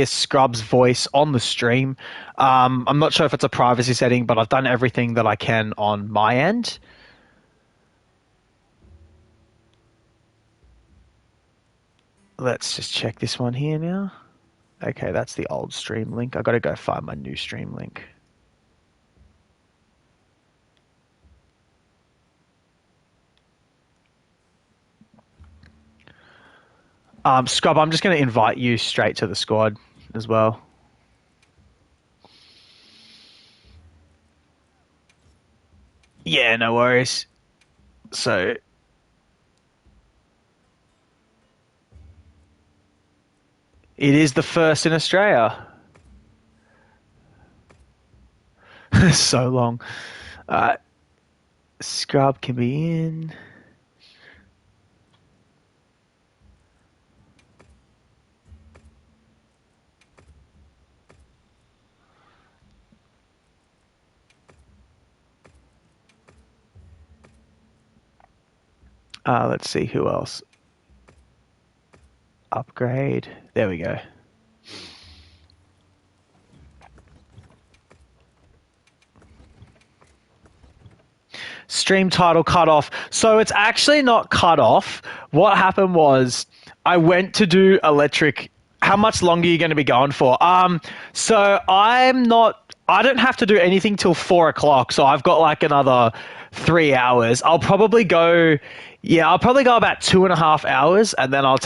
Scrub's voice on the stream. I'm not sure if it's a privacy setting, but I've done everything that I can on my end. Let's just check this one here now. Okay, that's the old stream link. I got to go find my new stream link. Scrub, I'm just going to invite you straight to the squad as well. Yeah, no worries. So, it is the first in Australia. So long. Scrub can be in. Let's see who else. Upgrade. There we go. Stream title cut off. So it's actually not cut off. What happened was I went to do electric. How much longer are you going to be going for? So I don't have to do anything till 4 o'clock. So I've got like another 3 hours. I'll probably go about 2.5 hours, and then I'll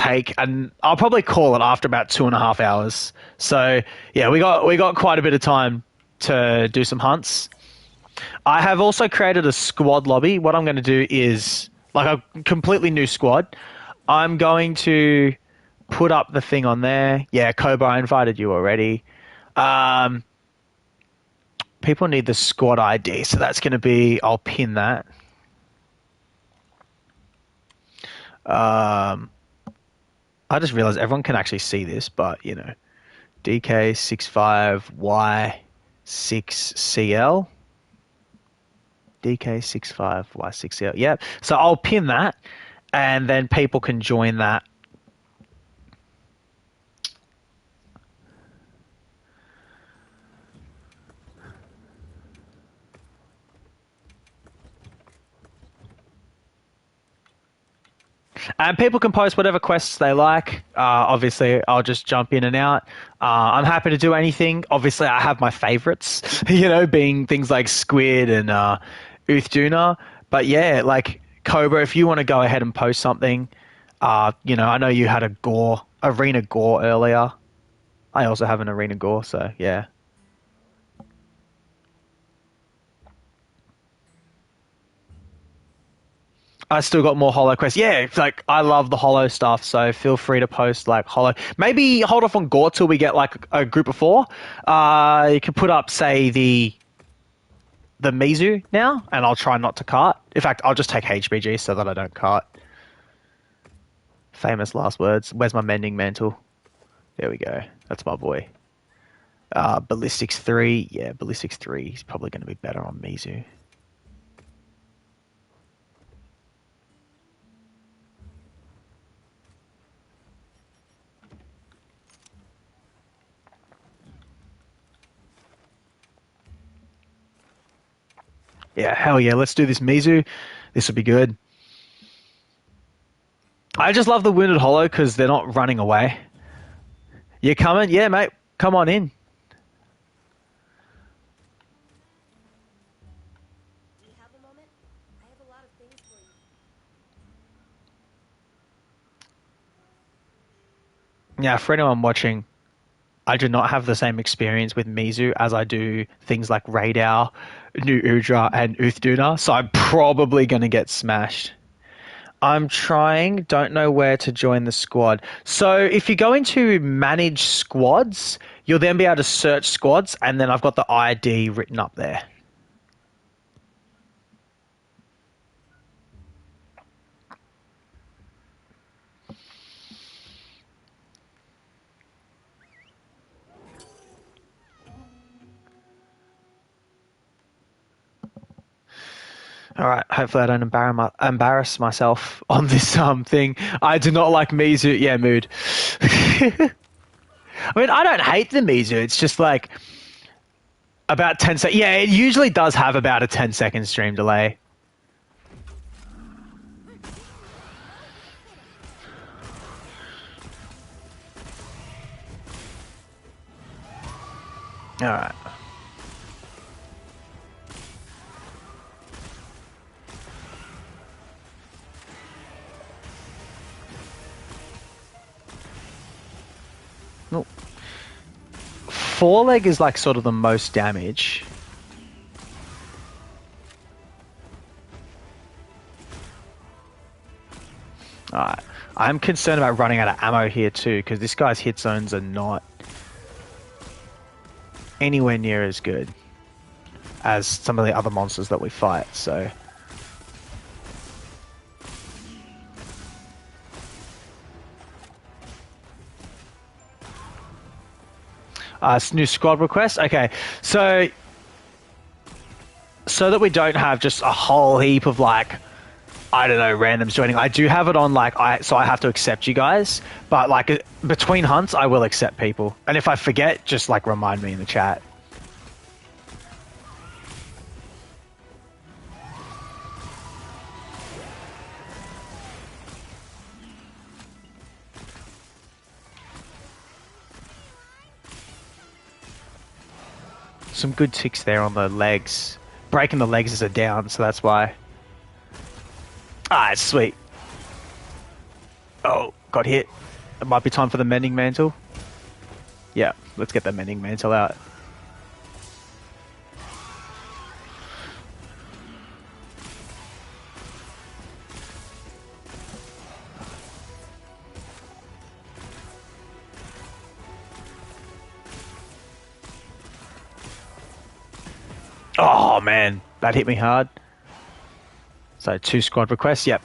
probably call it after about 2.5 hours. So yeah, we got quite a bit of time to do some hunts. I have also created a squad lobby. What I'm going to do is like a completely new squad. I'm going to put up the thing on there. Yeah, Cobra, I invited you already. People need the squad ID, so that's going to be, I'll pin that. I just realized everyone can actually see this, but you know, DK65Y6CL. DK65Y6CL. Yep. So I'll pin that, and then people can join that. And people can post whatever quests they like. Obviously, I'll just jump in and out. I'm happy to do anything. Obviously, I have my favorites, being things like Squid and Uthduna. But yeah, like Cobra, if you want to go ahead and post something, I know you had a arena gore earlier. I also have an arena gore, so yeah. I still got more Hollow quests. Yeah, it's like I love the Hollow stuff, so feel free to post like Hollow. Maybe hold off on Gore till we get like a group of 4. You can put up, say, the Mizu now, and I'll try not to cart. In fact, I'll just take HBG so that I don't cart. Famous last words. Where's my mending mantle? There we go. That's my boy. Ballistics 3. Yeah, Ballistics 3 is probably going to be better on Mizu. Yeah, hell yeah. Let's do this Mizu. This will be good. I just love the Wounded Hollow because they're not running away. You coming? Yeah, mate. Come on in. Do you have a moment? I have a lot of things for you. Yeah, for anyone watching, I do not have the same experience with Mizu as I do things like Radar, New Udra, and Uthduna, so I'm probably going to get smashed. I'm trying, don't know where to join the squad. So if you go into manage squads, you'll then be able to search squads, and then I've got the ID written up there. All right. Hopefully, I don't embarrass myself on this thing. I do not like Mizu. Yeah, mood. I mean, I don't hate the Mizu. It's just like about 10 seconds. Yeah, it usually does have about a 10-second stream delay. All right. Nope. Foreleg is like sort of the most damage. Alright. I'm concerned about running out of ammo here too, because this guy's hit zones are not anywhere near as good as some of the other monsters that we fight, so... new squad request. Okay, so that we don't have just a whole heap of like, I don't know, randoms joining. I do have it on like so I have to accept you guys, but like between hunts, I will accept people. And if I forget, just like remind me in the chat. Some good ticks there on the legs. Breaking the legs is a down, so that's why. Ah, it's sweet. Oh, got hit. It might be time for the mending mantle. Yeah, let's get the mending mantle out. Oh man, that hit me hard. So 2 squad requests, yep.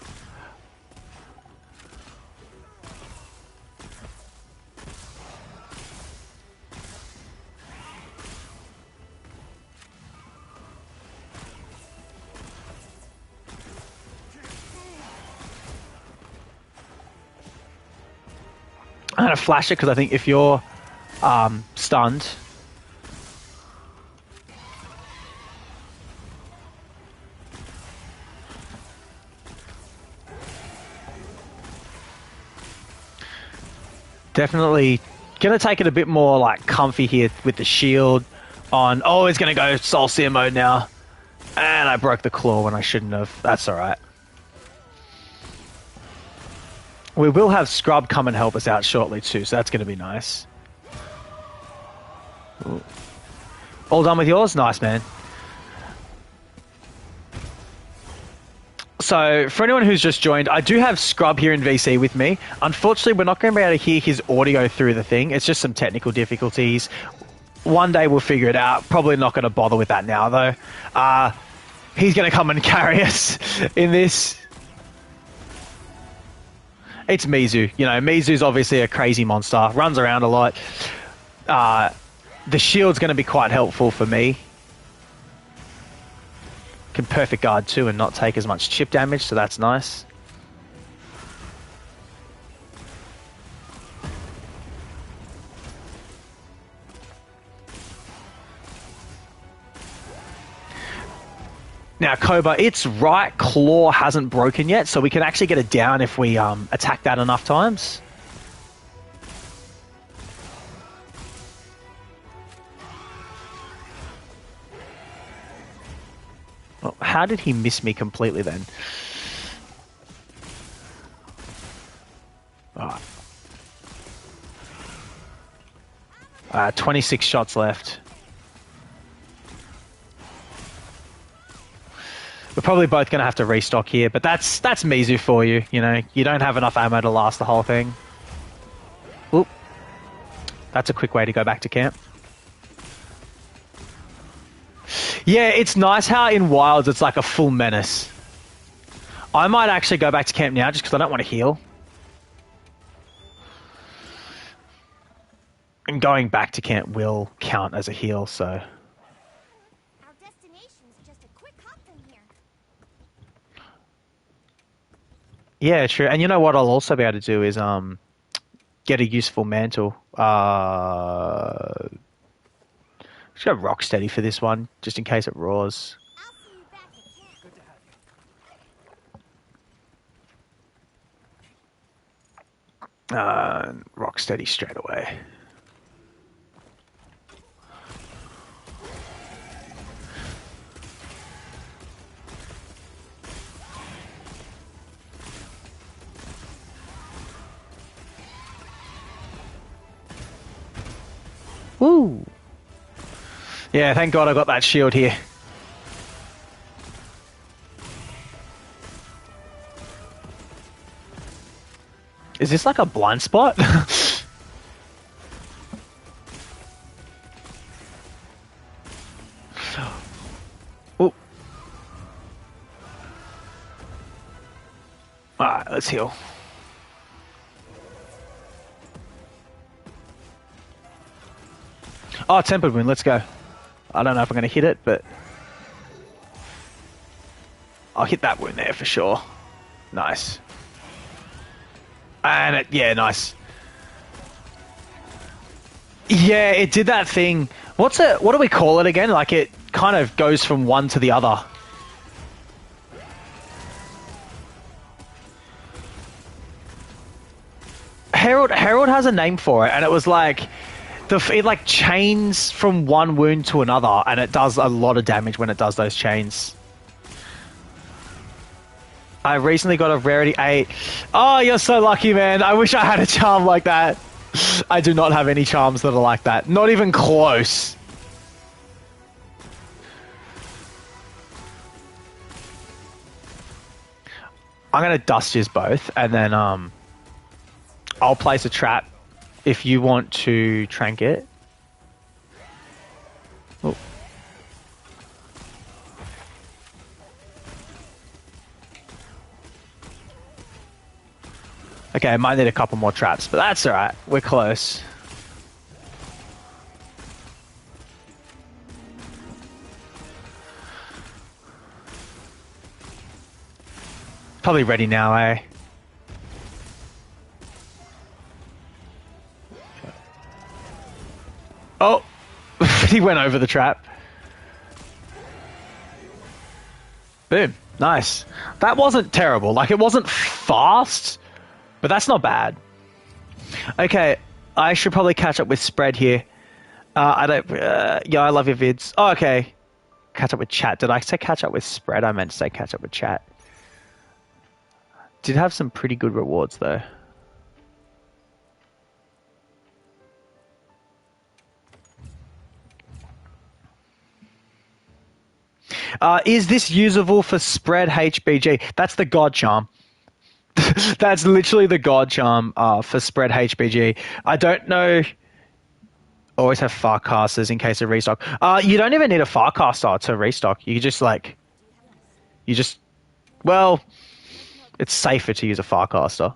I'm gonna flash it because I think if you're stunned, definitely gonna take it a bit more like comfy here with the shield on. Oh, he's gonna go Soul Seer mode now, and I broke the claw when I shouldn't have. That's all right. We will have Scrub come and help us out shortly too, so that's going to be nice. Ooh. All done with yours? Nice, man. So, for anyone who's just joined, I do have Scrub here in VC with me. Unfortunately, we're not going to be able to hear his audio through the thing. It's just some technical difficulties. One day we'll figure it out. Probably not going to bother with that now, though. He's going to come and carry us in this. It's Mizu. You know, Mizu's obviously a crazy monster. Runs around a lot. The shield's going to be quite helpful for me. Can perfect guard too and not take as much chip damage, so that's nice. Now, Koba, its right claw hasn't broken yet, so we can actually get it down if we attack that enough times. Well, how did he miss me completely then? Alright. 26 shots left. We're probably both going to have to restock here, but that's Mizu for you. You know, you don't have enough ammo to last the whole thing. Oop. That's a quick way to go back to camp. Yeah, it's nice how in Wilds it's like a full menace. I might actually go back to camp now just because I don't want to heal. And going back to camp will count as a heal, so... Yeah, true. And you know what I'll also be able to do is get a useful mantle. Just go rock steady for this one, just in case it roars. I'll see you back at camp. Rock steady straight away. Woo! Yeah, thank God I got that shield here. Is this like a blind spot? Oh. Alright, let's heal. Oh, tempered wound, let's go. I don't know if I'm going to hit it, but I'll hit that wound there for sure. Nice. And yeah, nice. Yeah, it did that thing. What do we call it again? Like it kind of goes from one to the other. Herald has a name for it, and it was like it like chains from one wound to another, and it does a lot of damage when it does those chains. I recently got a rarity 8. Oh, you're so lucky, man. I wish I had a charm like that. I do not have any charms that are like that. Not even close. I'm going to dust yours both, and then I'll place a trap if you want to trank it. Oh. Okay, I might need a couple more traps, but that's alright. We're close. Probably ready now, eh? Oh! He went over the trap. Boom. Nice. That wasn't terrible. Like, it wasn't fast, but that's not bad. Okay, I should probably catch up with Spread here. Yeah, I love your vids. Oh, okay. Catch up with chat. Did I say catch up with Spread? I meant to say catch up with chat. Did have some pretty good rewards, though. Is this usable for Spread HBG? That's the God Charm. That's literally the God Charm for Spread HBG. I don't know. Always have Farcasters in case of restock. You don't even need a Farcaster to restock. You just like... You just... Well, it's safer to use a Farcaster.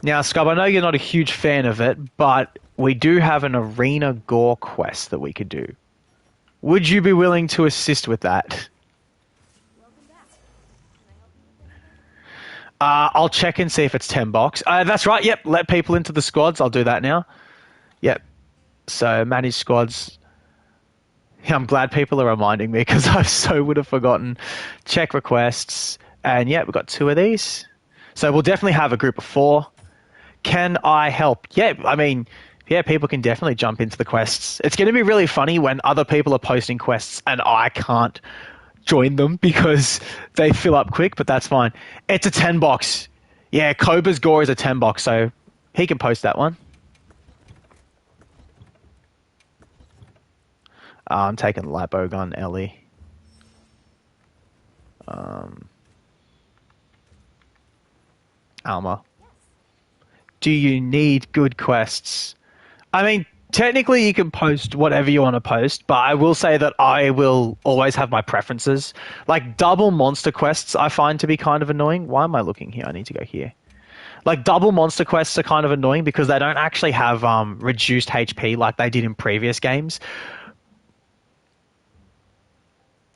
Now, Scub, I know you're not a huge fan of it, but we do have an Arena Gore quest that we could do. Would you be willing to assist with that? I'll check and see if it's 10 bucks. That's right. Yep. Let people into the squads. I'll do that now. Yep. So manage squads. Yeah, I'm glad people are reminding me because I so would have forgotten. Check requests. And yeah, we've got 2 of these. So we'll definitely have a group of 4. Can I help? Yeah, I mean, yeah, people can definitely jump into the quests. It's going to be really funny when other people are posting quests and I can't join them because they fill up quick, but that's fine. It's a 10 box. Yeah, Cobra's Gore is a 10 box, so he can post that one. I'm taking light bowgun, Ellie. Alma. Do you need good quests? I mean, technically you can post whatever you want to post, but I will say that I will always have my preferences. Like double monster quests I find to be kind of annoying. Why am I looking here? I need to go here. Like double monster quests are kind of annoying because they don't actually have reduced HP like they did in previous games.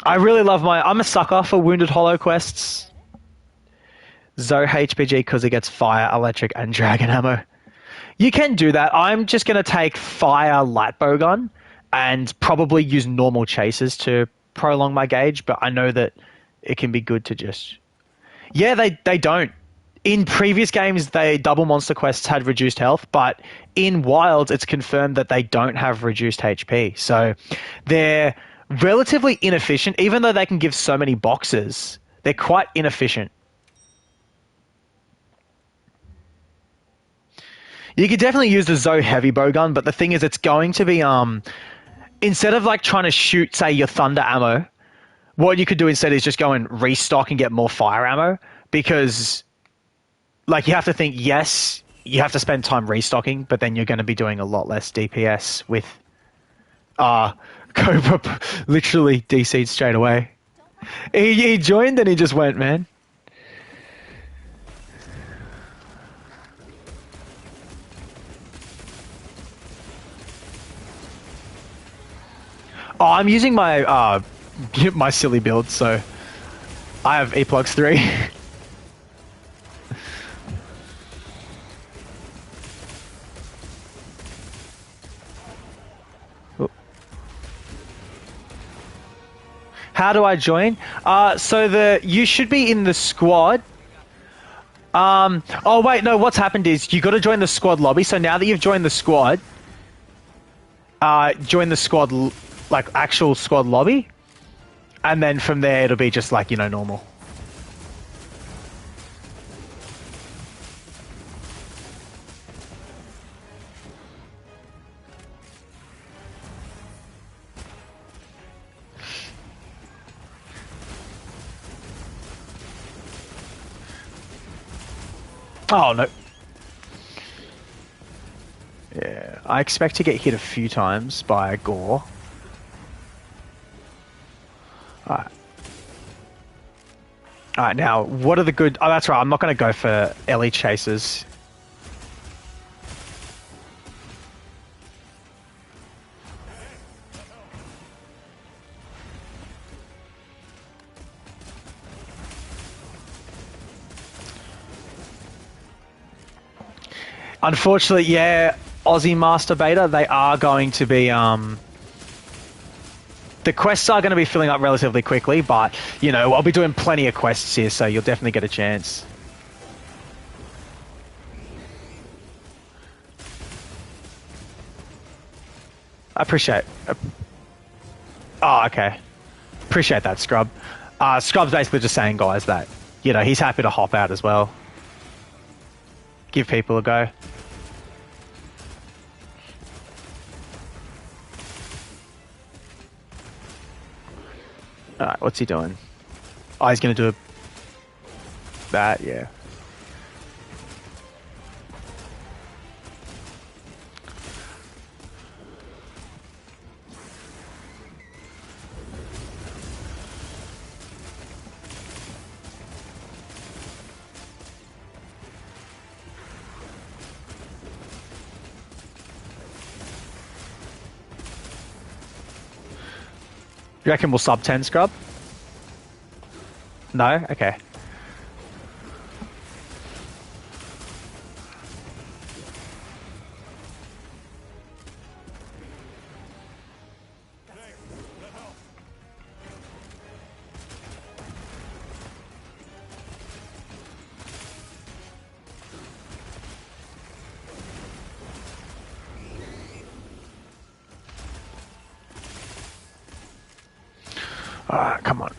I really love I'm a sucker for Wounded Hollow quests. Zoe HPG because it gets fire, electric, and dragon ammo. You can do that. I'm just going to take fire light bowgun and probably use normal chasers to prolong my gauge, but I know that it can be good to just... Yeah, they don't. In previous games, they double monster quests had reduced health, but in Wilds, it's confirmed that they don't have reduced HP. So they're relatively inefficient, even though they can give so many boxes. They're quite inefficient. You could definitely use the Zoe heavy bowgun, but the thing is, it's going to be instead of like trying to shoot, say, your thunder ammo, what you could do instead is just go and restock and get more fire ammo, because like you have to think, yes, you have to spend time restocking, but then you're going to be doing a lot less DPS with Cobra literally DC'd straight away. He joined and he just went, man. Oh, I'm using my my silly build, so I have E-Plugs 3. How do I join? So you should be in the squad. Oh wait, no. What's happened is you got to join the squad lobby. So now that you've joined the squad, join the squad, like actual squad lobby, and then from there it'll be just like, you know, normal. Oh no. Yeah, I expect to get hit a few times by a gore. Alright. Alright, now, what are the good... Oh, that's right, I'm not going to go for Ellie chasers. Unfortunately, yeah, Aussie Master Beta, they are going to be... The quests are going to be filling up relatively quickly, but, you know, I'll be doing plenty of quests here, so you'll definitely get a chance. I appreciate... Oh, okay. Appreciate that, Scrub. Scrub's basically just saying, guys, that, you know, he's happy to hop out as well. Give people a go. Alright, what's he doing? Oh, he's gonna do that, yeah. You reckon we'll sub 10, Scrub? No? Okay. Come on.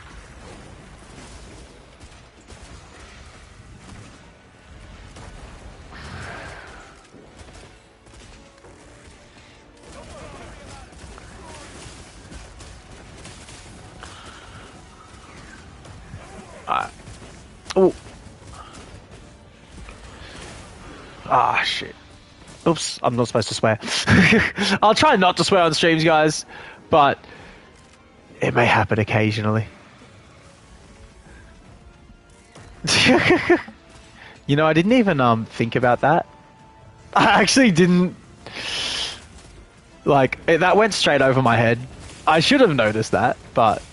Oh. Ah, shit. Oops, I'm not supposed to swear. I'll try not to swear on streams, guys, but it may happen occasionally. You know, I didn't even think about that. I actually didn't. Like, that went straight over my head. I should have noticed that, but...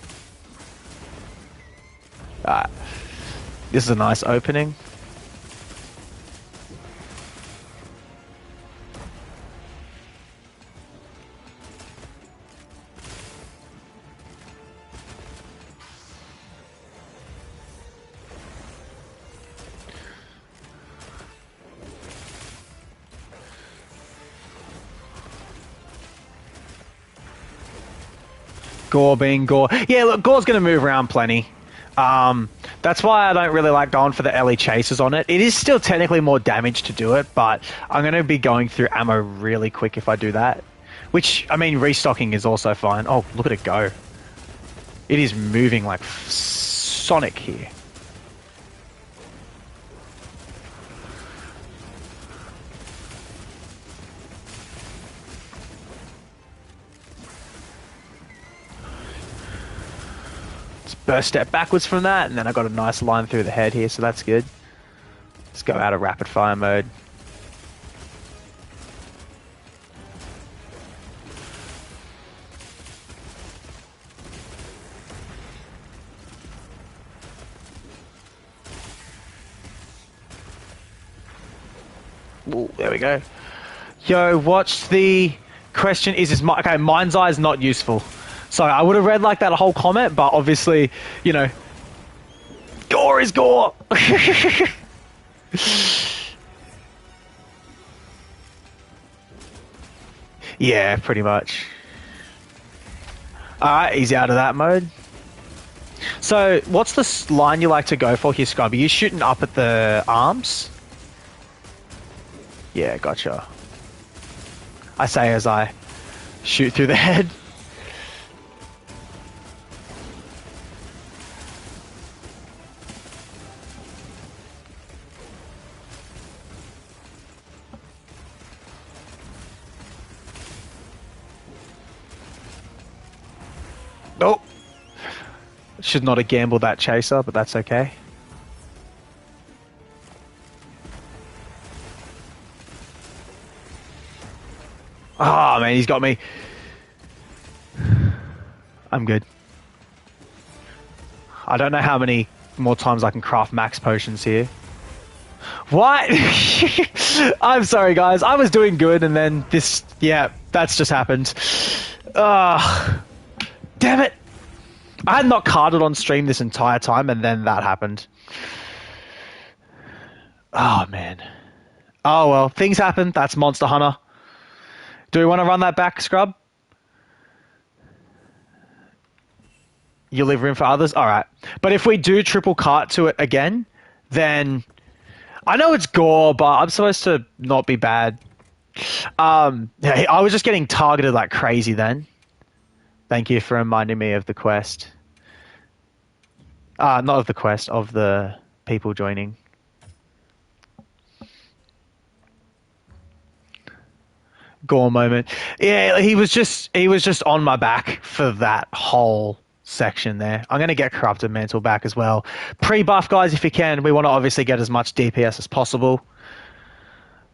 This is a nice opening. Gore being Gore. Yeah, look, Gore's going to move around plenty. That's why I don't really like going for the Ellie chases on it. It is still technically more damage to do it, but I'm going to be going through ammo really quick if I do that. Which, I mean, restocking is also fine. Oh, look at it go. It is moving like Sonic here. Burst step backwards from that, and then I got a nice line through the head here, so that's good. Let's go out of rapid fire mode. Ooh, there we go. Yo, watch the question is okay, mind's eye is not useful. So I would have read like that whole comment, but obviously, you know, gore is gore. Yeah, pretty much. Alright, he's out of that mode. So, what's the line you like to go for here, Scrub? Are you shooting up at the arms? Yeah, gotcha. I say as I shoot through the head. Oh! Should not have gambled that chaser, but that's okay. Oh man, he's got me. I'm good. I don't know how many more times I can craft max potions here. What? I'm sorry guys, I was doing good and then this, yeah, that's just happened. Damn it! I had not carded on stream this entire time and then that happened. Oh man. Oh well, things happen, that's Monster Hunter. Do we want to run that back, Scrub? You leave room for others? Alright. But if we do triple cart to it again, then... I know it's gore, but I'm supposed to not be bad. Yeah, I was just getting targeted like crazy then. Thank you for reminding me of the quest. Not of the quest, of the people joining. Gore moment. Yeah, he was just on my back for that whole section there. I'm going to get Corrupted Mantle back as well. Pre-buff, guys, if you can. We want to obviously get as much DPS as possible.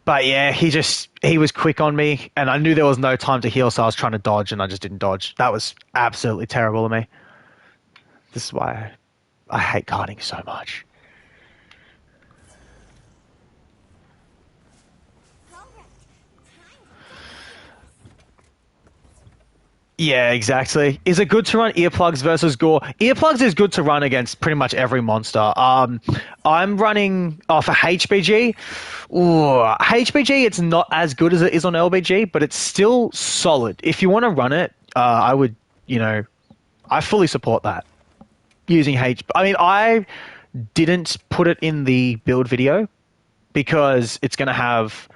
But yeah, he was quick on me, and I knew there was no time to heal, so I was trying to dodge, and I just didn't dodge. That was absolutely terrible of me. This is why I hate carding so much. Yeah, exactly. Is it good to run earplugs versus gore? Earplugs is good to run against pretty much every monster. I'm running for HBG. Ooh, HBG, it's not as good as it is on LBG, but it's still solid. If you want to run it, I would, I fully support that. Using I mean, I didn't put it in the build video because it's going to have...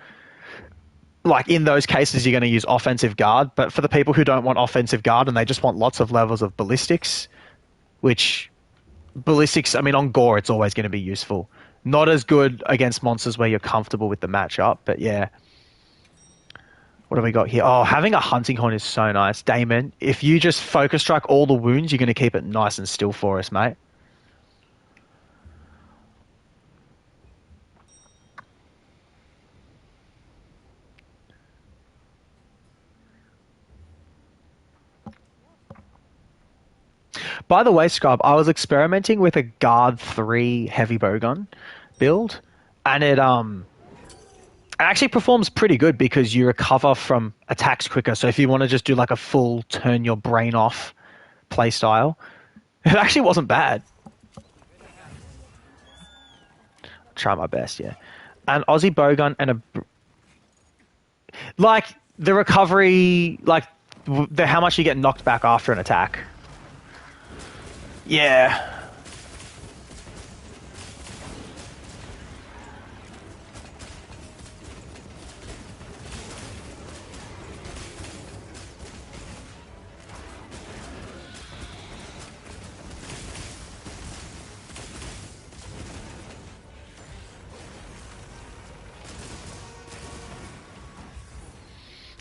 Like, in those cases, you're going to use offensive guard. But for the people who don't want offensive guard and they just want lots of levels of ballistics, which ballistics, I mean, on gore, it's always going to be useful. Not as good against monsters where you're comfortable with the matchup, but yeah. What have we got here? Oh, having a hunting horn is so nice. Damon, if you just focus strike all the wounds, you're going to keep it nice and still for us, mate. By the way, Scrub, I was experimenting with a Guard 3 heavy bowgun build, and it actually performs pretty good because you recover from attacks quicker. So if you want to just do like a full turn your brain off playstyle, it actually wasn't bad. Try my best, yeah. An Aussie bowgun and a... Like, the recovery, like, how much you get knocked back after an attack. Yeah.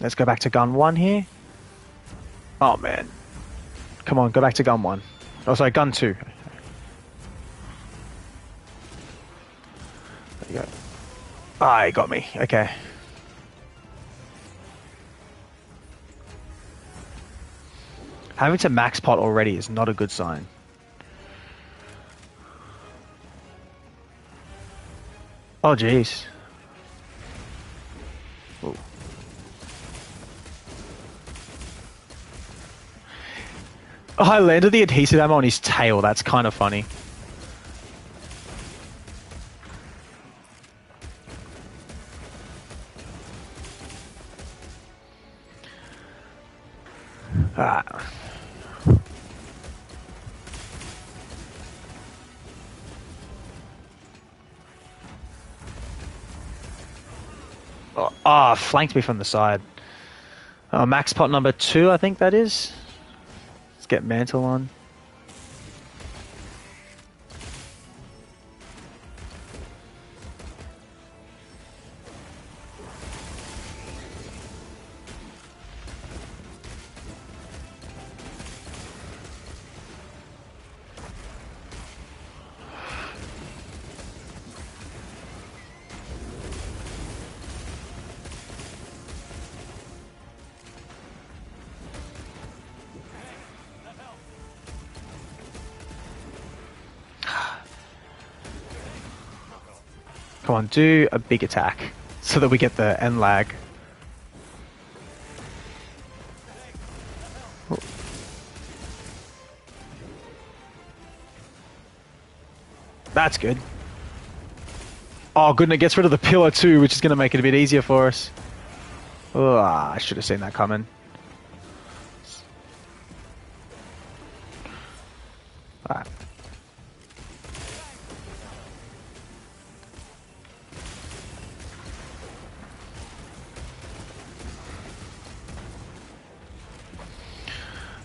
Let's go back to gun 1 here. Oh, man. Come on, go back to gun 1. Oh, sorry, gun 2. There you go. Ah, he got me. Okay. Having to max pot already is not a good sign. Oh, jeez. Ooh. Oh, I landed the adhesive ammo on his tail. That's kind of funny. Ah. Oh, flanked me from the side. Oh, max pot number 2, I think that is. Let's get mantle on. Come on, do a big attack so that we get the end lag. That's good. Oh, good, and it gets rid of the pillar too, which is going to make it a bit easier for us. Oh, I should have seen that coming. Alright.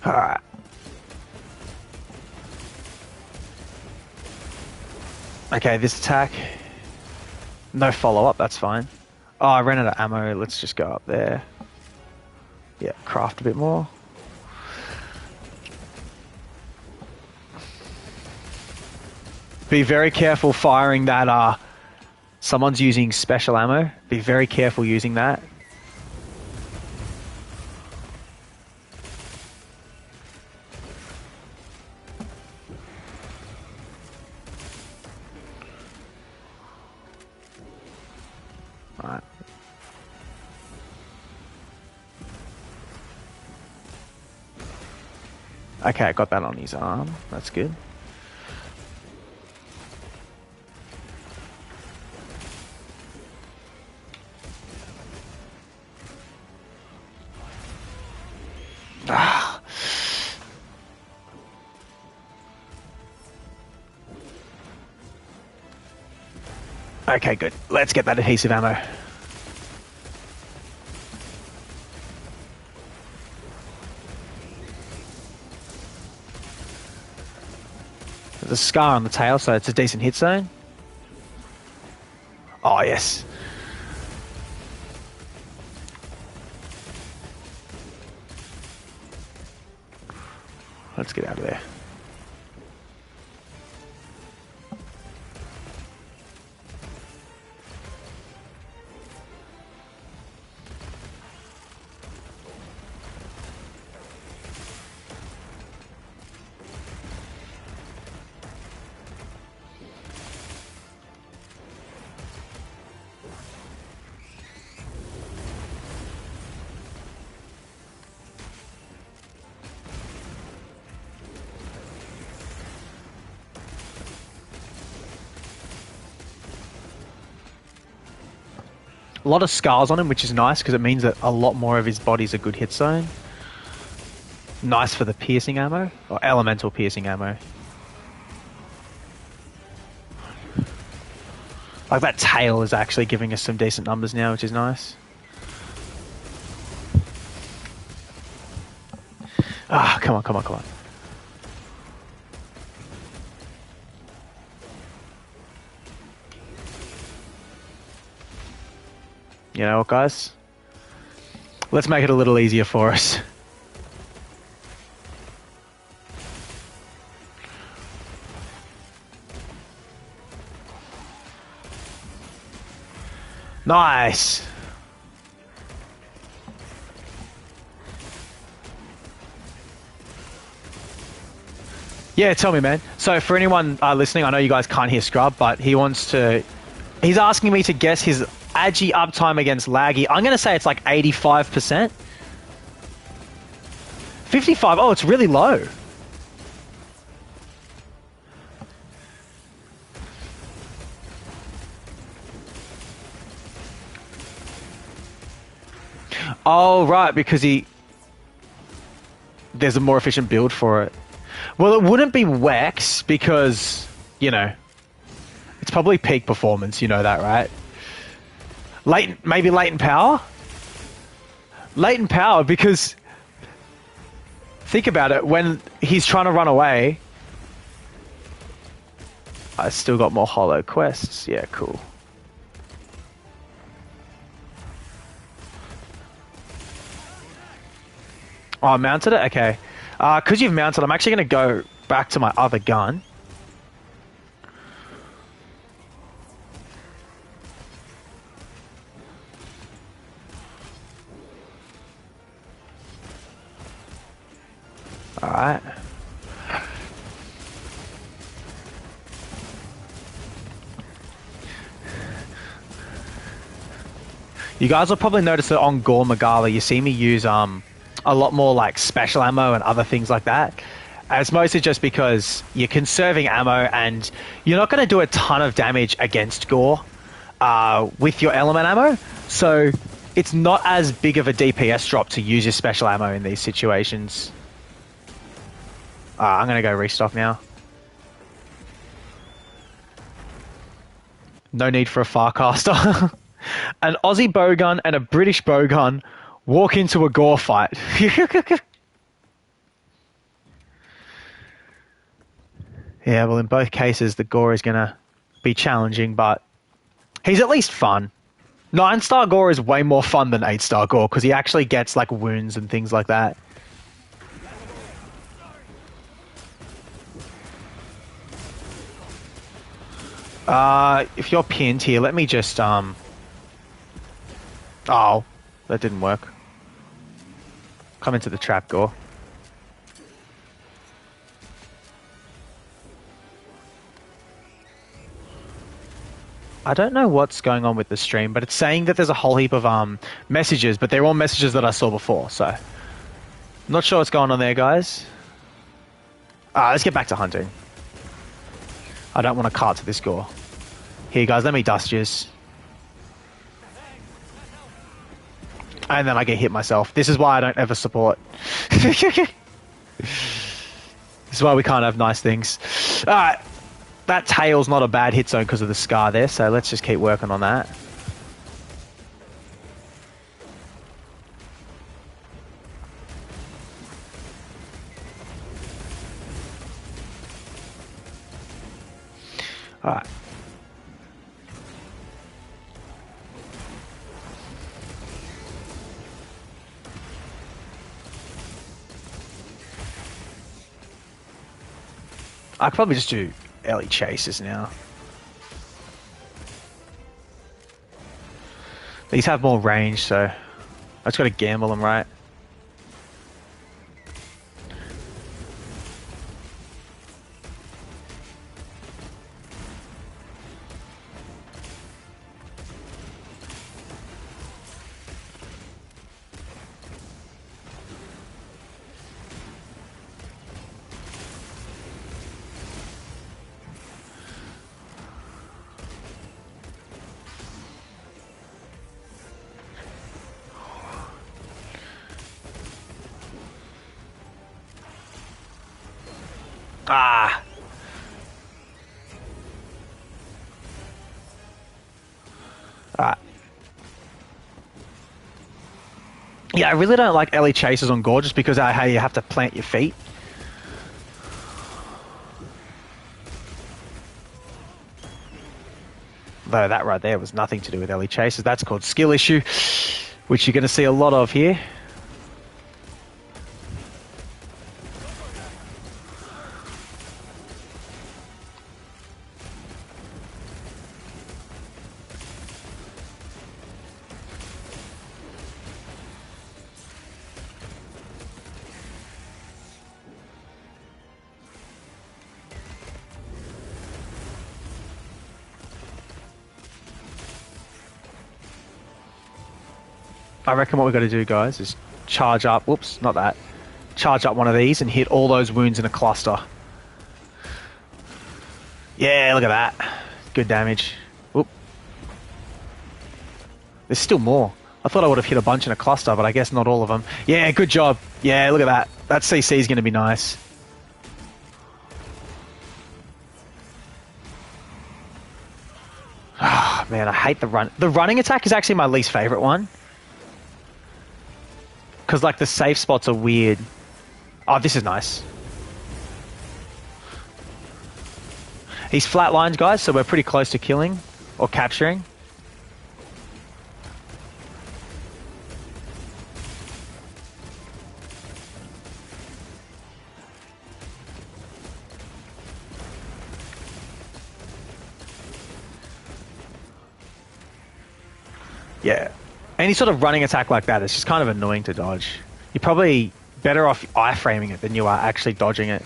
Alright. Okay, this attack. No follow-up, that's fine. Oh, I ran out of ammo. Let's just go up there. Yeah, craft a bit more. Be very careful firing that, someone's using special ammo. Be very careful using that. Alright. Okay, I got that on his arm. That's good. Ah. Okay, good. Let's get that adhesive ammo. There's a scar on the tail, so it's a decent hit zone. Oh, yes. Let's get out of there. A lot of scars on him, which is nice because it means that a lot more of his body's a good hit zone. Nice for the piercing ammo, or elemental piercing ammo. Like that tail is actually giving us some decent numbers now, which is nice. Ah, come on, come on, come on. You know what, guys? Let's make it a little easier for us. Nice. Yeah, tell me, man. So for anyone listening, I know you guys can't hear Scrub, but he's asking me to guess his Agi uptime against Laggy. I'm going to say it's like 85%. 55. Oh, it's really low. Oh, right, because there's a more efficient build for it. Well, it wouldn't be Wex because, you know, it's probably peak performance, you know that, right? Maybe latent power? Latent power because think about it, when he's trying to run away, I still got more hollow quests. Yeah, cool. Oh, I mounted it? Okay. Because you've mounted, I'm actually going to go back to my other gun. Alright. You guys will probably notice that on Gore Magala, you see me use a lot more like special ammo and other things like that. And it's mostly just because you're conserving ammo and you're not going to do a ton of damage against Gore with your element ammo. So it's not as big of a DPS drop to use your special ammo in these situations. I'm going to go restock now. No need for a Farcaster. An Aussie bowgun and a British bowgun walk into a Gore fight. Yeah, well, in both cases, the Gore is going to be challenging, but he's at least fun. 9-star Gore is way more fun than 8-star Gore because he actually gets like wounds and things like that. If you're pinned here, let me just oh, that didn't work. Come into the trap, Gore. I don't know what's going on with the stream, but it's saying that there's a whole heap of messages, but they're all messages that I saw before, so I'm not sure what's going on there, guys. Let's get back to hunting. I don't want to cart to this Gore. Here, guys, let me dust yous. And then I get hit myself. This is why I don't ever support. This is why we can't have nice things. Alright. That tail's not a bad hit zone because of the scar there, so let's just keep working on that. Alright. I could probably just do Ellie chases now. These have more range, so I just got to gamble them right. Ah. Yeah, I really don't like Ellie chases on Gore just because how you have to plant your feet. Though that right there was nothing to do with Ellie chases. That's called skill issue, which you're going to see a lot of here. I reckon what we've got to do, guys, is charge up. Whoops, not that. Charge up one of these and hit all those wounds in a cluster. Yeah, look at that. Good damage. Whoop. There's still more. I thought I would have hit a bunch in a cluster, but I guess not all of them. Yeah, good job. Yeah, look at that. That CC is going to be nice. Ah, man, I hate the run. The running attack is actually my least favorite one. Because, like, the safe spots are weird. Oh, this is nice. He's flatlined, guys, so we're pretty close to killing or capturing. Yeah. Any sort of running attack like that is just kind of annoying to dodge. You're probably better off iframing it than you are actually dodging it.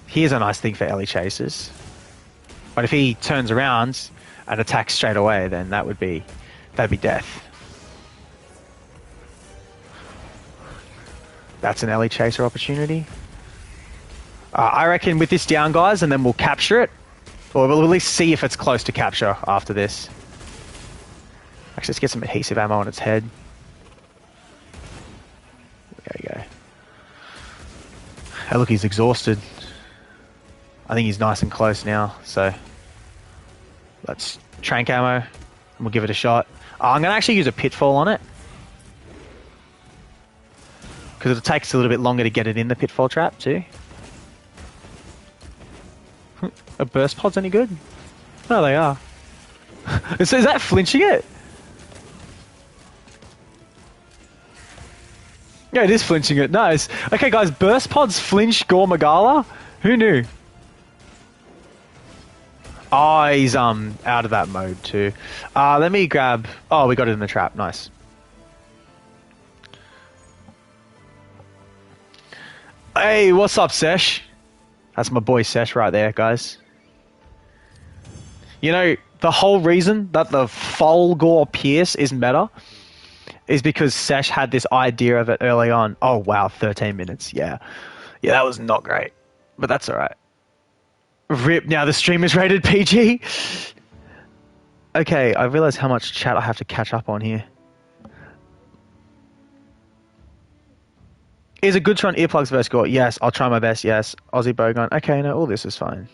Here's a nice thing for Ellie chases. But if he turns around and attacks straight away, then that'd be death. That's an Ellie chaser opportunity. I reckon with this down, guys, and then we'll capture it. Or we'll at least see if it's close to capture after this. Actually, let's get some adhesive ammo on its head. There you go. Hey, look, he's exhausted. I think he's nice and close now, so let's trank ammo and we'll give it a shot. I'm going to actually use a pitfall on it because it takes a little bit longer to get it in the pitfall trap too. Are burst pods any good? No, they are. So is that flinching it? Yeah, it is flinching it. Nice. Okay, guys, burst pods flinch Gore Magala? Who knew? Oh, he's out of that mode too. Let me grab... Oh, we got it in the trap. Nice. Hey, what's up, Sesh? That's my boy Sesh right there, guys. You know, the whole reason that the full Gore Pierce is meta is because Sesh had this idea of it early on. Oh, wow, 13 minutes. Yeah. Yeah, that was not great. But that's all right. RIP, now the stream is rated PG. Okay, I realize how much chat I have to catch up on here. Is it good to run earplugs versus Gore? Yes, I'll try my best, yes. Aussie Bogon. Okay, no, all this is fine.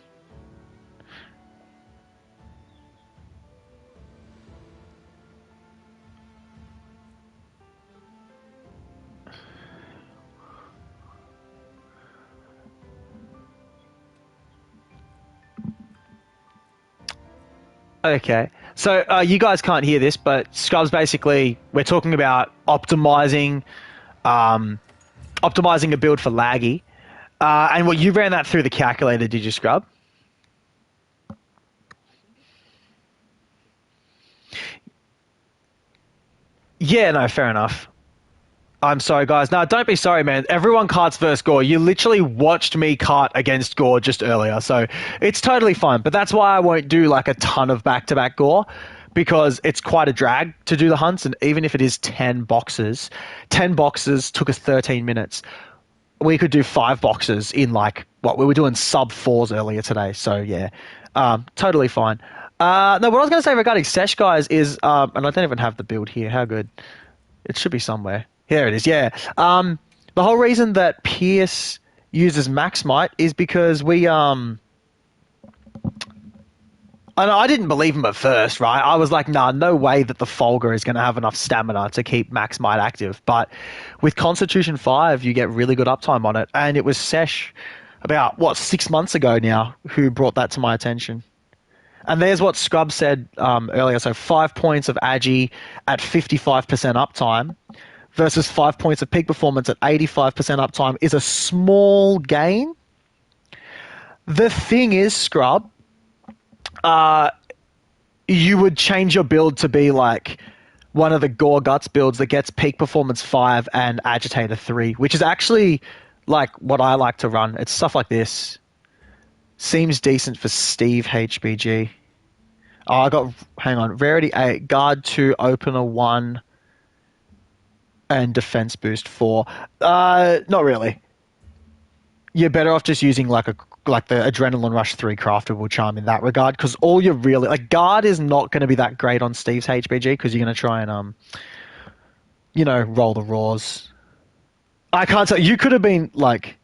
Okay, so you guys can't hear this, but Scrubs basically, we're talking about optimizing a build for laggy. And well, you ran that through the calculator, did you, Scrub? Yeah, no, fair enough. I'm sorry, guys. No, don't be sorry, man. Everyone carts versus Gore. You literally watched me cart against Gore just earlier, so it's totally fine. But that's why I won't do like a ton of back-to-back Gore, because it's quite a drag to do the hunts, and even if it is 10 boxes took us 13 minutes. We could do 5 boxes in like, what, we were doing sub 4s earlier today, so yeah, totally fine. No, what I was going to say regarding Sesh, guys, is, and I don't even have the build here, how good? It should be somewhere. Here it is, yeah. The whole reason that Pierce uses Max Might is because we And I didn't believe him at first, right? I was like, nah, no way that the Folger is going to have enough stamina to keep Max Might active. But with Constitution 5, you get really good uptime on it. And it was Sesh about, 6 months ago now who brought that to my attention. And there's what Scrub said earlier. So 5 points of Agi at 55% uptime versus 5 points of peak performance at 85% uptime is a small gain. The thing is, Scrub, you would change your build to be like one of the Gore Guts builds that gets peak performance 5 and agitator 3, which is actually like what I like to run. It's stuff like this. Seems decent for Steve HBG. Oh, I got, hang on, Rarity 8, Guard 2, Opener 1, and Defense Boost 4. Not really. You're better off just using like the Adrenaline Rush 3 craftable charm in that regard, because all you're really, like, Guard is not going to be that great on Steve's HBG because you're going to try and, roll the raws. I can't tell. You could have been like,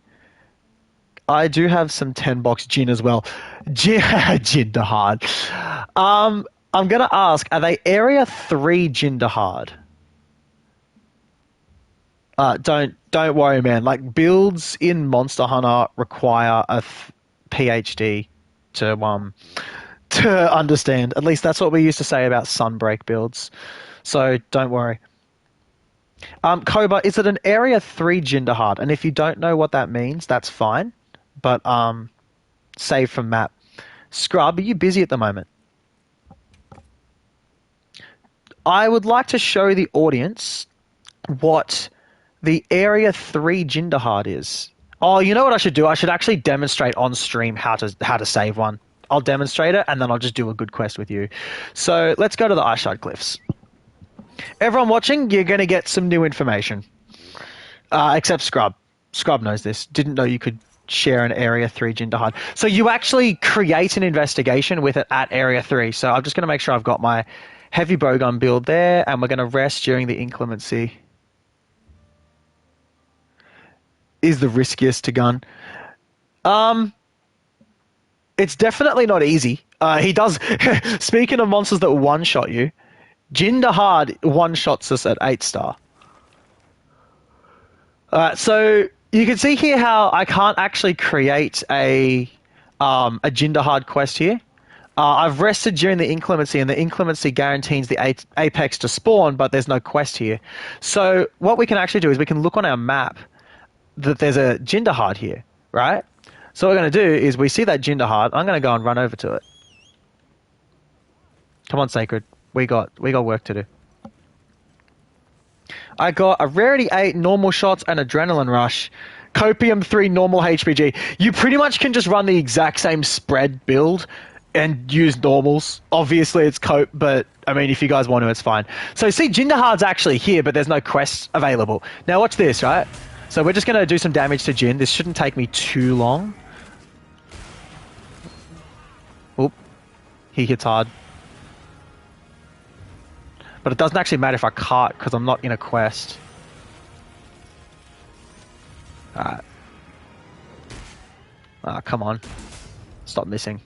I do have some 10-box gin as well. Gin hard. I'm gonna ask, are they Area 3 Jinder hard? Don't worry, man. Like, builds in Monster Hunter require a PhD to understand. At least that's what we used to say about Sunbreak builds. So don't worry. Koba, is it an Area 3 Jinder hard? And if you don't know what that means, that's fine. But save from map. Scrub, are you busy at the moment? I would like to show the audience what the Area 3 Jinder hard is. Oh, you know what I should do? I should actually demonstrate on stream how to save one. I'll demonstrate it, and then I'll just do a good quest with you. So let's go to the Ice Shard Cliffs. Everyone watching, you're going to get some new information. Except Scrub. Scrub knows this. Didn't know you could share an Area 3 Jinder hard. So you actually create an investigation with it at Area 3. So I'm just going to make sure I've got my heavy bowgun build there, and we're going to rest during the inclemency. Is the riskiest to gun. It's definitely not easy. He does. Speaking of monsters that one-shot you, Jinder hard one-shots us at 8-star. So you can see here how I can't actually create a Jinder hard quest here. I've rested during the inclemency, and the inclemency guarantees the apex to spawn, but there's no quest here. So what we can actually do is we can look on our map that there's a Jinder hard here, right? So what we're going to do is we see that Jinder hard. I'm going to go and run over to it. Come on, Sacred. We got work to do. I got a Rarity 8 normal shots and Adrenaline Rush. Copium 3 normal HPG. You pretty much can just run the exact same spread build and use normals. Obviously, it's Cope, but I mean, if you guys want to, it's fine. So see, Jinder hard's actually here, but there's no quests available. Now watch this, right? So we're just going to do some damage to Jin. This shouldn't take me too long. Oop. He hits hard. But it doesn't actually matter if I cart, because I'm not in a quest. Alright. Ah, come on. Stop missing.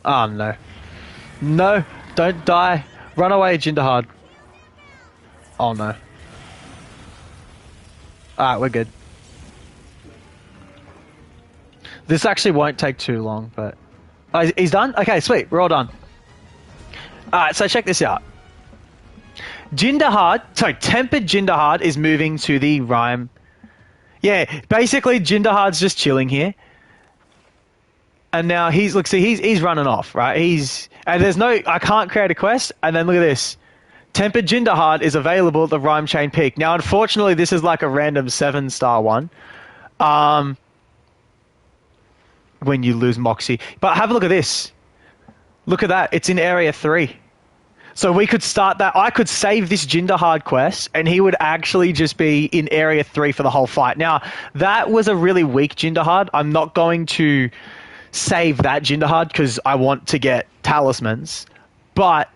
Oh, no. No, don't die. Run away, Jinder hard. Oh, no. Alright, we're good. This actually won't take too long, but... Oh, he's done? Okay, sweet. We're all done. Alright, so check this out. Jinder hard... Sorry, Tempered Jinder hard is moving to the Rhyme. Yeah, basically Jinder hard's just chilling here. And now he's running off, right? And there's no, I can't create a quest. And then look at this. Tempered Jinder hard is available at the Rhyme Chain Peak. Now, unfortunately, this is like a random 7-star one. When you lose Moxie. But have a look at this. Look at that. It's in Area 3. So we could start that. I could save this Jinder hard quest, and he would actually just be in Area 3 for the whole fight. Now, that was a really weak Jinder hard. I'm not going to save that Jinder hard because I want to get talismans, but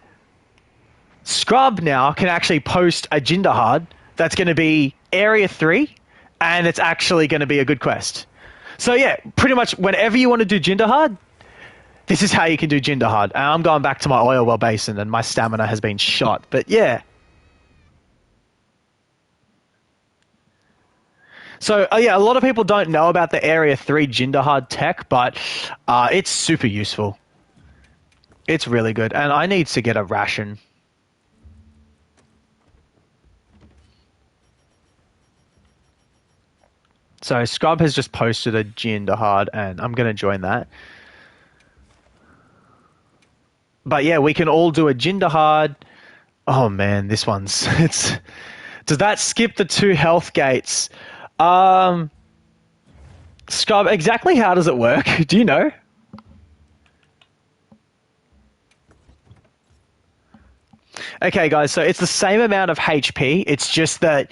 Scrub now can actually post a Jinderhard that's going to be Area 3, and it's actually going to be a good quest. So yeah, pretty much whenever you want to do Jinderhard, this is how you can do Jinderhard. And I'm going back to my oil well basin, and my stamina has been shot. But yeah. So yeah, a lot of people don't know about the Area 3 Jinderhard tech, but it's super useful. It's really good, and I need to get a ration. So Scrub has just posted a Jinderhard, and I'm going to join that. But yeah, we can all do a Jinderhard. Oh man, this one's it's. Does that skip the 2 health gates? Scrub, exactly how does it work? Do you know? Okay, guys, so it's the same amount of HP. It's just that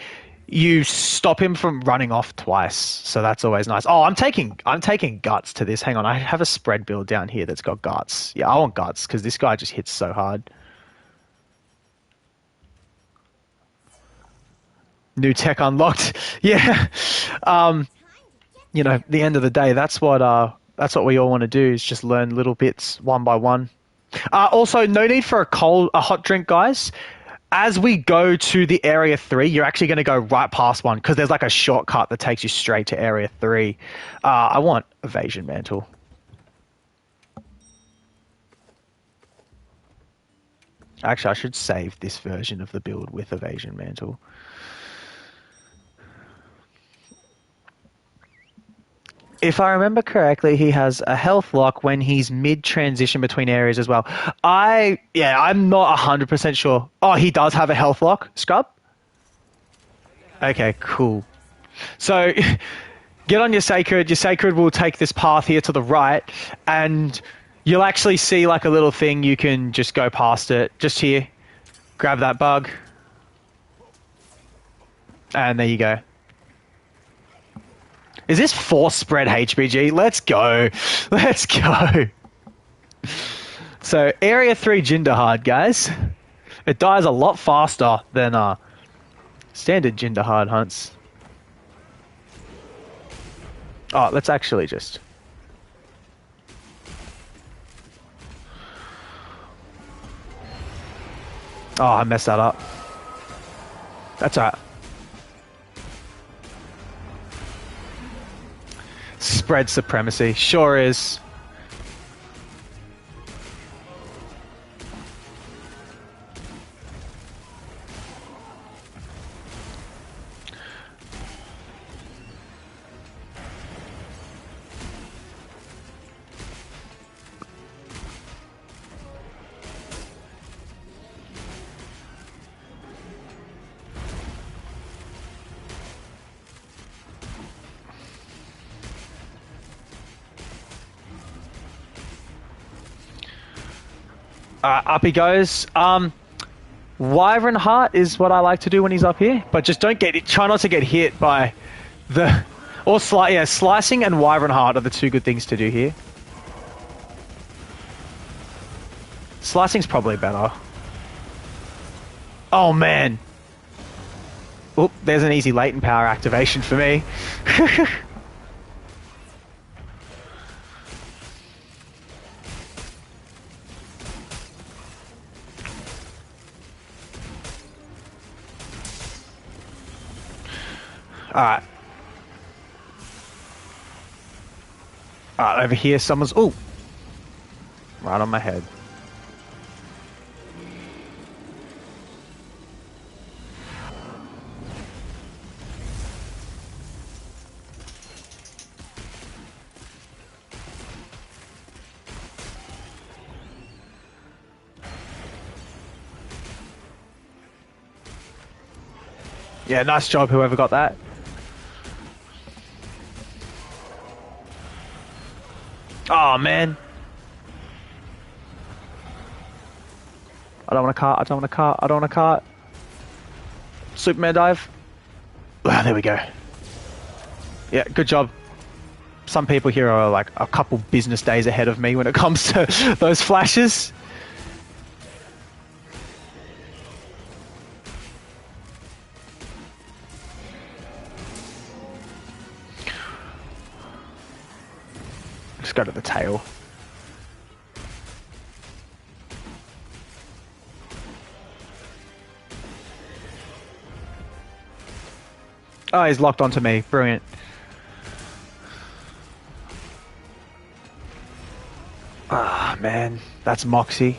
you stop him from running off twice. So that's always nice. Oh, I'm taking guts to this. Hang on, I have a spread build down here that's got guts. Yeah, I want guts because this guy just hits so hard. New tech unlocked. Yeah. You know, the end of the day, that's what we all want to do is just learn little bits one by one. Also, no need for a hot drink, guys. As we go to the Area 3, you're actually going to go right past one because there's like a shortcut that takes you straight to Area 3. I want Evasion Mantle. Actually, I should save this version of the build with Evasion Mantle. If I remember correctly, he has a health lock when he's mid-transition between areas as well. I'm not 100% sure. Oh, he does have a health lock, Scrub? Okay, cool. So, get on your Sacred. Your Sacred will take this path here to the right, and you'll actually see like a little thing. You can just go past it. Just here. Grab that bug. And there you go. Is this force spread HBG? Let's go. Let's go. So, Area 3 Jinderhard, guys. It dies a lot faster than standard Jinderhard hunts. Oh, let's actually just... Oh, I messed that up. That's alright. Spread supremacy. Sure is. Up he goes. Wyvern Heart is what I like to do when he's up here, but just try not to get hit by the, slicing and Wyvern Heart are the 2 good things to do here. Slicing's probably better. Oh man. Oop, there's an easy latent power activation for me. Alright. Alright, over here someone's... Ooh! Right on my head. Yeah, nice job whoever got that. Oh man. I don't want to cart, I don't want to cart, I don't want to cart. Superman dive. Ah, there we go. Yeah, good job. Some people here are like a couple business days ahead of me when it comes to those flashes. Just go to the tail. Oh, he's locked onto me. Brilliant. Ah, man. That's Moxie.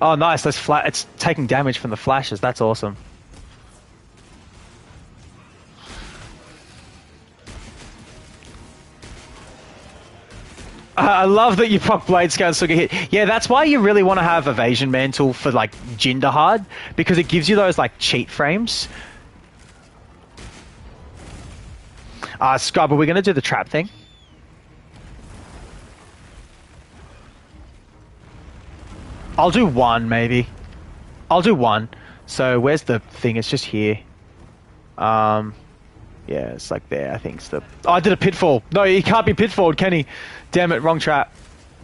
Oh, nice. That's flat. It's taking damage from the flashes. That's awesome. I love that you proc blade scale and still get hit. Yeah, that's why you really want to have evasion mantle for like Jinder hard, because it gives you those like cheat frames. Scrub, are we going to do the trap thing? I'll do one, maybe. I'll do one. So where's the thing? It's just here. Yeah, it's like there, I think. It's the... Oh, I did a pitfall. No, he can't be pitfalled, can he? Damn it, wrong trap.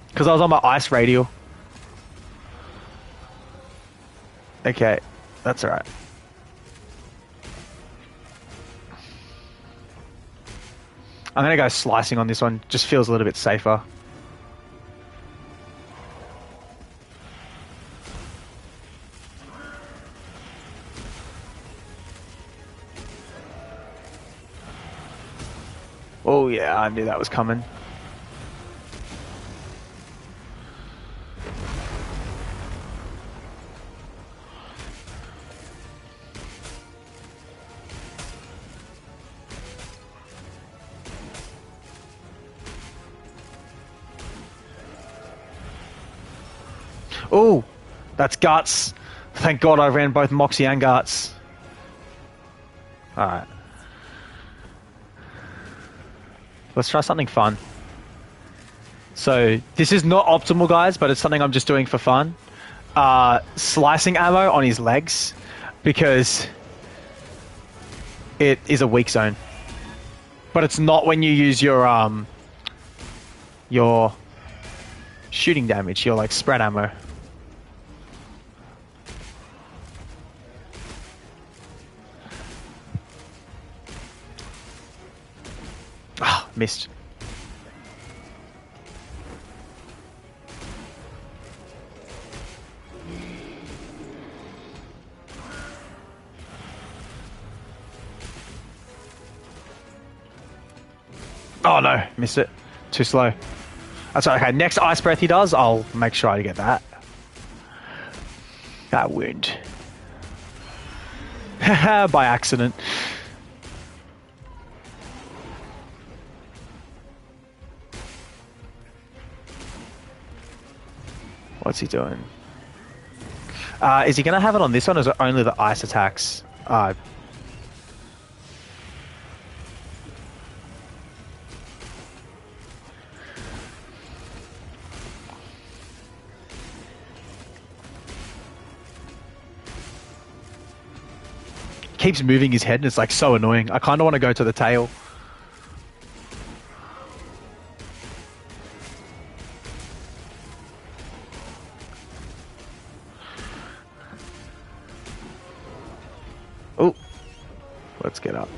Because I was on my ice radial. Okay, that's alright. I'm going to go slicing on this one. Just feels a little bit safer. Oh yeah, I knew that was coming. Oh, that's Guts. Thank God I ran both Moxie and Guts. Alright. Let's try something fun. So, this is not optimal, guys, but it's something I'm just doing for fun. Slicing ammo on his legs, because it is a weak zone. But it's not when you use your shooting damage, your like spread ammo. Ah, missed. Oh no, missed it. Too slow. That's right, okay. Next ice breath he does, I'll make sure I get that. That wound. By accident. What's he doing? Is he going to have it on this one, or is it only the ice attacks? Keeps moving his head and it's like so annoying. I kind of want to go to the tail. Oh, let's get up.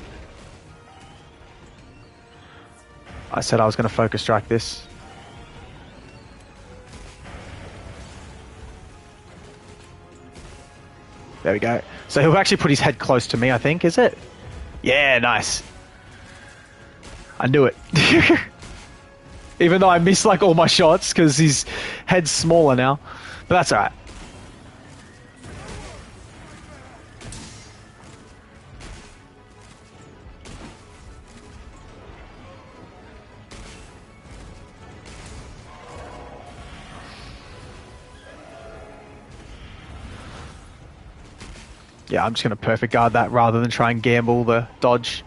I said I was going to focus strike this. There we go. So he'll actually put his head close to me, I think, is it? Yeah, nice. I knew it. Even though I missed like all my shots because his head's smaller now. But that's alright. Yeah, I'm just going to perfect guard that rather than try and gamble the dodge.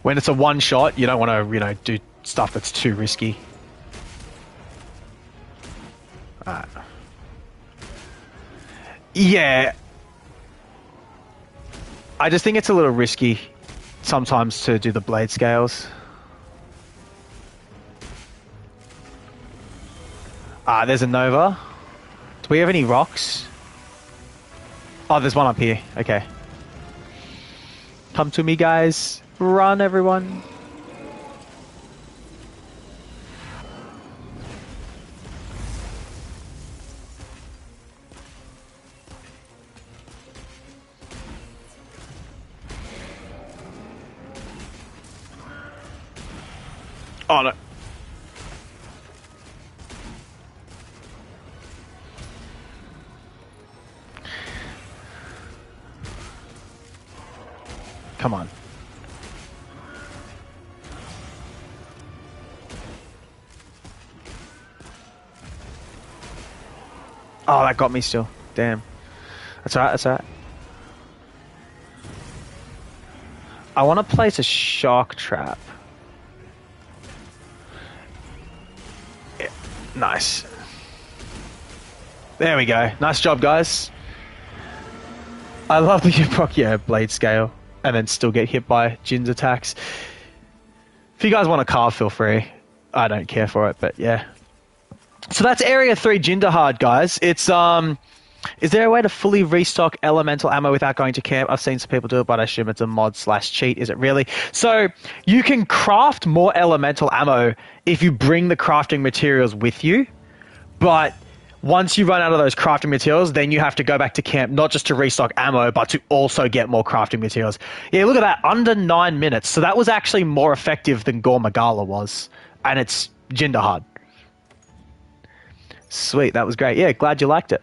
When it's a one shot, you don't want to, you know, do stuff that's too risky. Alright. Yeah. I just think it's a little risky sometimes to do the blade scales. There's a Nova. Do we have any rocks? Oh, there's one up here. Okay. Come to me, guys. Run, everyone. Oh no. Come on. Oh, that got me still. Damn. That's alright, that's alright. I want to place a shock trap. Yeah. Nice. There we go. Nice job, guys. I love that you proc, yeah, blade scale, and then still get hit by Jin's attacks. If you guys want a carve, feel free. I don't care for it, but yeah. So that's Area 3 Jinderhard, guys. It's, is there a way to fully restock elemental ammo without going to camp? I've seen some people do it, but I assume it's a mod slash cheat. Is it really? So you can craft more elemental ammo if you bring the crafting materials with you, but once you run out of those crafting materials, then you have to go back to camp, not just to restock ammo, but to also get more crafting materials. Yeah, look at that, under 9 minutes. So that was actually more effective than Gore Magala was, and it's Jinderhard. Sweet, that was great. Yeah, glad you liked it.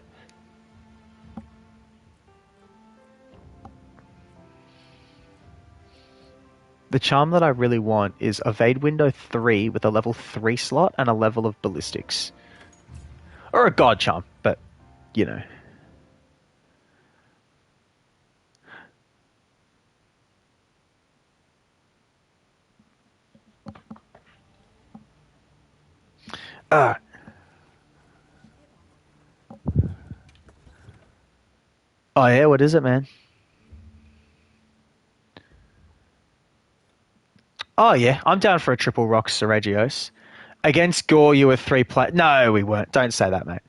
The charm that I really want is Evade Window 3 with a level 3 slot and a level of ballistics. Or a God charm, but, you know. Oh yeah, what is it, man? Oh yeah, I'm down for a triple rock Seregios. Against Gore, you were 3 players. No, we weren't. Don't say that, mate.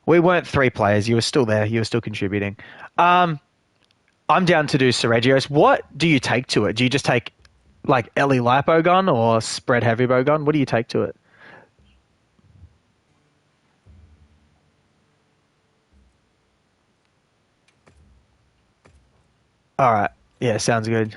We weren't 3 players. You were still there. You were still contributing. I'm down to do Seregios. What do you take to it? Do you just take, like, Ellie Lipo gun or spread heavy bow gun? What do you take to it? All right. Yeah, sounds good.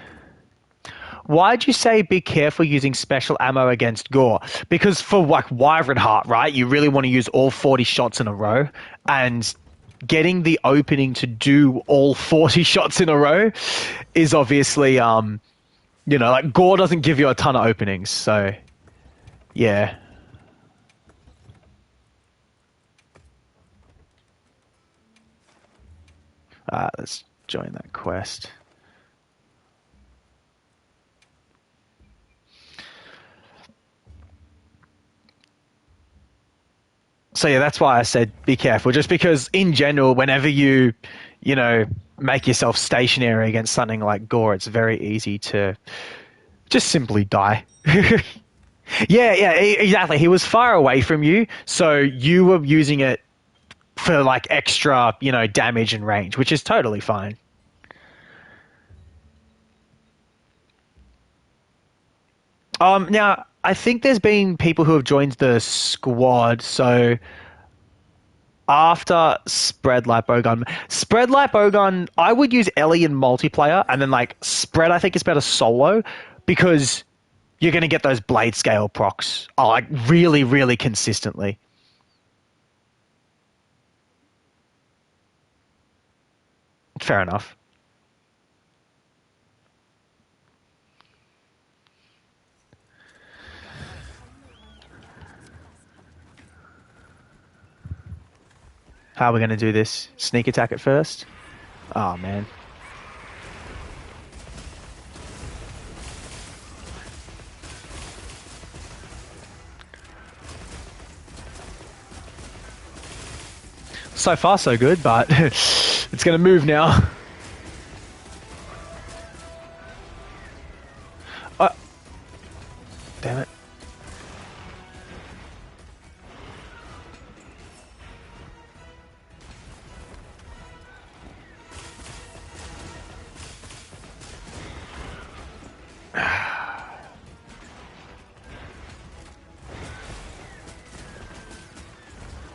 Why'd you say be careful using special ammo against Gore? Because for like Wyvern Heart, right, you really want to use all 40 shots in a row, and getting the opening to do all 40 shots in a row is obviously, like Gore doesn't give you a ton of openings, so yeah. Let's join that quest. So yeah, that's why I said be careful. Just because in general, whenever you make yourself stationary against something like Gore, it's very easy to just simply die. Yeah, exactly. He was far away from you, so you were using it for like extra, damage and range, which is totally fine. Now I think there's been people who have joined the squad, so after Spread Light Bowgun, I would use Ellie in multiplayer, and then like Spread, I think is better solo because you're going to get those blade scale procs like really, really consistently. Fair enough. How are we going to do this? Sneak attack at first? Oh, man. So far, so good, but it's going to move now. Damn it.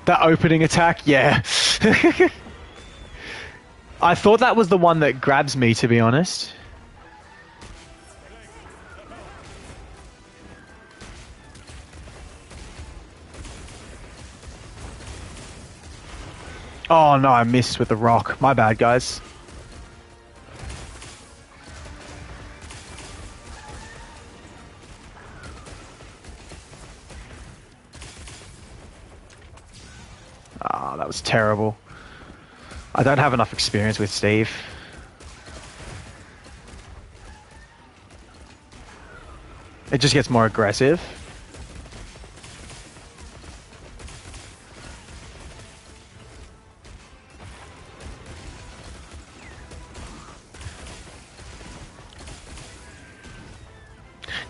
That opening attack, yeah. I thought that was the one that grabs me, to be honest. Oh no, I missed with the rock. My bad, guys. Ah, that was terrible. I don't have enough experience with Steve. It just gets more aggressive.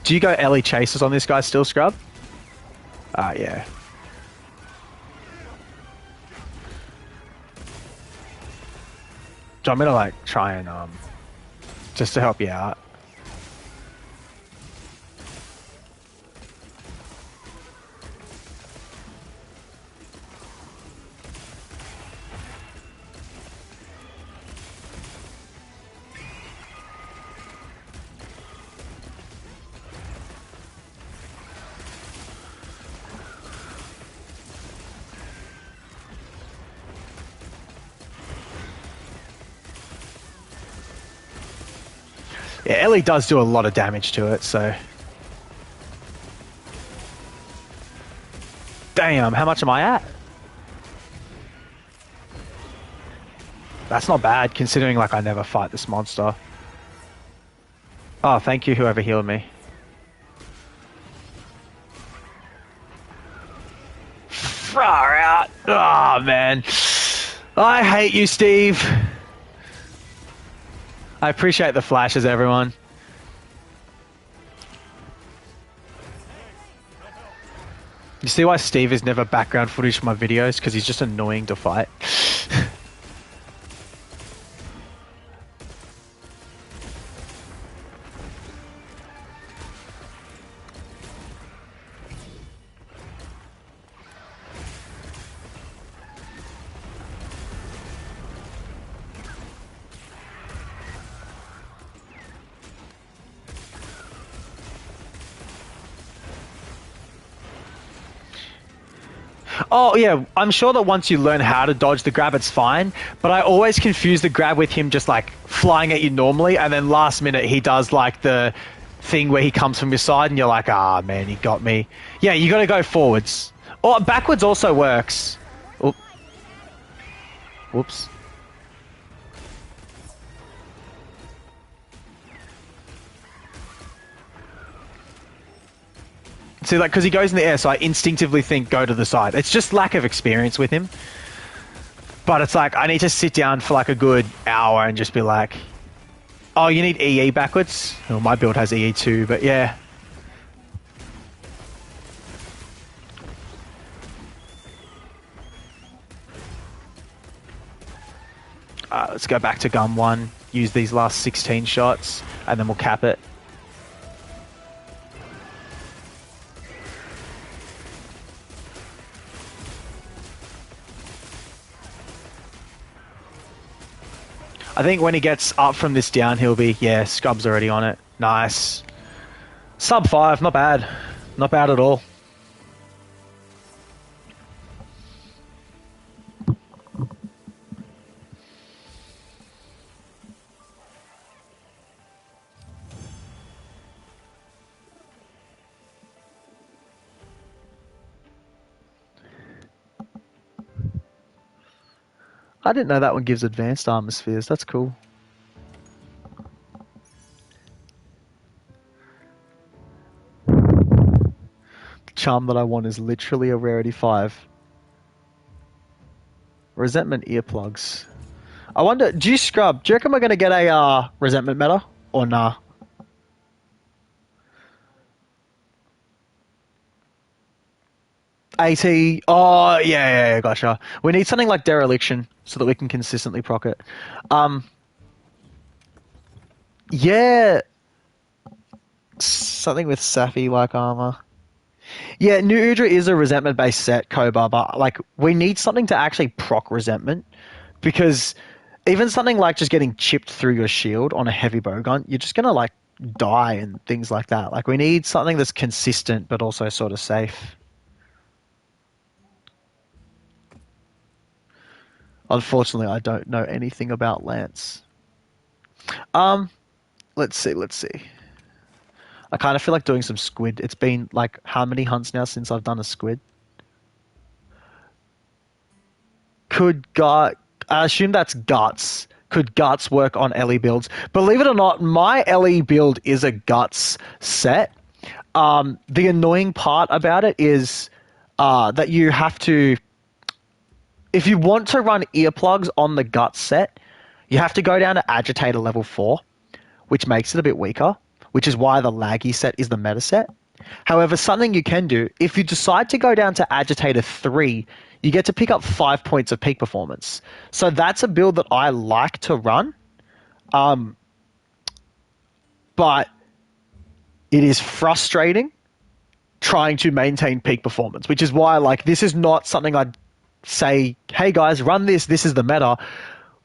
Do you go Ellie chases on this guy still, Scrub? Ah, yeah. Do you want me to like try and just to help you out? Yeah, Ellie does do a lot of damage to it, so. Damn, how much am I at? That's not bad, considering like I never fight this monster. Oh, thank you, whoever healed me. Far out. Oh, man. I hate you, Steve. I appreciate the flashes, everyone. You see why Steve is never background footage for my videos? Because he's just annoying to fight. Oh, yeah, I'm sure that once you learn how to dodge the grab, it's fine. But I always confuse the grab with him just like flying at you normally, and then last minute he does like the thing where he comes from your side, and you're like, ah, man, he got me. Yeah, you got to go forwards. Or backwards also works. Oop. Whoops. See, like, because he goes in the air, so I instinctively think go to the side. It's just lack of experience with him. But it's like, I need to sit down for like a good hour and just be like, oh, you need EE backwards? Well, my build has EE too, but yeah. Let's go back to gun one, use these last 16 shots, and then we'll cap it. I think when he gets up from this down, he'll be, yeah, Scrub's already on it. Nice. Sub 5, not bad. Not bad at all. I didn't know that one gives advanced armor spheres. That's cool. Charm that I want is literally a rarity 5. Resentment earplugs. I wonder, do you scrub? Do you reckon we're going to get a resentment meta? Or nah? AT. Oh, yeah, gotcha. We need something like dereliction so that we can consistently proc it. Yeah. Something with Safi like armor. Yeah, New Udra is a resentment based set, Koba, but like we need something to actually proc resentment because even something like just getting chipped through your shield on a heavy bowgun, you're just gonna like die and things like that. Like we need something that's consistent but also sort of safe. Unfortunately, I don't know anything about Lance. Um, let's see, let's see. I kind of feel like doing some squid. It's been like how many hunts now since I've done a squid? Could gut? I assume that's guts. Could guts work on Ellie builds? Believe it or not, my Ellie build is a guts set. The annoying part about it is that you have to, if you want to run earplugs on the guts set, you have to go down to agitator level 4, which makes it a bit weaker, which is why the laggy set is the meta set. However, something you can do, if you decide to go down to agitator 3, you get to pick up 5 points of peak performance. So that's a build that I like to run, but it is frustrating trying to maintain peak performance, which is why like this is not something I'd say, hey guys, run this, this is the meta,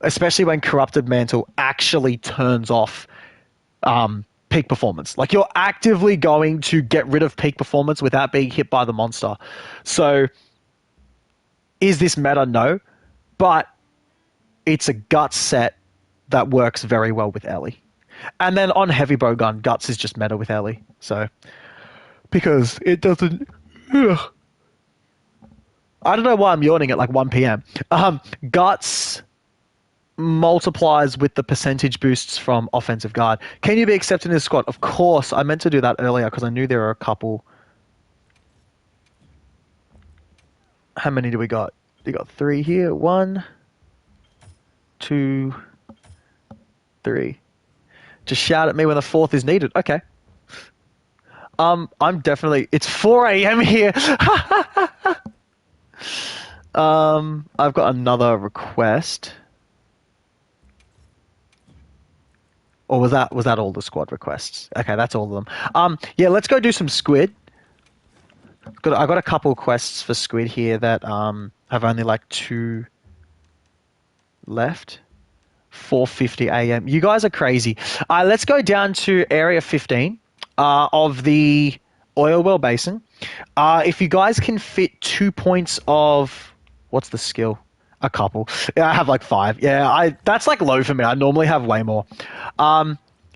especially when Corrupted Mantle actually turns off peak performance. Like you're actively going to get rid of peak performance without being hit by the monster. So is this meta? No. But it's a guts set that works very well with Ellie. And then on heavy bow gun, guts is just meta with Ellie. So because it doesn't ugh. I don't know why I'm yawning at like 1 p.m. Guts multiplies with the percentage boosts from offensive guard. Can you be accepted in this squad? Of course. I meant to do that earlier because I knew there were a couple. How many do we got? We got 3 here. 1, 2, 3. Just shout at me when the 4th is needed. Okay. I'm definitely. It's 4 a.m. here. I've got another request. Or was that all the squad requests? Okay, that's all of them. Yeah, let's go do some squid. I got a couple quests for squid here that have only like 2 left. 4:50 a.m. You guys are crazy. Let's go down to area 15 of the oil well basin. If you guys can fit 2 points of what's the skill? A couple. Yeah, I have like 5. Yeah, that's like low for me. I normally have way more.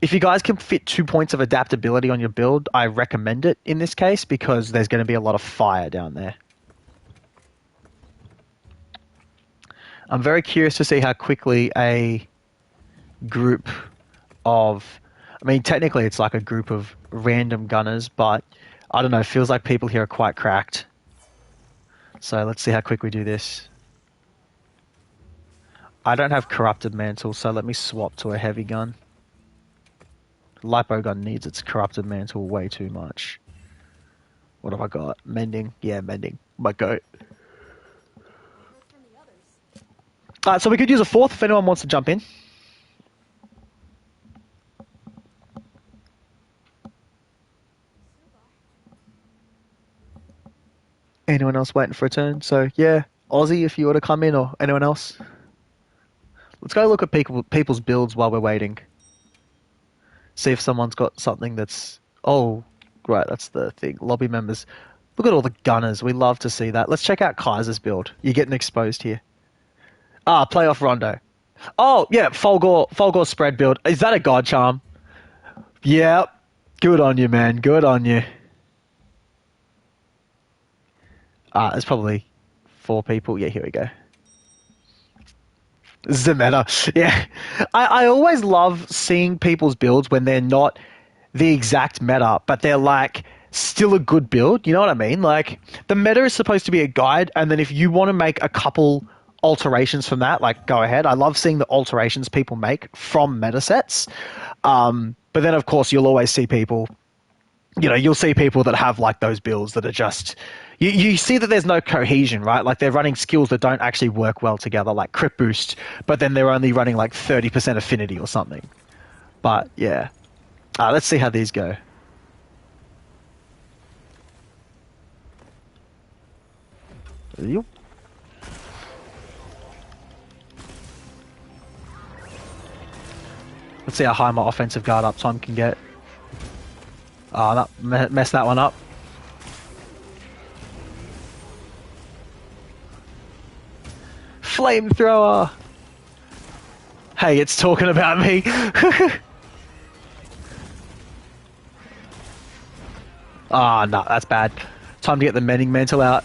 If you guys can fit 2 points of adaptability on your build, I recommend it in this case because there's going to be a lot of fire down there. I'm very curious to see how quickly a group of, I mean, technically it's like a group of random gunners, but I don't know, it feels like people here are quite cracked. So let's see how quick we do this. I don't have Corrupted Mantle, so let me swap to a heavy gun. Lipo gun needs its Corrupted Mantle way too much. What have I got? Mending? Yeah, mending. My goat. So we could use a 4th if anyone wants to jump in. Anyone else waiting for a turn? So yeah, Aussie if you want to come in or anyone else. Let's go look at people's builds while we're waiting. See if someone's got something that's... Oh, right, that's the thing. Lobby members. Look at all the gunners. We love to see that. Let's check out Kaiser's build. You're getting exposed here. Playoff Rondo. Oh, yeah, Fulgor spread build. Is that a God Charm? Yeah. Good on you, man. Good on you. There's probably 4 people. Yeah, here we go. This is the meta. Yeah. I always love seeing people's builds when they're not the exact meta, but they're like still a good build. You know what I mean? Like the meta is supposed to be a guide, and then if you want to make a couple alterations from that, like go ahead. I love seeing the alterations people make from meta sets. But then of course you'll always see people, you know, you'll see people that have like those builds that are just, you see that there's no cohesion, right? Like they're running skills that don't actually work well together, like crit boost, but then they're only running like 30% affinity or something. But yeah, let's see how these go. Yep. Let's see how high my offensive guard uptime can get. That messed that one up. Flamethrower. Hey, it's talking about me. Ah, no, that's bad. Time to get the mending mantle out.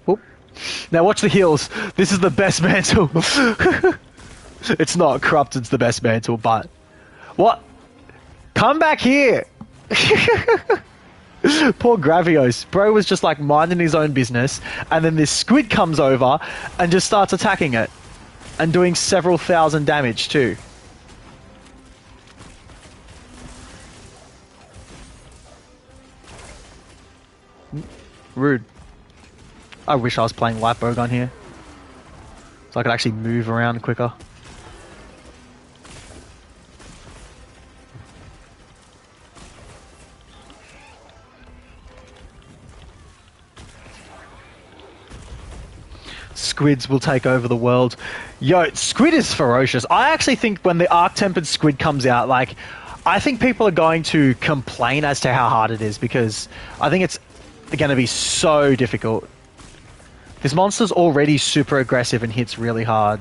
Oop. Now watch the heals. This is the best mantle. It's not corrupted's the best mantle, but what? Come back here. Poor Gravios. Bro was just like minding his own business, and then this squid comes over and just starts attacking it and doing several thousand damage too. Rude. I wish I was playing light bowgun here, so I could actually move around quicker. Squids will take over the world. Yo, squid is ferocious. I actually think when the arc-tempered squid comes out, like, I think people are going to complain as to how hard it is, because I think it's going to be so difficult. This monster's already super aggressive and hits really hard.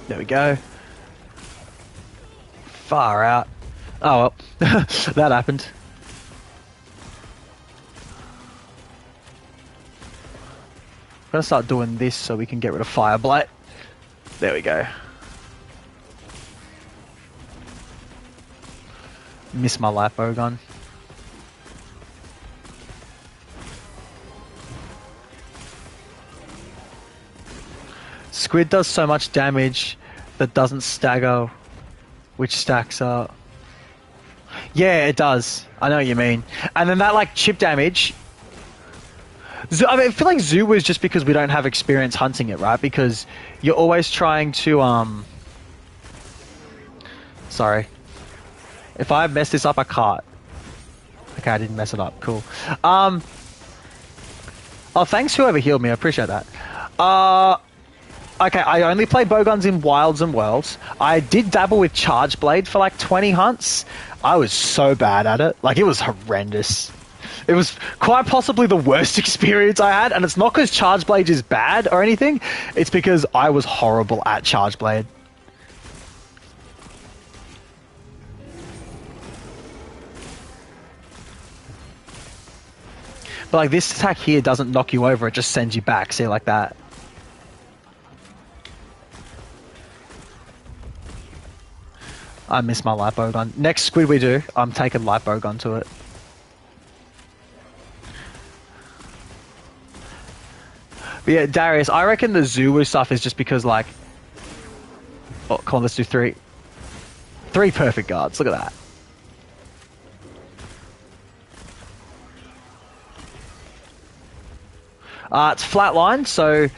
There we go. Far out. Oh well, that happened. I'm gonna start doing this so we can get rid of Fire Blight. There we go. Miss my light bowgun. Squid does so much damage that doesn't stagger, which stacks up. Yeah, it does. I know what you mean. And then that like chip damage. I mean, I feel like Zoo was just because we don't have experience hunting it, right? Because you're always trying to Sorry. If I mess this up, I can't. Okay, I didn't mess it up. Cool. Oh, thanks whoever healed me. I appreciate that. Okay, I only play bowguns in Wilds and Worlds. I did dabble with Charge Blade for like 20 hunts. I was so bad at it. Like, it was horrendous. It was quite possibly the worst experience I had, and it's not because Charge Blade is bad or anything. It's because I was horrible at Charge Blade. But like, this attack here doesn't knock you over, it just sends you back. See, like that. I miss my light bowgun. Next squid we do, I'm taking light bowgun to it. But yeah, Darius, I reckon the Zulu stuff is just because, like... Oh, come on, let's do 3. 3 perfect guards, look at that. It's flatline, so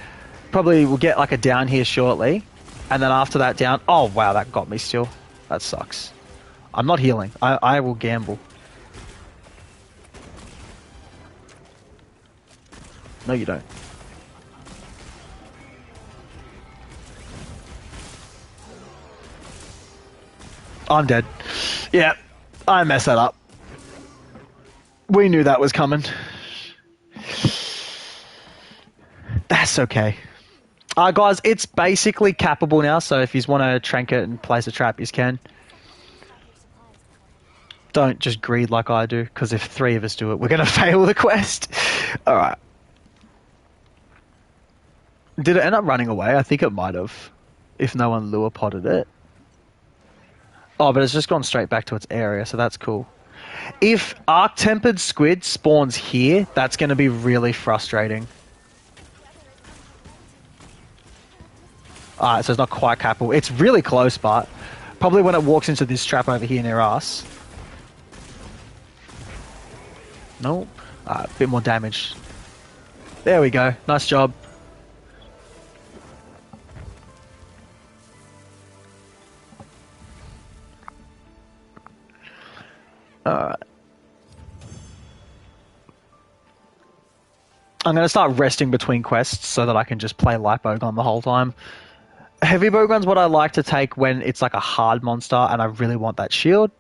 probably we'll get like a down here shortly. And then after that down... Oh, wow, that got me still. That sucks. I'm not healing. I will gamble. No, you don't. I'm dead. Yeah, I messed that up. We knew that was coming. That's okay. Guys, it's basically cappable now, so if you want to trank it and place a trap, you can. Don't just greed like I do, because if 3 of us do it, we're going to fail the quest. Alright. Did it end up running away? I think it might have. If no one lure potted it. Oh, but it's just gone straight back to its area, so that's cool. If Arc-Tempered Squid spawns here, that's going to be really frustrating. Alright, so it's not quite cappable. It's really close, but probably when it walks into this trap over here near us. Nope. A bit more damage. There we go. Nice job. Alright. I'm going to start resting between quests so that I can just play Light Bowgun the whole time. Heavy bowgun's what I like to take when it's like a hard monster and I really want that shield.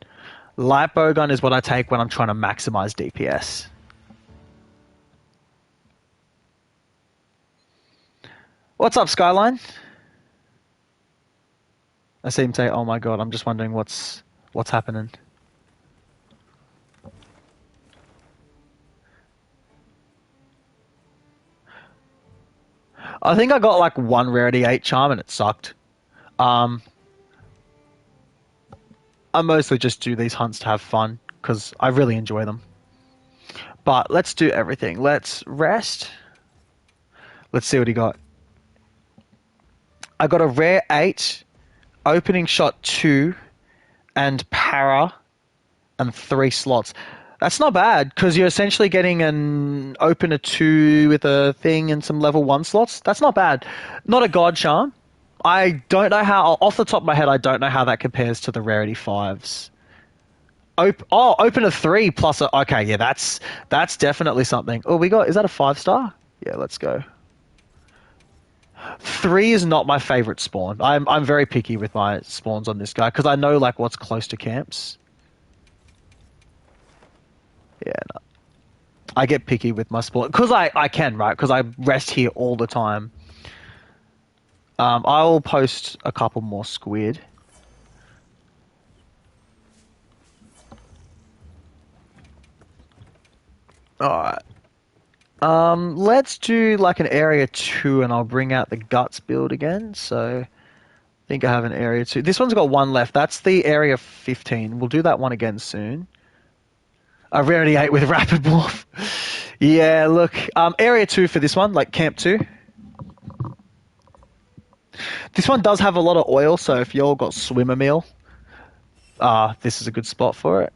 Light bowgun is what I take when I'm trying to maximize DPS. What's up, Skyline? I see him say, "Oh my god!" I'm just wondering what's happening. I think I got like one rarity 8 charm and it sucked. Um, I mostly just do these hunts to have fun because I really enjoy them. But let's do everything. Let's rest. Let's see what he got. I got a rare 8, opening shot 2, and para and 3 slots. That's not bad because you're essentially getting an opener 2 with a thing and some level 1 slots. That's not bad. Not a god charm. I don't know how, off the top of my head, I don't know how that compares to the rarity 5s. Opener 3 plus a, okay, yeah, that's definitely something. Oh, we got, is that a 5-star? Yeah, let's go. 3 is not my favorite spawn. I'm very picky with my spawns on this guy because I know like what's close to camps. Yeah, no. I get picky with my spawn because I can, right? Because I rest here all the time. I'll post a couple more squid. All right. Let's do like an area 2 and I'll bring out the guts build again. So I think I have an area 2. This one's got 1 left. That's the area 15. We'll do that one again soon. A rarity 8 with rapid morph. Yeah, look. Area 2 for this one, like camp 2. This one does have a lot of oil, so if y'all got swimmer meal, this is a good spot for it.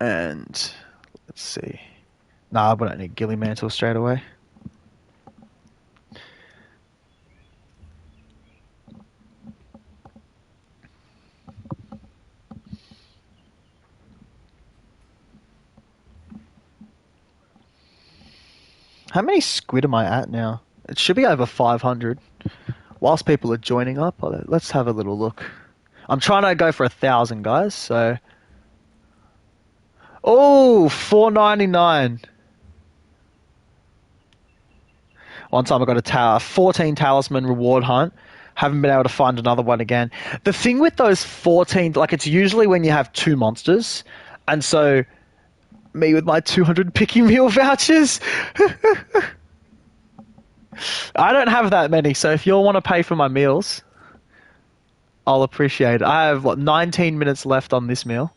And let's see. Nah, we don't need Gilly Mantle straight away. How many squid am I at now? It should be over 500. Whilst people are joining up, let's have a little look. I'm trying to go for 1,000, guys, so... Oh, 499. One time I got a 14 talisman reward hunt. Haven't been able to find another one again. The thing with those 14, like it's usually when you have 2 monsters, and so me with my 200 picky meal vouchers. I don't have that many, so if you all want to pay for my meals, I'll appreciate it. I have, 19 minutes left on this meal.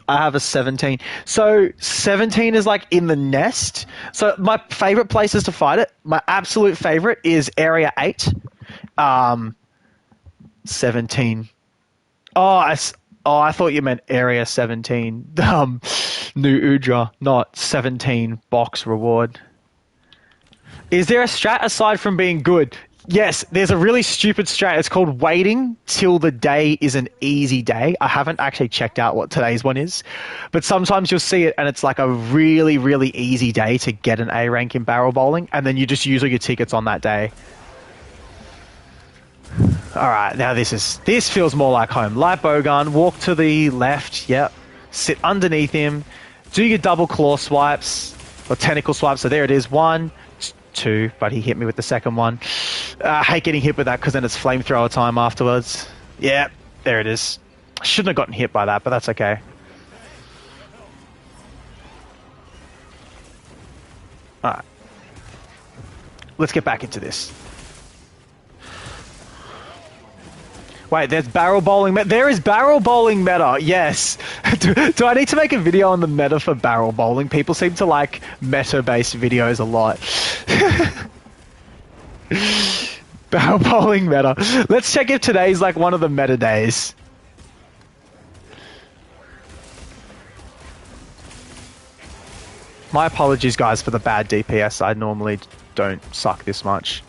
I have a 17. So 17 is like in the nest. So my favorite places to fight it, my absolute favorite is area 8. 17. I thought you meant area 17. New Udra, not 17 box reward. Is there a strat aside from being good? Yes, there's a really stupid strat. It's called waiting till the day is an easy day. I haven't actually checked out what today's one is, but sometimes you'll see it and it's like a really, really easy day to get an A rank in barrel bowling, and then you just use all your tickets on that day. All right, now this feels more like home. Light bowgun, walk to the left. Yep, sit underneath him, do your double claw swipes or tentacle swipes. So there it is, 1, 2, but he hit me with the second one. I hate getting hit with that because then it's flamethrower time afterwards. Yeah, there it is. I shouldn't have gotten hit by that, but that's okay. All right, let's get back into this. Wait, there's barrel bowling meta. There is barrel bowling meta, yes. Do I need to make a video on the meta for barrel bowling? People seem to like meta-based videos a lot. Barrel bowling meta. Let's check if today's like one of the meta days. My apologies, guys, for the bad DPS. I normally don't suck this much.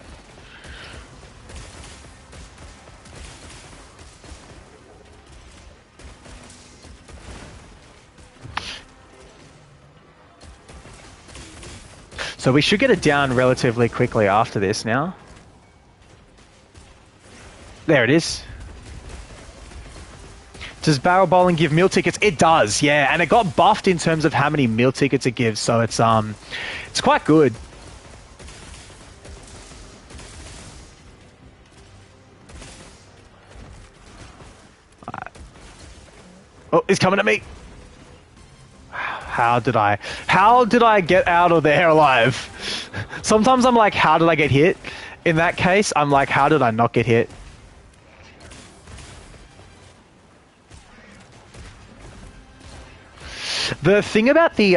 So we should get it down relatively quickly after this now. There it is. Does barrel bowling give meal tickets? It does, yeah. And it got buffed in terms of how many meal tickets it gives, so it's quite good. Oh, he's coming at me. How did I get out of there alive? Sometimes I'm like, how did I get hit? In that case, I'm like, how did I not get hit? The thing about the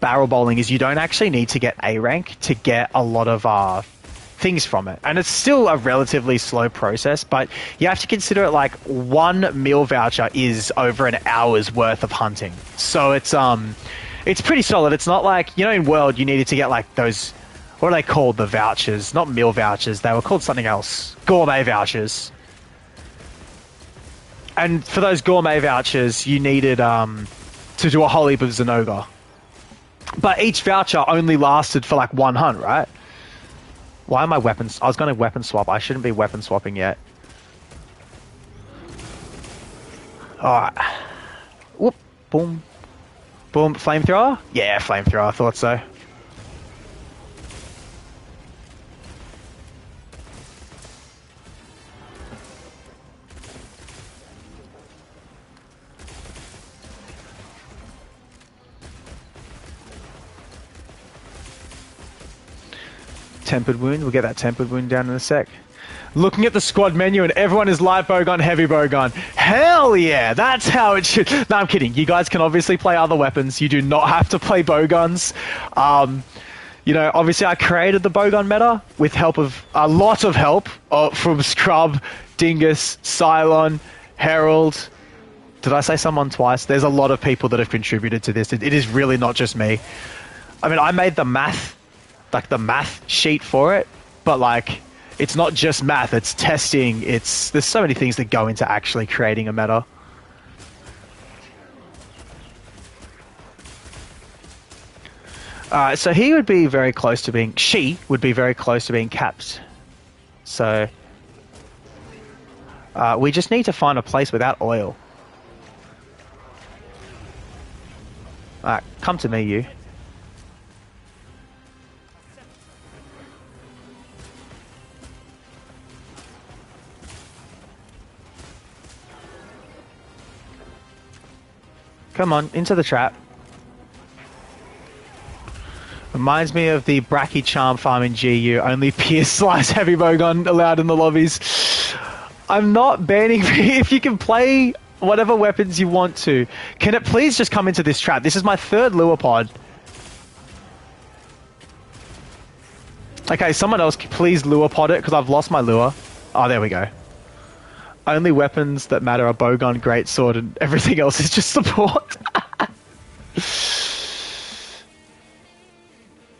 barrel bowling is you don't actually need to get A rank to get a lot of things from it. And it's still a relatively slow process, but you have to consider it like one meal voucher is over an hour's worth of hunting. So it's pretty solid. It's not like, you know, in World you needed to get like those, what are they called? The vouchers, not meal vouchers. They were called something else. Gourmet vouchers. And for those gourmet vouchers, you needed to do a whole heap of Zenoga. But each voucher only lasted for like one hunt, right? Why am I weapons? I was going to weapon swap. I shouldn't be weapon swapping yet. Alright. Whoop. Boom. Boom. Flamethrower? Yeah, flamethrower. I thought so. Tempered wound. We'll get that tempered wound down in a sec. Looking at the squad menu and everyone is light bowgun, heavy bowgun. Hell yeah, that's how it should. No, I'm kidding. You guys can obviously play other weapons. You do not have to play bowguns. You know, obviously I created the bowgun meta with help of a lot of help from Scrub, Dingus, Cylon, Herald. Did I say someone twice? There's a lot of people that have contributed to this. It is really not just me. I mean, I made the math sheet for it, but like, it's not just math, it's testing, there's so many things that go into actually creating a meta. So she would be very close to being capped. So, we just need to find a place without oil. Alright, come to me, you. Come on, into the trap. Reminds me of the Bracky Charm farm in GU. Only Pierce Slice Heavy Bowgun allowed in the lobbies. I'm not banning if you can play whatever weapons you want to. Can it please just come into this trap? This is my third lure pod. Okay, someone else please lure pod it because I've lost my lure. Oh, there we go. Only weapons that matter are bowgun, greatsword, and everything else is just support.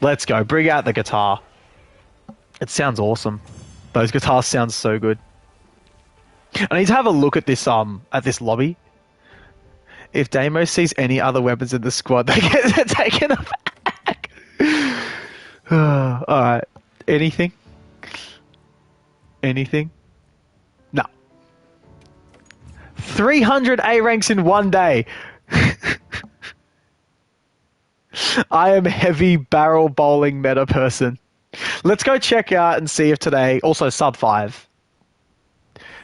Let's go. Bring out the guitar. It sounds awesome. Those guitars sound so good. I need to have a look at this lobby. If Deimos sees any other weapons in the squad, they get taken aback. Alright. Anything? Anything? No. 300 A ranks in one day. I am heavy barrel bowling meta person. Let's go check out and see if today, also sub 5.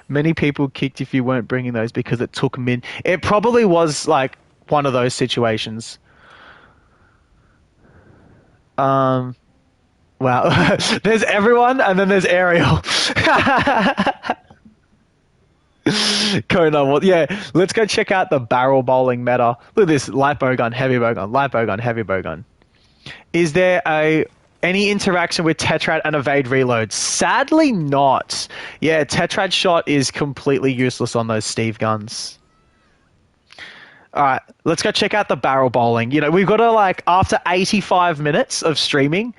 Many people kicked if you weren't bringing those because it took min. It probably was like one of those situations. Wow. There's everyone and then there's Ariel. Kona, well, yeah, let's go check out the barrel bowling meta. Look at this, light bowgun, heavy bowgun, light bowgun, heavy bowgun. Is there any interaction with Tetrad and evade reload? Sadly not. Yeah, Tetrad shot is completely useless on those Steve guns. Alright, let's go check out the barrel bowling. You know, we've got to like, after 85 minutes of streaming,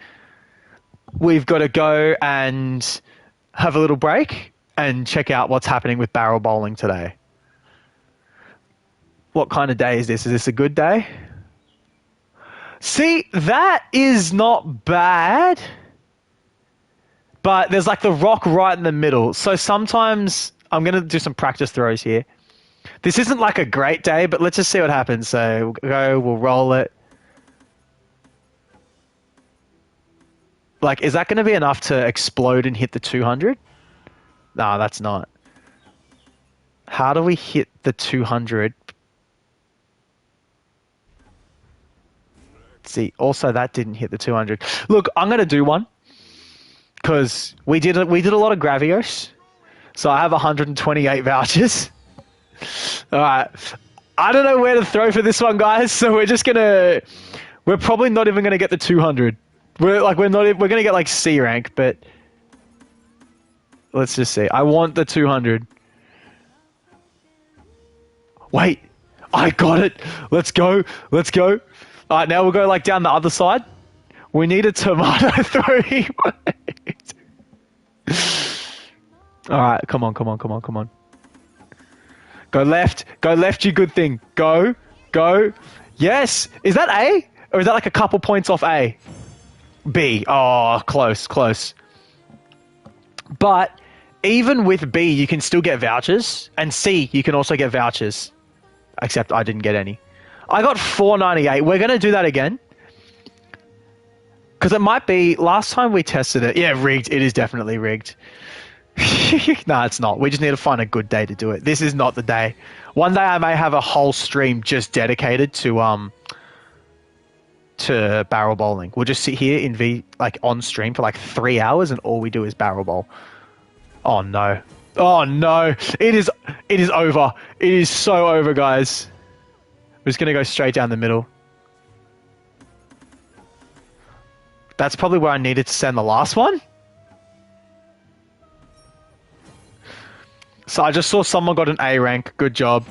we've got to go and have a little break and check out what's happening with barrel bowling today. What kind of day is this? Is this a good day? See, that is not bad, but there's like the rock right in the middle. So sometimes I'm going to do some practice throws here. This isn't like a great day, but let's just see what happens. So we'll go, we'll roll it. Like, is that going to be enough to explode and hit the 200? No, that's not. How do we hit the 200? See, also that didn't hit the 200. Look, I'm going to do one because we did a lot of Gravios. So I have 128 vouchers. All right. I don't know where to throw for this one, guys. So we're probably not even gonna get the 200. We're gonna get like C rank, but let's just see. I want the 200. Wait, I got it. Let's go. Let's go. All right, now we'll go like down the other side. We need a tomato throwing. All right, come on, come on, come on, come on. Go left, you good thing. Go, go. Yes. Is that A? Or is that like a couple points off A? B. Oh, close, close. But even with B, you can still get vouchers. And C, you can also get vouchers. Except I didn't get any. I got 498. We're going to do that again. Because it might be, last time we tested it. Yeah, rigged. It is definitely rigged. No, it's not. We just need to find a good day to do it. This is not the day. One day I may have a whole stream just dedicated to barrel bowling. We'll just sit here in on stream for like 3 hours and all we do is barrel bowl. Oh no. Oh no. It is over. It is so over, guys. We're just gonna go straight down the middle. That's probably where I needed to send the last one. So I just saw someone got an A rank. Good job.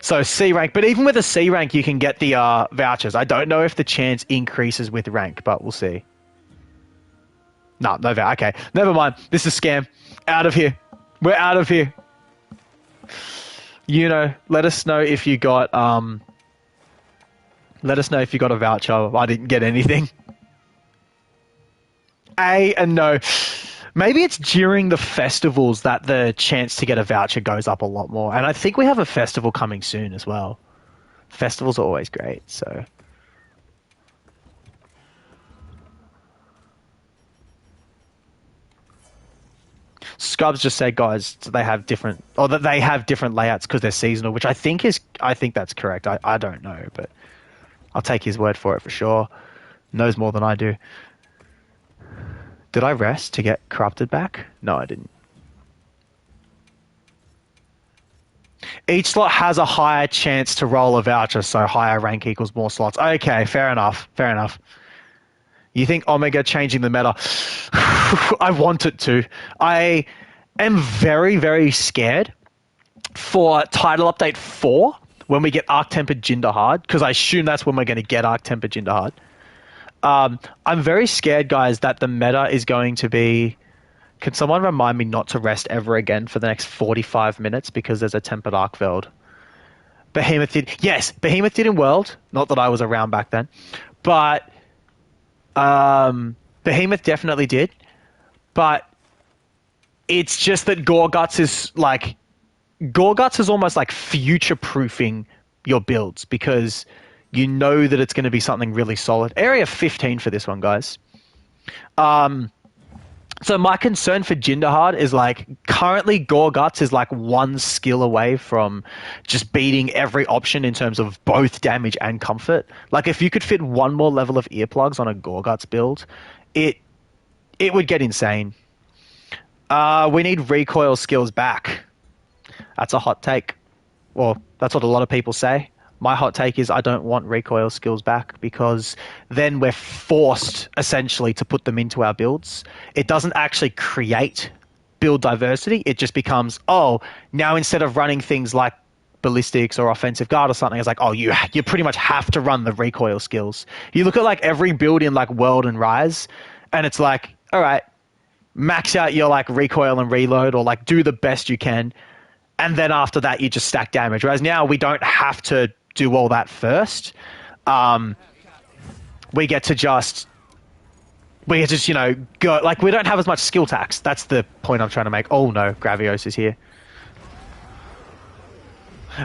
So C rank. But even with a C rank, you can get the vouchers. I don't know if the chance increases with rank, but we'll see. No voucher. Okay, never mind. This is a scam. Out of here. We're out of here. Let us know if you got let us know if you got a voucher. I didn't get anything. A and no. Maybe it's during the festivals that the chance to get a voucher goes up a lot more. And I think we have a festival coming soon as well. Festivals are always great, so. Scrubs just said, guys, they have different layouts because they're seasonal, which I think that's correct. I don't know, but I'll take his word for it for sure. Knows more than I do. Did I rest to get corrupted back? No, I didn't. Each slot has a higher chance to roll a voucher, so higher rank equals more slots. Okay, fair enough. Fair enough. You think Omega changing the meta? I want it to. I am very, very scared for Title Update 4 when we get Arc Tempered Jinder Hard, because I assume that's when we're going to get Arc Tempered Jinder Hard. I'm very scared, guys, that the meta is going to be... Can someone remind me not to rest ever again for the next 45 minutes because there's a Tempered Arc Veld? Behemoth did... Yes, Behemoth did in World. Not that I was around back then. But Behemoth definitely did. But it's just that Gorguts is like... Gorguts is almost like future-proofing your builds because... You know that it's going to be something really solid. Area 15 for this one, guys. So my concern for Jinderhard is like currently Gorguts is like one skill away from just beating every option in terms of both damage and comfort. Like if you could fit one more level of earplugs on a Gorguts build, it would get insane. We need recoil skills back. That's a hot take. Well, that's what a lot of people say. My hot take is I don't want recoil skills back because then we're forced essentially to put them into our builds. It doesn't actually create build diversity. It just becomes, oh, now instead of running things like ballistics or offensive guard or something, it's like, oh, you pretty much have to run the recoil skills. You look at like every build in like World and Rise and it's like, all right, max out your like recoil and reload or like do the best you can. And then after that, you just stack damage. Whereas now we don't have to do all that first. we get to just go, like, we don't have as much skill tax. That's the point I'm trying to make. Oh no, Gravios is here.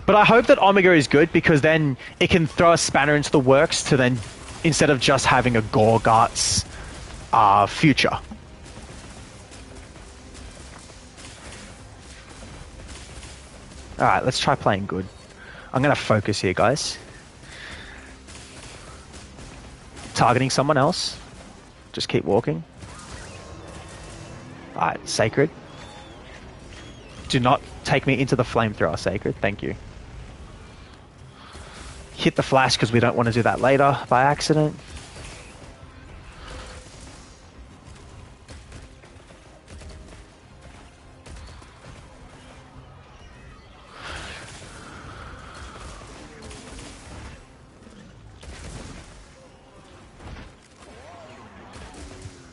But I hope that Omega is good, because then it can throw a spanner into the works to then, instead of just having a Gorgut's future. Alright, let's try playing good. I'm going to focus here, guys. Targeting someone else. Just keep walking. Alright, Sacred. Do not take me into the flamethrower, Sacred. Thank you. Hit the flash, because we don't want to do that later by accident.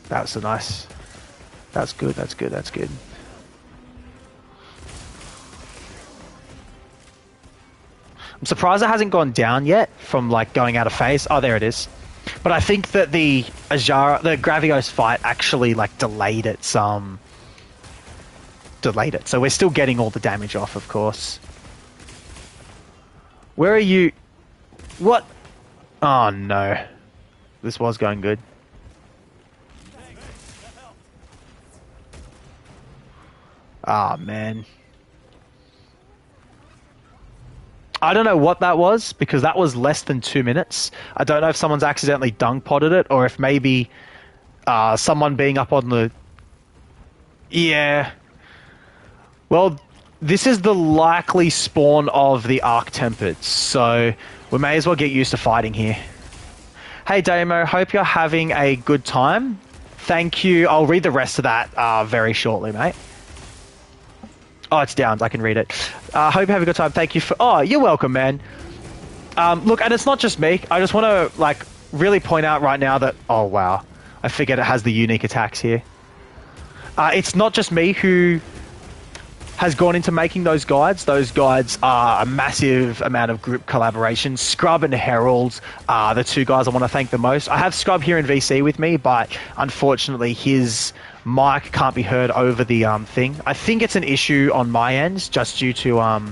That's a nice. That's good, that's good, that's good. I'm surprised it hasn't gone down yet from, like, going out of phase. Oh, there it is. But I think that the Gravios fight actually, like, delayed it. So we're still getting all the damage off, of course. Where are you? What? Oh, no. This was going good. Ah, man. I don't know what that was, because that was less than 2 minutes. I don't know if someone's accidentally dunk potted it, or if maybe someone being up on the... Yeah. Well, this is the likely spawn of the Arc-Tempered, so we may as well get used to fighting here. Hey, Damo, hope you're having a good time. Thank you. I'll read the rest of that very shortly, mate. Oh, it's down. I can read it. Hope you have a good time. Thank you for... Oh, you're welcome, man. Look, and it's not just me. I just want to, like, really point out right now that... Oh, wow. I forget it has the unique attacks here. It's not just me who has gone into making those guides. Those guides are a massive amount of group collaboration. Scrub and Herald are the two guys I want to thank the most. I have Scrub here in VC with me, but unfortunately his mic can't be heard over the thing. I think it's an issue on my end, just due to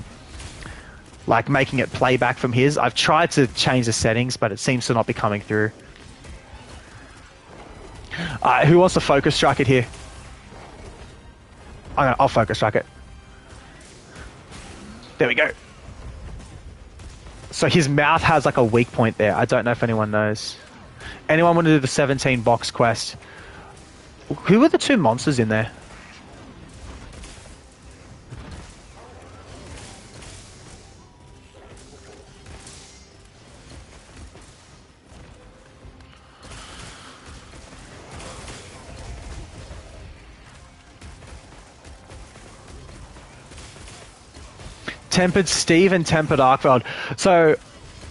like making it playback from his. I've tried to change the settings, but it seems to not be coming through. Who wants to focus strike it here? I'll focus strike it. There we go. So his mouth has like a weak point there. I don't know if anyone knows. Anyone want to do the 17 box quest? Who were the two monsters in there? Tempered Steve and Tempered Arkveld. So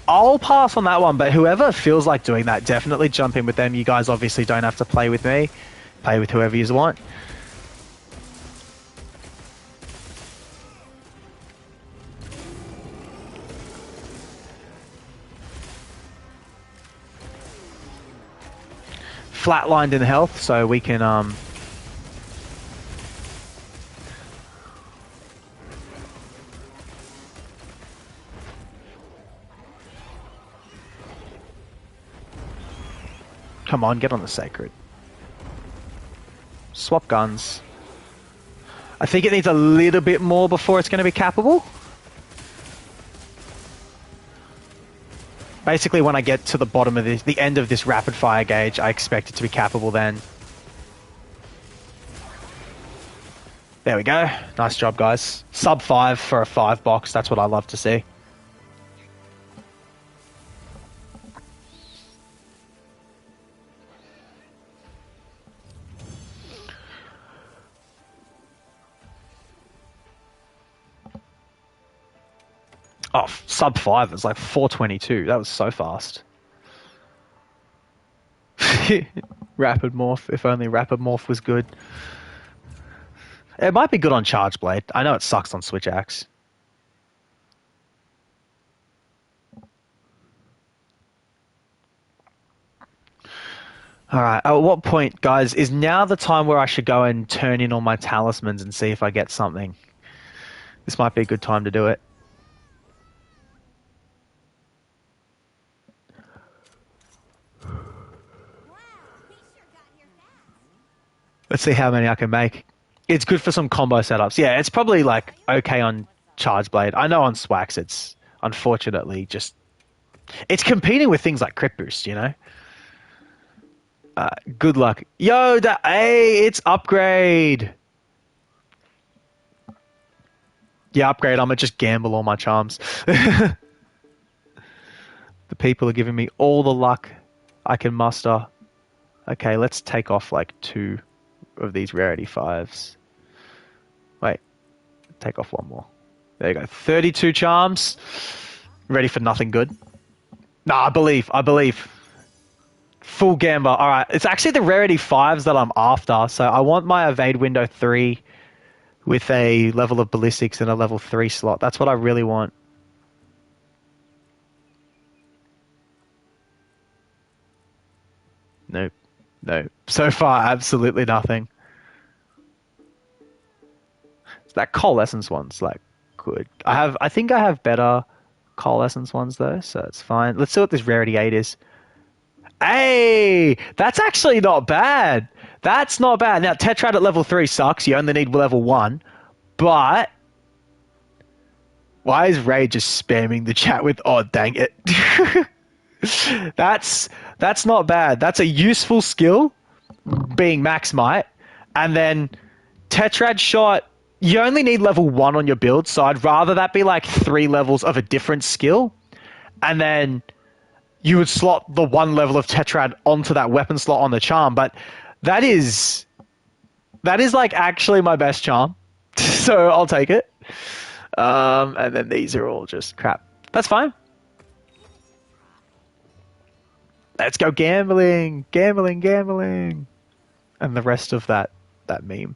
I'll pass on that one, but whoever feels like doing that, definitely jump in with them. You guys obviously don't have to play with me. Play with whoever you want. Flatlined in health, so we can come on, get on the Sacred. Swap guns. I think it needs a little bit more before it's going to be cappable. Basically, when I get to the bottom of this, the end of this rapid fire gauge, I expect it to be cappable then. There we go. Nice job, guys. Sub 5 for a 5 box. That's what I love to see. Oh, sub 5 is like 422. That was so fast. Rapid Morph. If only Rapid Morph was good. It might be good on Charge Blade. I know it sucks on Switch Axe. All right. At what point, guys, is now the time where I should go and turn in all my talismans and see if I get something? This might be a good time to do it. Wow, he sure got here fast. Let's see how many I can make. It's good for some combo setups. Yeah, it's probably like Are you? okay on Charge Blade. I know on Swax it's unfortunately just it's competing with things like Crit Boost, you know? Good luck. Yo, hey, it's upgrade. Yeah, upgrade. I'm gonna just gamble all my charms. The people are giving me all the luck I can muster. Okay, let's take off like two of these rarity fives. Wait, take off one more. There you go. 32 charms. Ready for nothing good. Nah, I believe. I believe. Full gamba. All right. It's actually the rarity fives that I'm after. So I want my evade window 3 with a level of ballistics and a level 3 slot. That's what I really want. Nope. No. So far, absolutely nothing. That coalescence one's like good. I think I have better coalescence ones though, so it's fine. Let's see what this rarity 8 is. Hey, that's actually not bad. That's not bad. Now Tetrad at level 3 sucks. You only need level 1. But why is Ray just spamming the chat with oh dang it? that's that's not bad. That's a useful skill being max might. And then Tetrad shot you only need level 1 on your build, so I'd rather that be like 3 levels of a different skill. And then you would slot the 1 level of Tetrad onto that weapon slot on the charm. But that is like actually my best charm. So I'll take it. And then these are all just crap. That's fine. Let's go gambling, gambling, gambling. And the rest of that meme.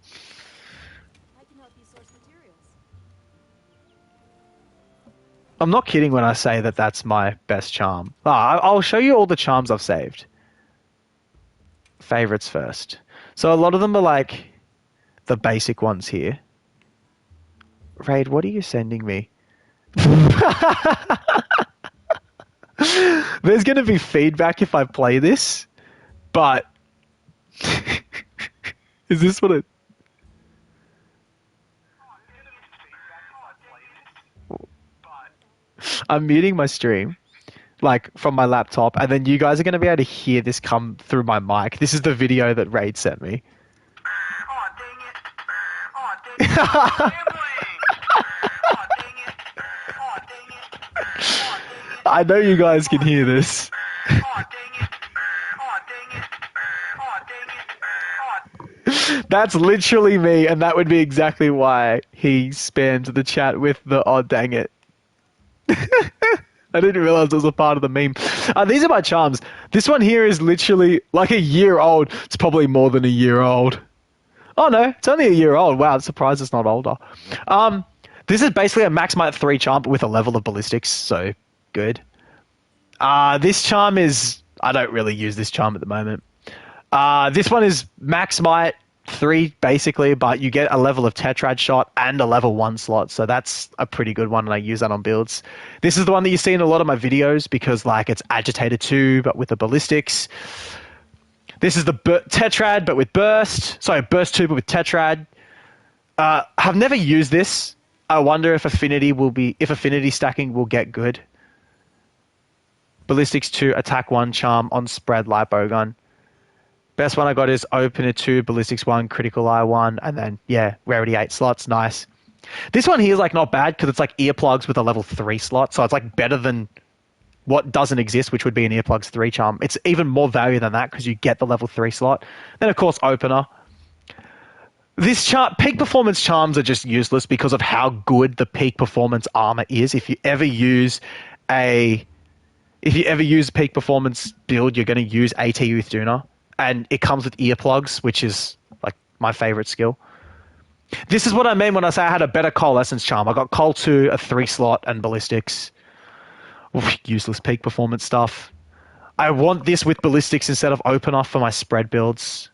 I can help you source materials. I'm not kidding when I say that that's my best charm. I'll show you all the charms I've saved. Favorites first. So a lot of them are like the basic ones here. Raid, what are you sending me? There's going to be feedback if I play this, but is this what it... I'm muting my stream, like from my laptop, and then you guys are going to be able to hear this come through my mic. This is the video that Raid sent me. Oh, dang it. Oh, dang it. Gambling. Oh, dang it. Oh, dang it. Oh, dang it. I know you guys can hear this. Oh, dang it. Oh, dang it. Oh, dang it. Oh. That's literally me, and that would be exactly why he spammed the chat with the oh dang it. I didn't realize it was a part of the meme. These are my charms. This one here is literally like a year old. It's probably more than a year old. Oh no, it's only a year old. Wow, I'm surprised it's not older. This is basically a max might 3 charm with a level of ballistics, so good. This charm is... I don't really use this charm at the moment. This one is max might 3 basically, but you get a level of Tetrad shot and a level 1 slot, so that's a pretty good one, and I use that on builds. This is the one that you see in a lot of my videos because like it's Agitator 2 but with the ballistics. This is the Tetrad but with burst. Sorry, burst 2 but with Tetrad. I've never used this. I wonder if affinity stacking will get good. Ballistics 2, attack 1, charm on spread, light bowgun. Best one I got is opener 2, ballistics 1, critical eye 1, and then yeah, rarity 8 slots. Nice. This one here is like not bad because it's like earplugs with a level 3 slot, so it's like better than what doesn't exist, which would be an earplugs 3 charm. It's even more value than that because you get the level 3 slot. Then of course opener. This peak performance charms are just useless because of how good the peak performance armor is. If you ever use peak performance build, you're going to use AT Uthuna, and it comes with earplugs, which is like my favorite skill. This is what I mean when I say I had a better coalescence charm. I got Col 2, a 3 slot, and ballistics. Oof, useless peak performance stuff. I want this with ballistics instead of opener for my spread builds.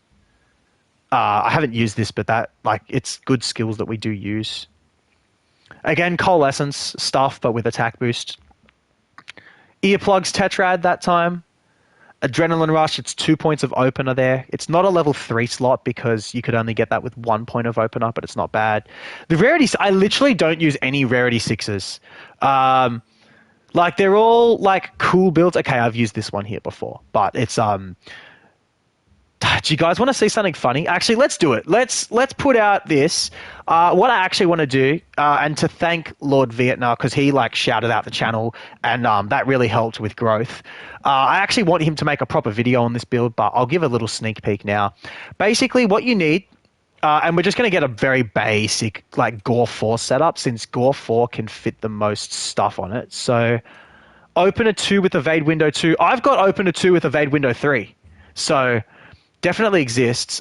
I haven't used this, but it's good skills that we do use. Again, coalescence stuff, but with attack boost. Earplugs tetrad that time. Adrenaline rush, it's 2 points of opener there. It's not a level 3 slot because you could only get that with 1 point of opener, but it's not bad. The rarities, I literally don't use any rarity 6s. They're all cool builds. Okay, I've used this one here before, but it's do you guys want to see something funny? Actually, let's do it. Let's put out this. What I actually want to do, and to thank Lord Vietnam because he shouted out the channel, and that really helped with growth. I actually want him to make a proper video on this build, but I'll give a little sneak peek now. Basically, what you need, and we're just going to get a very basic Gore 4 setup since Gore 4 can fit the most stuff on it. So, Opener 2 with Evade Window 2. I've got Opener 2 with Evade Window 3. So, definitely exists.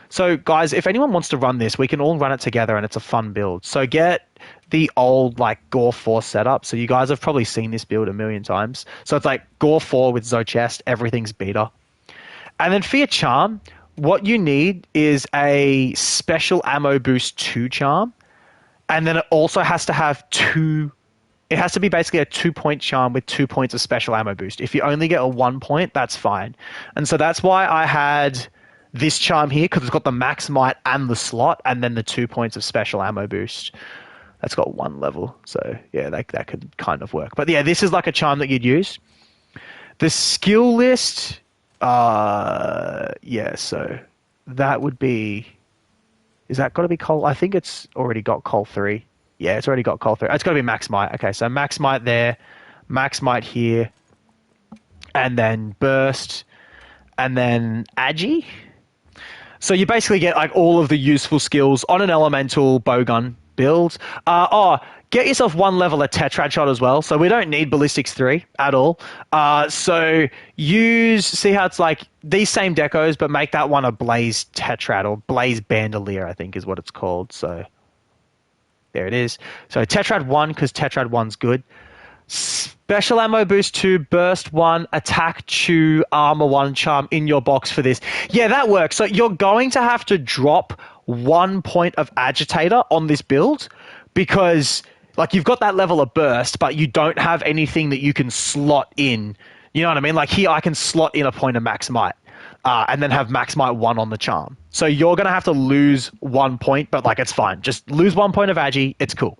So, guys, if anyone wants to run this, we can all run it together, and it's a fun build. So, get the old Gore 4 setup. So, you guys have probably seen this build a million times. So, it's Gore 4 with Zo Chest. Everything's beta. And then for your charm, what you need is a special ammo boost 2 charm. And then it also has to have it has to be basically a 2-point charm with 2 points of special ammo boost. If you only get a 1 point, that's fine. And so that's why I had this charm here, because it's got the max might and the slot, and then the 2 points of special ammo boost. That's got 1 level. So yeah, that could kind of work. But yeah, this is a charm that you'd use. The skill list, yeah, so that would be, is that got to be Col? I think it's already got Col 3. Yeah, it's already got Col 3. It's got to be Max Might. Okay, so Max Might there, Max Might here, and then Burst, and then Agi. So you basically get all of the useful skills on an elemental bowgun build. Get yourself 1 level of Tetrad Shot as well. So we don't need Ballistics 3 at all. So see how it's these same decos, but make that one a Blaze Tetrad or Blaze Bandolier, I think is what it's called. So there it is. So Tetrad 1, because Tetrad 1's good. Special Ammo Boost 2, Burst 1, Attack 2, Armor 1 charm in your box for this. Yeah, that works. So you're going to have to drop 1 point of Agitator on this build because you've got that level of Burst, but you don't have anything that you can slot in. You know what I mean? Here I can slot in a point of Max Might. And then have Max Might 1 on the charm. So you're going to have to lose 1 point, but it's fine. Just lose 1 point of Agi. It's cool.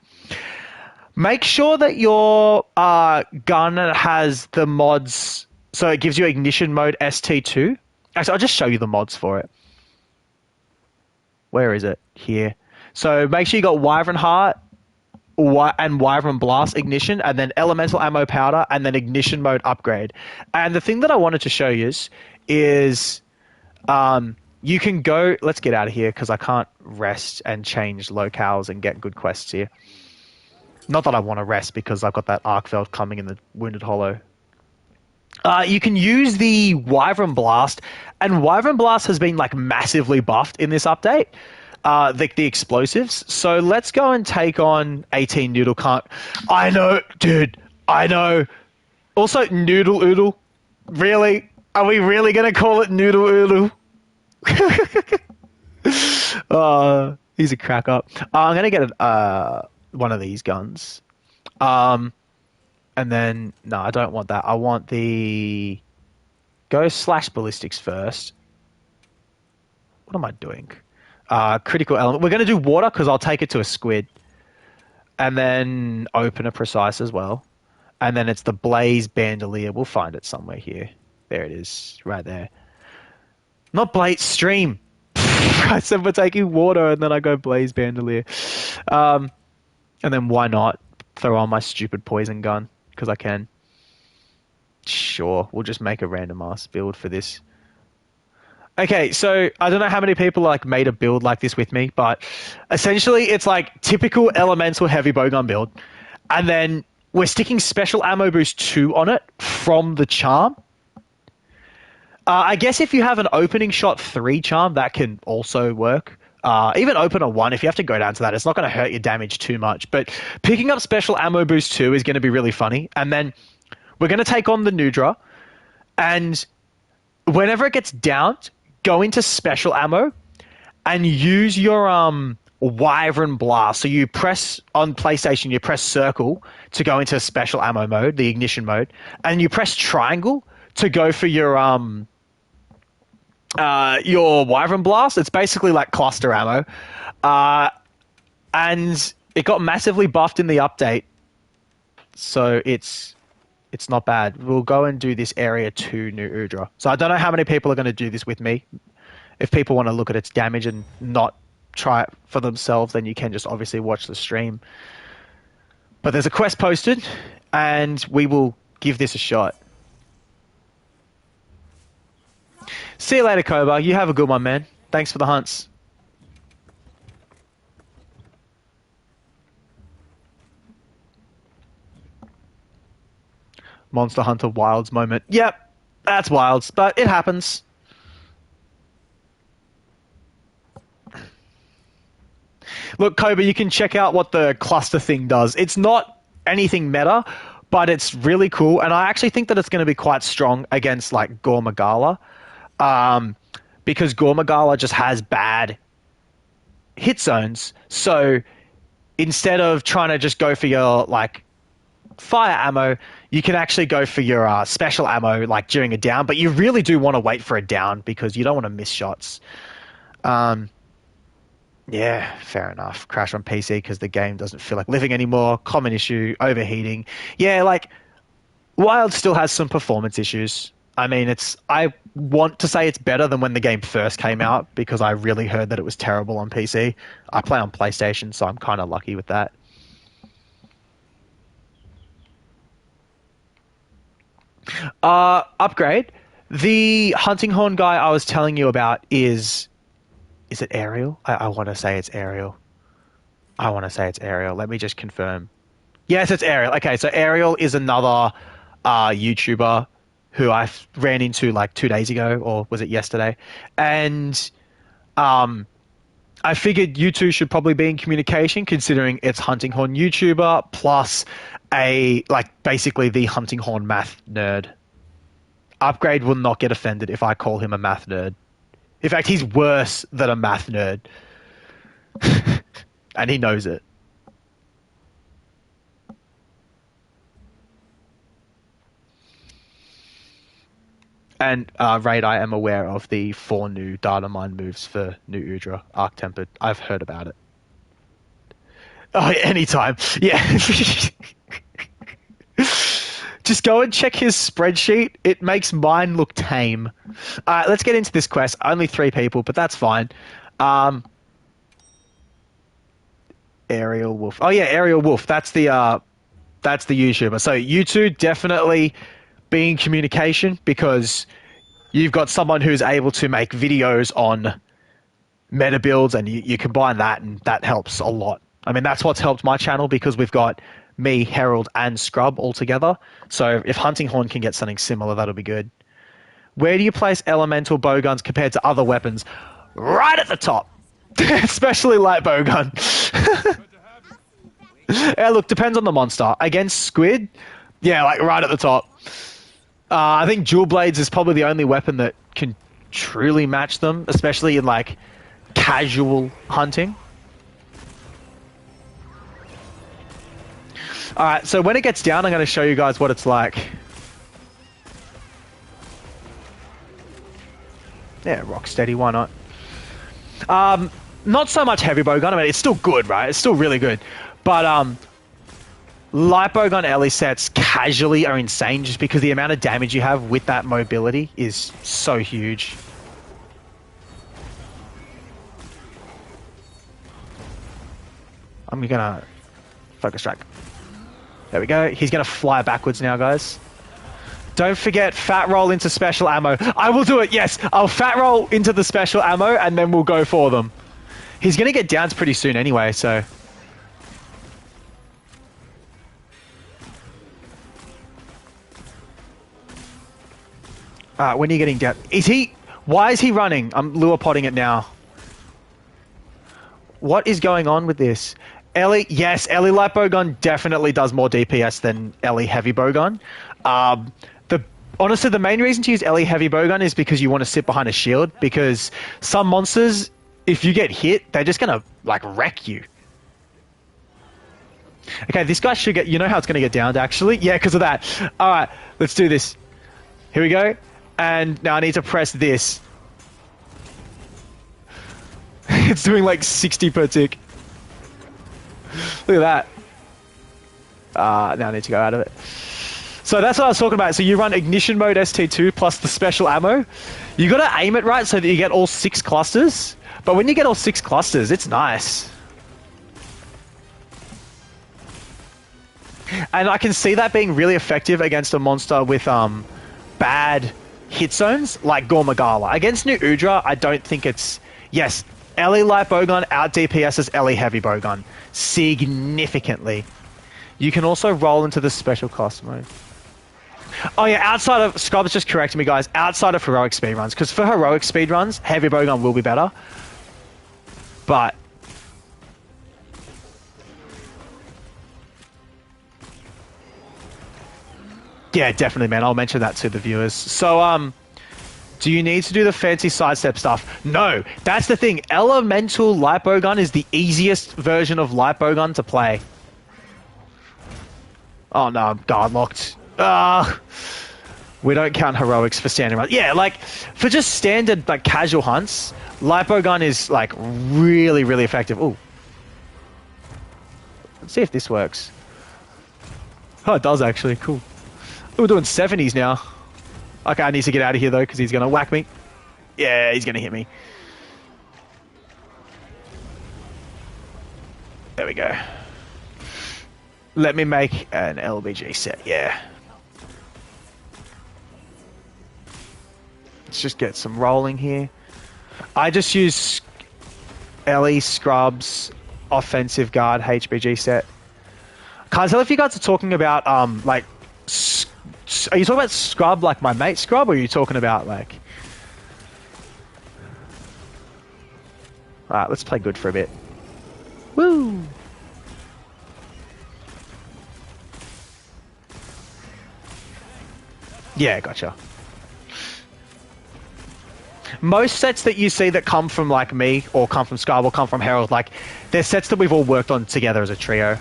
Make sure that your gun has the mods. So it gives you Ignition Mode ST2. Actually, I'll just show you the mods for it. Where is it? Here. So make sure you got Wyvern Heart and Wyvern Blast Ignition, and then Elemental Ammo Powder, and then Ignition Mode Upgrade. And the thing that I wanted to show you is you can go. Let's get out of here because I can't rest and change locales and get good quests here. Not that I want to rest because I've got that Arkveld coming in the Wounded Hollow. You can use the Wyvern Blast, and Wyvern Blast has been massively buffed in this update. The explosives. So let's go and take on 18 Noodle Cunt. I know, dude. I know. Also, Noodle Oodle. Really? Are we really going to call it Noodle Oodle? He's a crack up. I'm going to get one of these guns. And then, no, I don't want that. I want the Ghost / Ballistics first. What am I doing? Critical element. We're going to do water because I'll take it to a squid. And then opener precise as well. And then it's the Blaze Bandolier. We'll find it somewhere here. There it is, right there. Not Blaze Stream. I said we're taking water, and then I go Blaze Bandolier. And then why not throw on my stupid poison gun? Because I can. Sure, we'll just make a random ass build for this. Okay, so I don't know how many people made a build like this with me, but essentially it's typical elemental heavy bowgun build. And then we're sticking special ammo boost 2 on it from the charm. I guess if you have an opening shot 3 charm, that can also work. Even opener 1, if you have to go down to that, it's not going to hurt your damage too much. But picking up special ammo boost 2 is going to be really funny. And then we're going to take on the Nudra. And whenever it gets downed, go into special ammo and use your Wyvern Blast. So you press on PlayStation, you press circle to go into special ammo mode, the ignition mode, and you press triangle to go for your Wyvern Blast. It's basically like cluster ammo. And it got massively buffed in the update. So it's not bad. We'll go and do this area 2 New Udra. So I don't know how many people are going to do this with me. If people want to look at its damage and not try it for themselves, then you can just obviously watch the stream. But there's a quest posted, and we will give this a shot. See you later, Koba. You have a good one, man. Thanks for the hunts. Monster Hunter Wilds moment. Yep, that's Wilds, but it happens. Look, Koba, you can check out what the cluster thing does. It's not anything meta, but it's really cool, and I actually think that it's going to be quite strong against like Gormagala, because Gormagala just has bad hit zones. So instead of trying to just go for your like fire ammo, you can actually go for your special ammo like during a down, but you really do want to wait for a down because you don't want to miss shots. Yeah, fair enough. Crash on PC because the game doesn't feel like living anymore. Common issue, overheating. Yeah, like Wild still has some performance issues. I mean, I want to say it's better than when the game first came out because I really heard that it was terrible on PC. I play on PlayStation, so I'm kind of lucky with that. Upgrade. The hunting horn guy I was telling you about is it Ariel? I want to say it's Ariel. Let me just confirm. Yes, it's Ariel. Okay, so Ariel is another YouTuber who I ran into like 2 days ago, or was it yesterday? And I figured you two should probably be in communication, considering it's hunting horn YouTuber plus basically the hunting horn math nerd. Upgrade will not get offended if I call him a math nerd. In fact, he's worse than a math nerd. And he knows it. And Raid, I am aware of the 4 new data mine moves for New Udra, Arc Tempered. I've heard about it. Oh, anytime. Yeah. Just go and check his spreadsheet. It makes mine look tame. Let's get into this quest. Only 3 people, but that's fine. Aerial Wolf. Oh yeah, Aerial Wolf. That's the YouTuber. So you two definitely be in communication because you've got someone who's able to make videos on meta builds, and you combine that, and that helps a lot. I mean, that's what's helped my channel because we've got me, Herald, and Scrub all together. So if Hunting Horn can get something similar, that'll be good. Where do you place elemental bowguns compared to other weapons? Right at the top. Especially light bowgun. Yeah, look, depends on the monster. Against squid, yeah, like right at the top. I think dual blades is probably the only weapon that can truly match them, especially in like casual hunting. Alright, so when it gets down, I'm going to show you guys what it's like. Yeah, rock steady, why not? Not so much heavy bowgun. I mean, it's still good, right? It's still really good. But light bowgun LE sets casually are insane just because the amount of damage you have with that mobility is so huge. I'm going to focus strike. There we go. He's going to fly backwards now, guys. Don't forget, fat roll into special ammo. I will do it, yes. I'll fat roll into the special ammo, and then we'll go for them. He's going to get downs pretty soon anyway, so... when are you getting down? Is he... Why is he running? I'm lure potting it now. What is going on with this? Ellie, yes, Ellie light bowgun definitely does more DPS than Ellie heavy bowgun. The Honestly, the main reason to use Ellie heavy bowgun is because you want to sit behind a shield. Because some monsters, if you get hit, they're just gonna like wreck you. Okay, this guy should get. You know how it's gonna get downed actually? Yeah, because of that. All right, let's do this. Here we go. And now I need to press this. It's doing like 60 per tick. Look at that. Now I need to go out of it. So that's what I was talking about. So you run ignition mode ST2 plus the special ammo. You got to aim it right so that you get all 6 clusters. But when you get all 6 clusters, it's nice. And I can see that being really effective against a monster with bad hit zones like Gormagala. Against New Udra, I don't think it's... Yes, Ellie light bowgun out DPS's Ellie heavy bowgun significantly. You can also roll into the special class mode. Oh yeah, outside of... Scrub's just correcting me, guys. Outside of heroic speedruns. Because for heroic speedruns, heavy bowgun will be better. But... Yeah, definitely, man. I'll mention that to the viewers. So, do you need to do the fancy sidestep stuff? No. That's the thing. Elemental light bowgun is the easiest version of light bowgun to play. Oh no, I'm guard locked. We don't count heroics for standing runs. Yeah, like for just standard like casual hunts, light bowgun is like really, really effective. Ooh. Let's see if this works. Oh, it does actually. Cool. We're doing 70s now. Okay, I need to get out of here though because he's gonna whack me. Yeah, he's gonna hit me. There we go. Let me make an LBG set, yeah. Let's just get some rolling here. I just use Ellie Scrubs offensive guard HBG set. Can't tell if you guys are talking about like are you talking about Scrub like my mate Scrub, or are you talking about like... Alright, let's play good for a bit. Woo! Yeah, gotcha. Most sets that you see that come from like me or come from Scrub or come from Herald, like they're sets that we've all worked on together as a trio.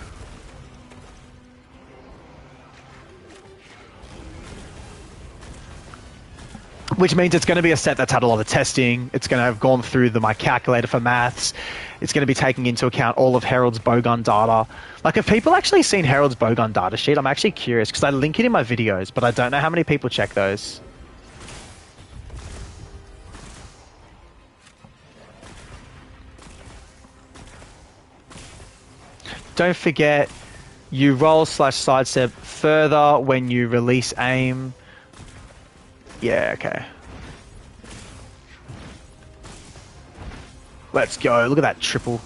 Which means it's going to be a set that's had a lot of testing. It's going to have gone through my calculator for maths. It's going to be taking into account all of Herald's bowgun data. Like, have people actually seen Herald's bowgun data sheet? I'm actually curious because I link it in my videos, but I don't know how many people check those. Don't forget, you roll / sidestep further when you release aim. Yeah, okay. Let's go. Look at that triple.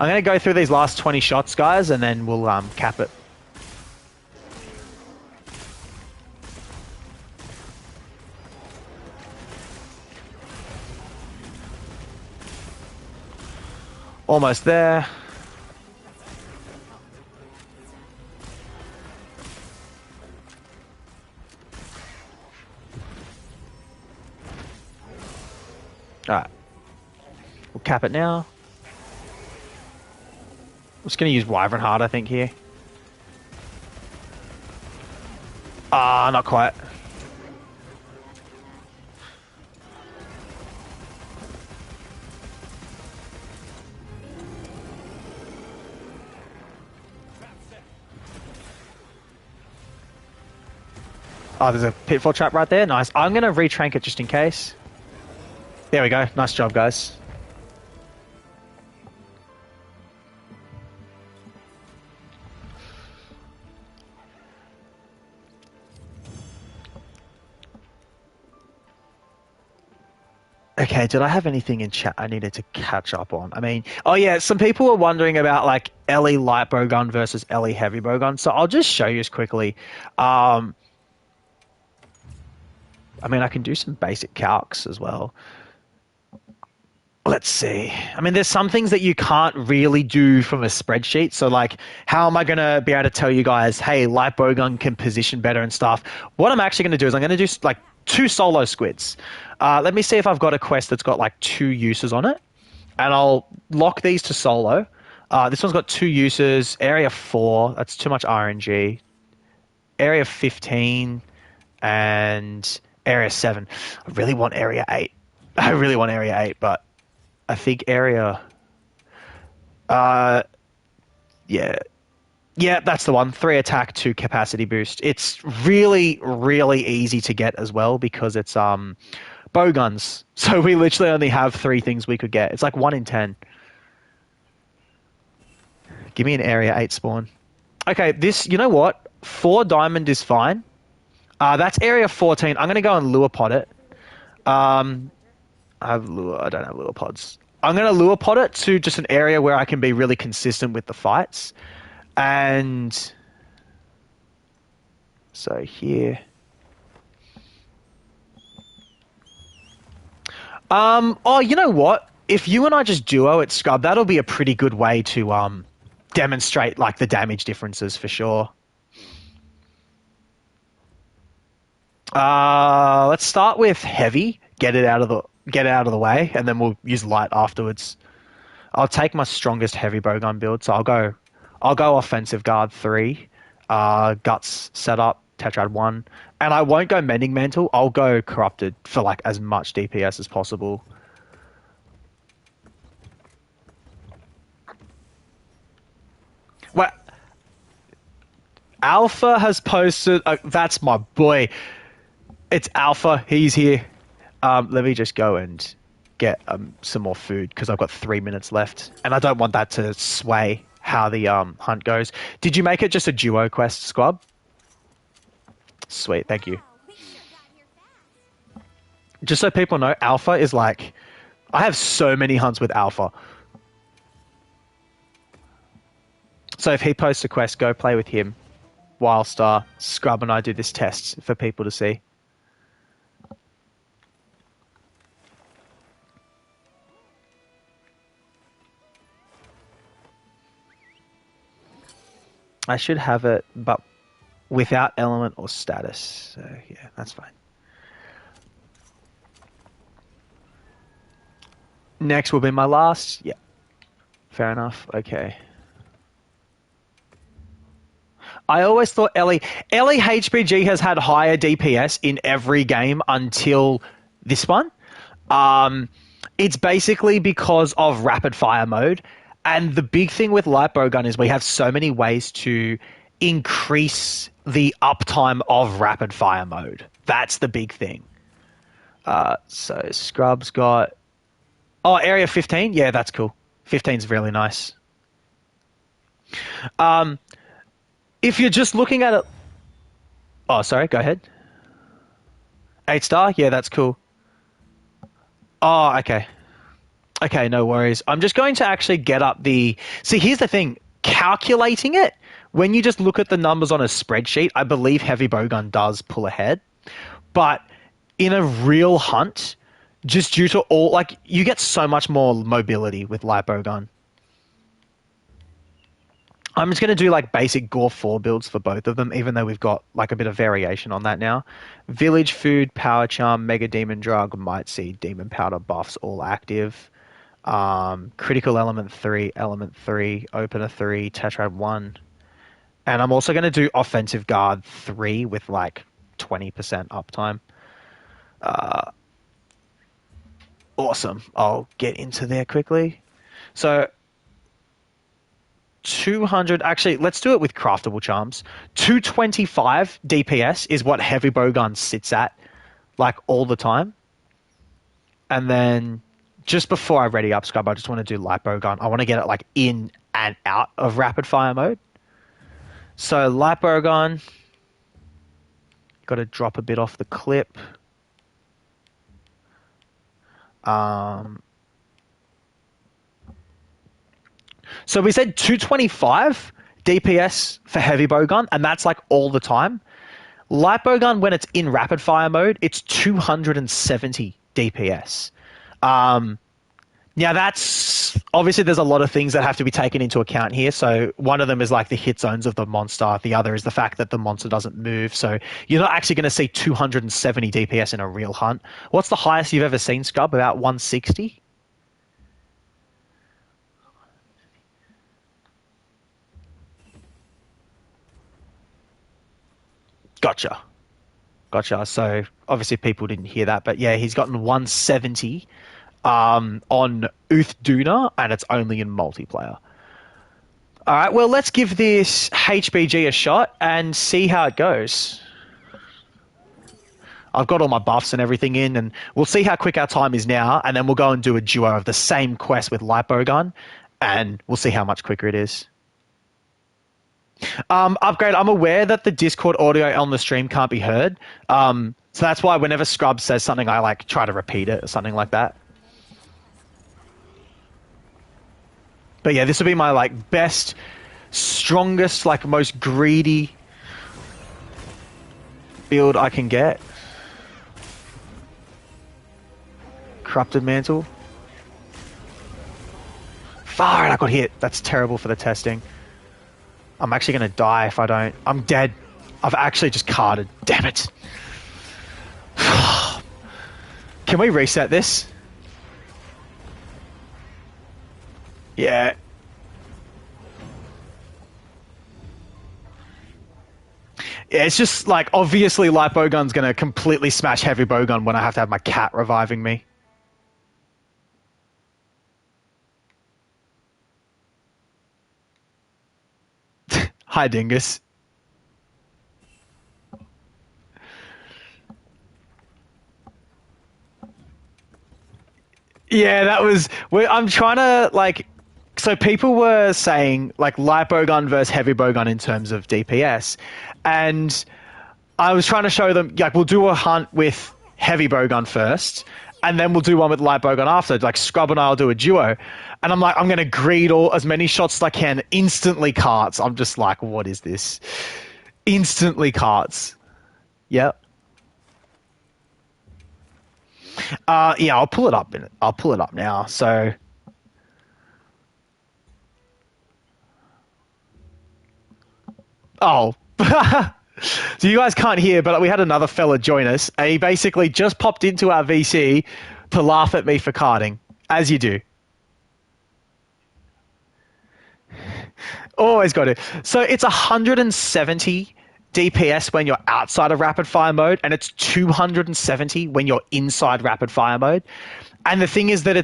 I'm going to go through these last 20 shots, guys, and then we'll cap it. Almost there. Alright. We'll cap it now. I'm just going to use Wyvern Heart, I think, here. Ah, not quite. Oh, there's a pitfall trap right there. Nice. I'm going to retrank it just in case. There we go. Nice job, guys. Okay, did I have anything in chat I needed to catch up on? I mean, oh yeah, some people were wondering about like Ellie light bowgun versus Ellie heavy bowgun. So I'll just show you quickly. I mean, I can do some basic calcs as well. let's see. I mean, there's some things that you can't really do from a spreadsheet. So, like, how am I going to be able to tell you guys, hey, light bowgun can position better and stuff? What I'm actually going to do is I'm going to do like 2 solo squids. Let me see if I've got a quest that's got like 2 uses on it, and I'll lock these to solo. This one's got 2 uses. Area 4, that's too much RNG. Area 15 and Area 7. I really want Area 8. I really want Area 8, but I think area. Yeah, yeah, that's the one. 3 attack, 2 capacity boost. It's really, really easy to get as well because it's bow guns. So we literally only have 3 things we could get. It's like 1 in 10. Give me an area 8 spawn. Okay, this. You know what? 4 diamond is fine. That's area 14. I'm gonna go and lure pod it. I don't have lure pods. I'm going to lure pod it to just an area where I can be really consistent with the fights. And so here. Oh, you know what? If you and I just duo at Scrub, that'll be a pretty good way to demonstrate like the damage differences for sure. Let's start with heavy. Get it out of the way, and then we'll use light afterwards. I'll take my strongest heavy bowgun build, so I'll go offensive guard 3, guts setup, tetrad 1, and I won't go mending mantle. I'll go corrupted for like as much DPS as possible. Well, Alpha has posted. That's my boy. It's Alpha. He's here. Let me just go and get some more food because I've got 3 minutes left, and I don't want that to sway how the hunt goes. Did you make it just a duo quest, Squab? Sweet, thank you. Just so people know, Alpha is like, I have so many hunts with Alpha. So if he posts a quest, go play with him whilst Scrub and I do this test for people to see. I should have it, but without element or status. So yeah, that's fine. Next will be my last. Yeah, fair enough. Okay. I always thought Ellie HPG has had higher DPS in every game until this one. It's basically because of rapid fire mode. And the big thing with light bowgun is we have so many ways to increase the uptime of rapid fire mode. That's the big thing. So Scrub's got... Oh, area 15? Yeah, that's cool. 15's really nice. If you're just looking at it... Oh, sorry, go ahead. 8-star? Yeah, that's cool. Oh, okay. Okay, no worries. I'm just going to actually get up the... See, here's the thing. Calculating it, when you just look at the numbers on a spreadsheet, I believe heavy bowgun does pull ahead. But in a real hunt, just due to all... Like, you get so much more mobility with light bowgun. I'm just going to do, like, basic Gore 4 builds for both of them, even though we've got, like, a bit of variation on that now. Village Food, Power Charm, Mega Demon Drug, Might Seed, Demon Powder buffs, all active. Critical Element 3, Opener 3, Tetrad 1. And I'm also going to do Offensive Guard 3 with like 20% uptime. Awesome. I'll get into there quickly. So 200, actually, let's do it with craftable charms. 225 DPS is what heavy bowgun sits at like all the time. And then just before I ready up Scrub, I just want to do light bowgun. I want to get it like in and out of rapid fire mode. So light bowgun, got to drop a bit off the clip. So we said 225 DPS for heavy bowgun, and that's like all the time. Light bowgun, when it's in rapid fire mode, it's 270 DPS. Yeah, that's obviously there's a lot of things that have to be taken into account here. So one of them is like the hit zones of the monster. The other is the fact that the monster doesn't move. So you're not actually going to see 270 DPS in a real hunt. What's the highest you've ever seen, Scrub? About 160? Gotcha. Gotcha. So obviously people didn't hear that, but yeah, he's gotten 170 on Duna, and it's only in multiplayer. All right, well, let's give this HBG a shot and see how it goes. I've got all my buffs and everything in, and we'll see how quick our time is now, and then we'll go and do a duo of the same quest with Lightbowgun, and we'll see how much quicker it is. Upgrade, I'm aware that the Discord audio on the stream can't be heard, so that's why whenever Scrub says something, I like try to repeat it or something like that. But yeah, this will be my like best, strongest, like most greedy build I can get. Corrupted Mantle. Far, I got hit. That's terrible for the testing. I'm actually going to die if I don't. I'm dead. I've actually just carded. Damn it. Can we reset this? Yeah. Yeah, it's just like, obviously light bowgun's going to completely smash heavy bowgun when I have to have my cat reviving me. Hi, Dingus. Yeah, that was. I'm trying to like. So people were saying like light bowgun versus heavy bowgun in terms of DPS, and I was trying to show them like we'll do a hunt with heavy bowgun first, and then we'll do one with light bowgun after. Like Scrub and I'll do a duo, and I'm like I'm going to greed all as many shots as I can. Instantly carts. I'm just like, what is this? Instantly carts. Yep. Yeah, I'll pull it up. I'll pull it up now. So. Oh. So you guys can't hear, but we had another fella join us, and he basically just popped into our VC to laugh at me for carding, as you do. Always got it. So it's 170 DPS when you're outside of rapid fire mode, and it's 270 when you're inside rapid fire mode. And the thing is that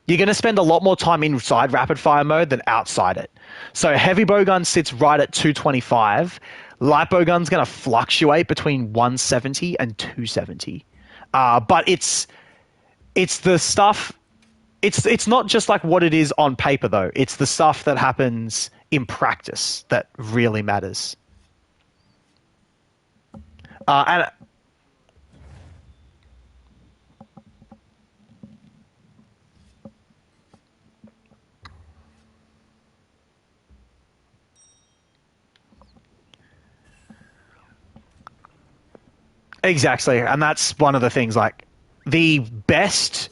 you're going to spend a lot more time inside rapid fire mode than outside it. So heavy bowgun sits right at 225. Light bowgun's going to fluctuate between 170 and 270. But it's the stuff. It's not just like what it is on paper though. It's the stuff that happens in practice that really matters. And exactly, and that's one of the things. Like the best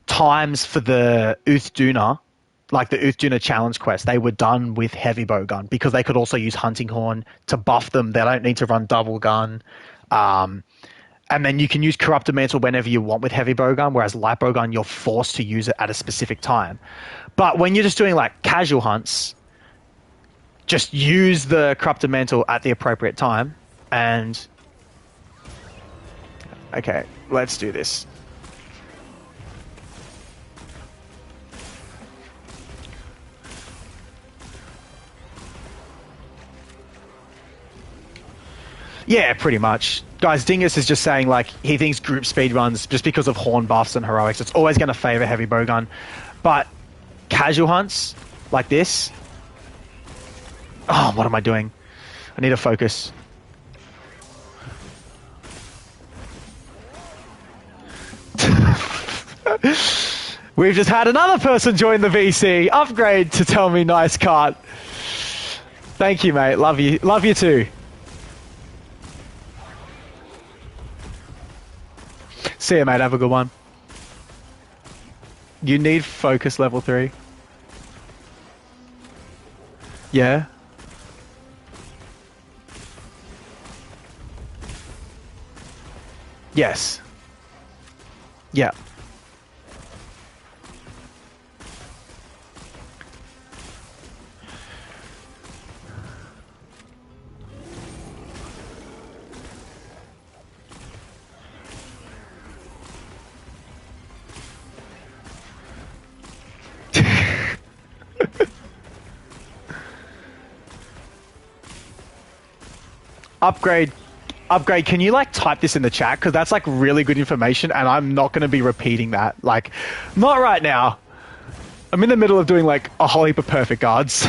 times for the Duna, like the Duna challenge quest, they were done with heavy bowgun because they could also use hunting horn to buff them. They don't need to run double gun. And then you can use corrupted mantle whenever you want with heavy bowgun, whereas light bowgun you're forced to use it at a specific time. But when you're just doing like casual hunts, just use the corrupted mantle at the appropriate time. And okay, let's do this. Yeah, pretty much. Guys, Dingus is just saying, like, he thinks group speed runs, just because of horn buffs and heroics, it's always going to favor heavy bowgun. But casual hunts, like this... Oh, what am I doing? I need to focus. We've just had another person join the VC. Upgrade to tell me nice cart. Thank you, mate. Love you. Love you too. See you, mate. Have a good one. You need focus level 3. Yeah. Yes. Yeah. Upgrade. Upgrade, can you like type this in the chat? Because that's like really good information and I'm not going to be repeating that. Like, not right now. I'm in the middle of doing like a whole heap of perfect guards.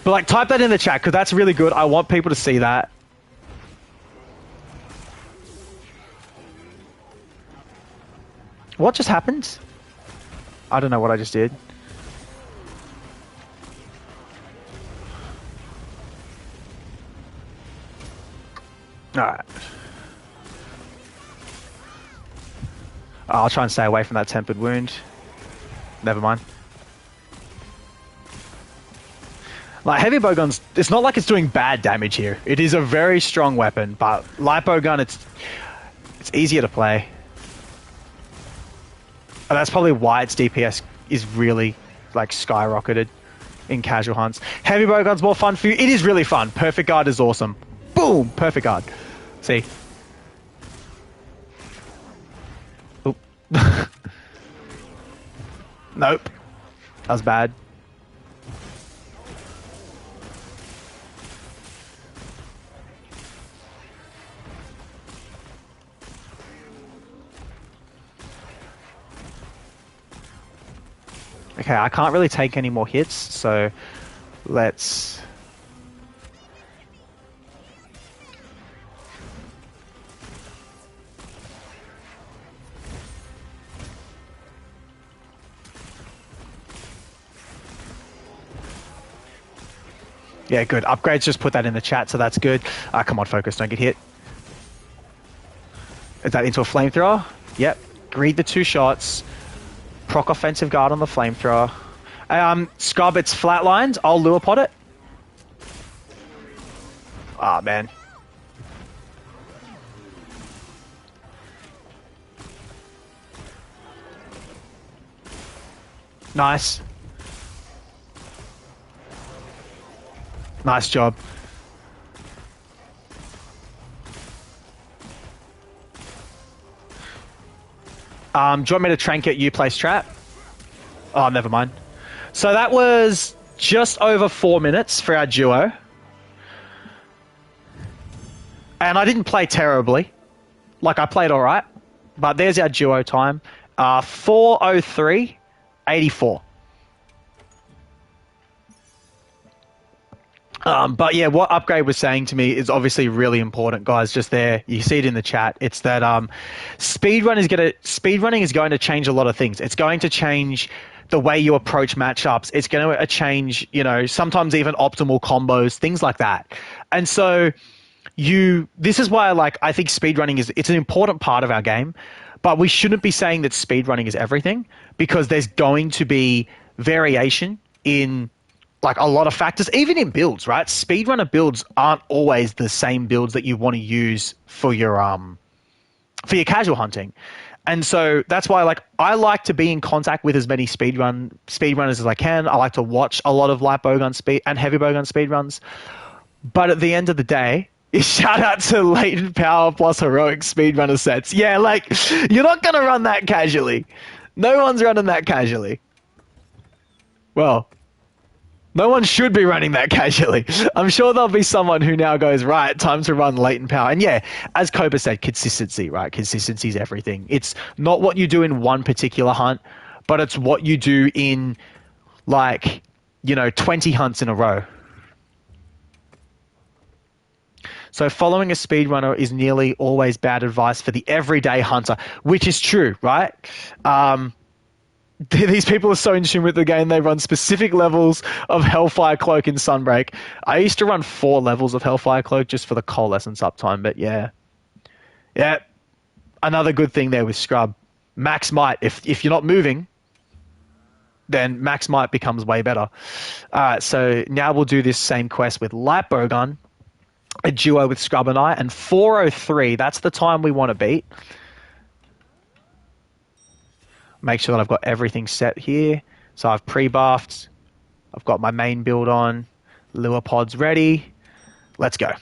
But like type that in the chat because that's really good. I want people to see that. What just happened? I don't know what I just did. Alright. I'll try and stay away from that tempered wound. Never mind. Like, heavy bowguns, it's not like it's doing bad damage here. It is a very strong weapon, but light bowgun, it's easier to play. And that's probably why its DPS is really, like, skyrocketed in casual hunts. Heavy bowgun's more fun for you. It is really fun. Perfect guard is awesome. Boom! Perfect guard. See? Oop. Nope. That was bad. Okay, I can't really take any more hits, so let's... Yeah, good. Upgrades just put that in the chat, so that's good. Come on, focus, don't get hit. Is that into a flamethrower? Yep. Greed the 2 shots. Proc offensive guard on the flamethrower. Scrub, it's flatlined. I'll lure pot it. Ah, man. Nice. Nice job. Do you want me to trinket you place trap? Oh, never mind. So that was just over 4 minutes for our duo. And I didn't play terribly. Like, I played alright. But there's our duo time. 4:03:84. But yeah, what Upgrade was saying to me is obviously really important, guys. Just there, you see it in the chat. It's that speedrunning is going to change a lot of things. It's going to change the way you approach matchups. It's going to change, sometimes even optimal combos, things like that. And so this is why I think speedrunning it's an important part of our game, but we shouldn't be saying that speedrunning is everything because there's going to be variation in a lot of factors, even in builds, right? Speedrunner builds aren't always the same builds that you want to use for your casual hunting. And so that's why I like to be in contact with as many speedrunners as I can. I like to watch a lot of light bowgun speed and heavy bowgun speedruns. But at the end of the day, shout out to latent power plus heroic speedrunner sets. Yeah, you're not gonna run that casually. No one's running that casually. Well, no one should be running that casually. I'm sure there'll be someone who now goes, right, time to run latent power. And yeah, as Cobra said, consistency, right? Consistency is everything. It's not what you do in one particular hunt, but it's what you do in 20 hunts in a row. So following a speedrunner is nearly always bad advice for the everyday hunter, which is true, right? These people are so in tune with the game, they run specific levels of Hellfire Cloak and Sunbreak. I used to run 4 levels of Hellfire Cloak just for the coalescence uptime, but yeah. Yeah, another good thing there with Scrub. Max might, if you're not moving, then max might becomes way better. Alright, so now we'll do this same quest with light bowgun, a duo with Scrub and I, and 4:03, that's the time we want to beat. Make sure that I've got everything set here. So I've pre-buffed, I've got my main build on, lure pods ready. Let's go.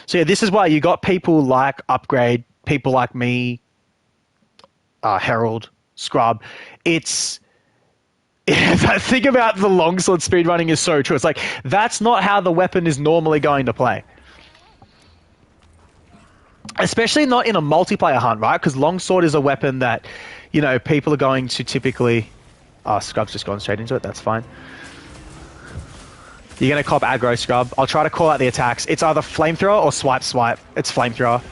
So yeah, this is why you got people like Upgrade, people like me, Herald, Scrub. It's that thing about the longsword speedrunning is so true. It's like that's not how the weapon is normally going to play. Especially not in a multiplayer hunt, right? Because longsword is a weapon that, you know, people are going to typically... Oh, Scrub's just gone straight into it. That's fine. You're going to cop aggro, Scrub. I'll try to call out the attacks. It's either flamethrower or swipe swipe. It's flamethrower.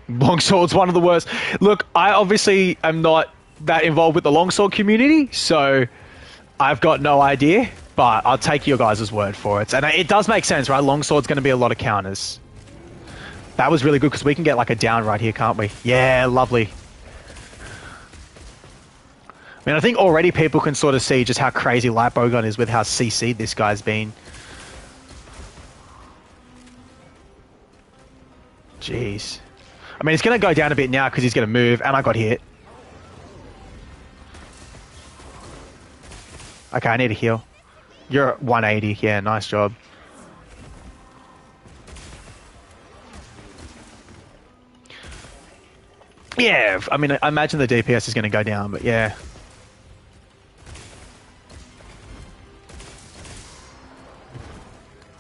Longsword's one of the worst. Look, I obviously am not that involved with the longsword community, so I've got no idea, but I'll take your guys' word for it. And it does make sense, right? Longsword's going to be a lot of counters. That was really good because we can get like a down right here, can't we? Yeah, lovely. I mean, I think already people can sort of see just how crazy light bowgun is with how CC'd this guy's been. Jeez. I mean, it's going to go down a bit now because he's going to move, and I got hit. Okay, I need a heal. You're at 180. Yeah, nice job. Yeah, I mean, I imagine the DPS is going to go down, but yeah.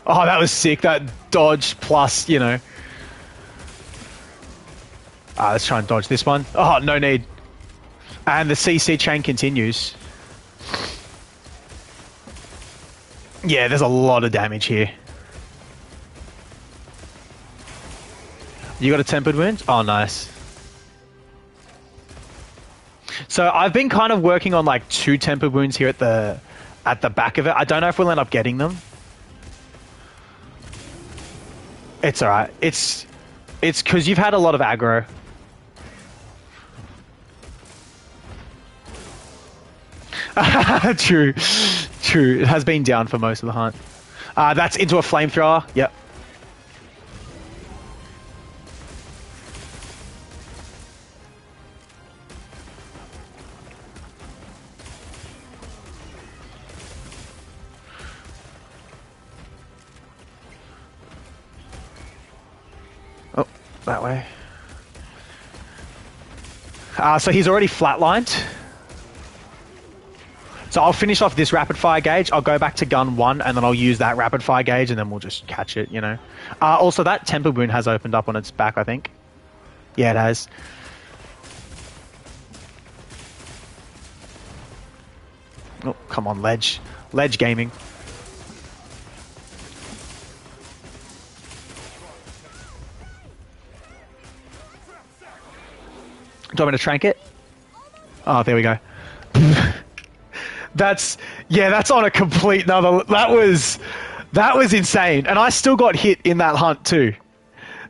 Oh, that was sick. That dodge plus, you know. Let's try and dodge this one. Oh, no need. And the CC chain continues. Yeah, there's a lot of damage here. You got a tempered wound? Oh, nice. So I've been kind of working on like 2 tempered wounds here at the back of it. I don't know if we'll end up getting them. It's alright. It's because you've had a lot of aggro. True. True. It has been down for most of the hunt. That's into a flamethrower. Yep. Oh, that way. So he's already flatlined. So I'll finish off this rapid fire gauge. I'll go back to gun 1 and then I'll use that rapid fire gauge and then we'll just catch it, you know. Also, that temper wound has opened up on its back, I think. Yeah, it has. Oh, come on, Ledge. Ledge gaming. Do you want me to trank it? Oh, there we go. That's on a complete another. That was insane, and I still got hit in that hunt too.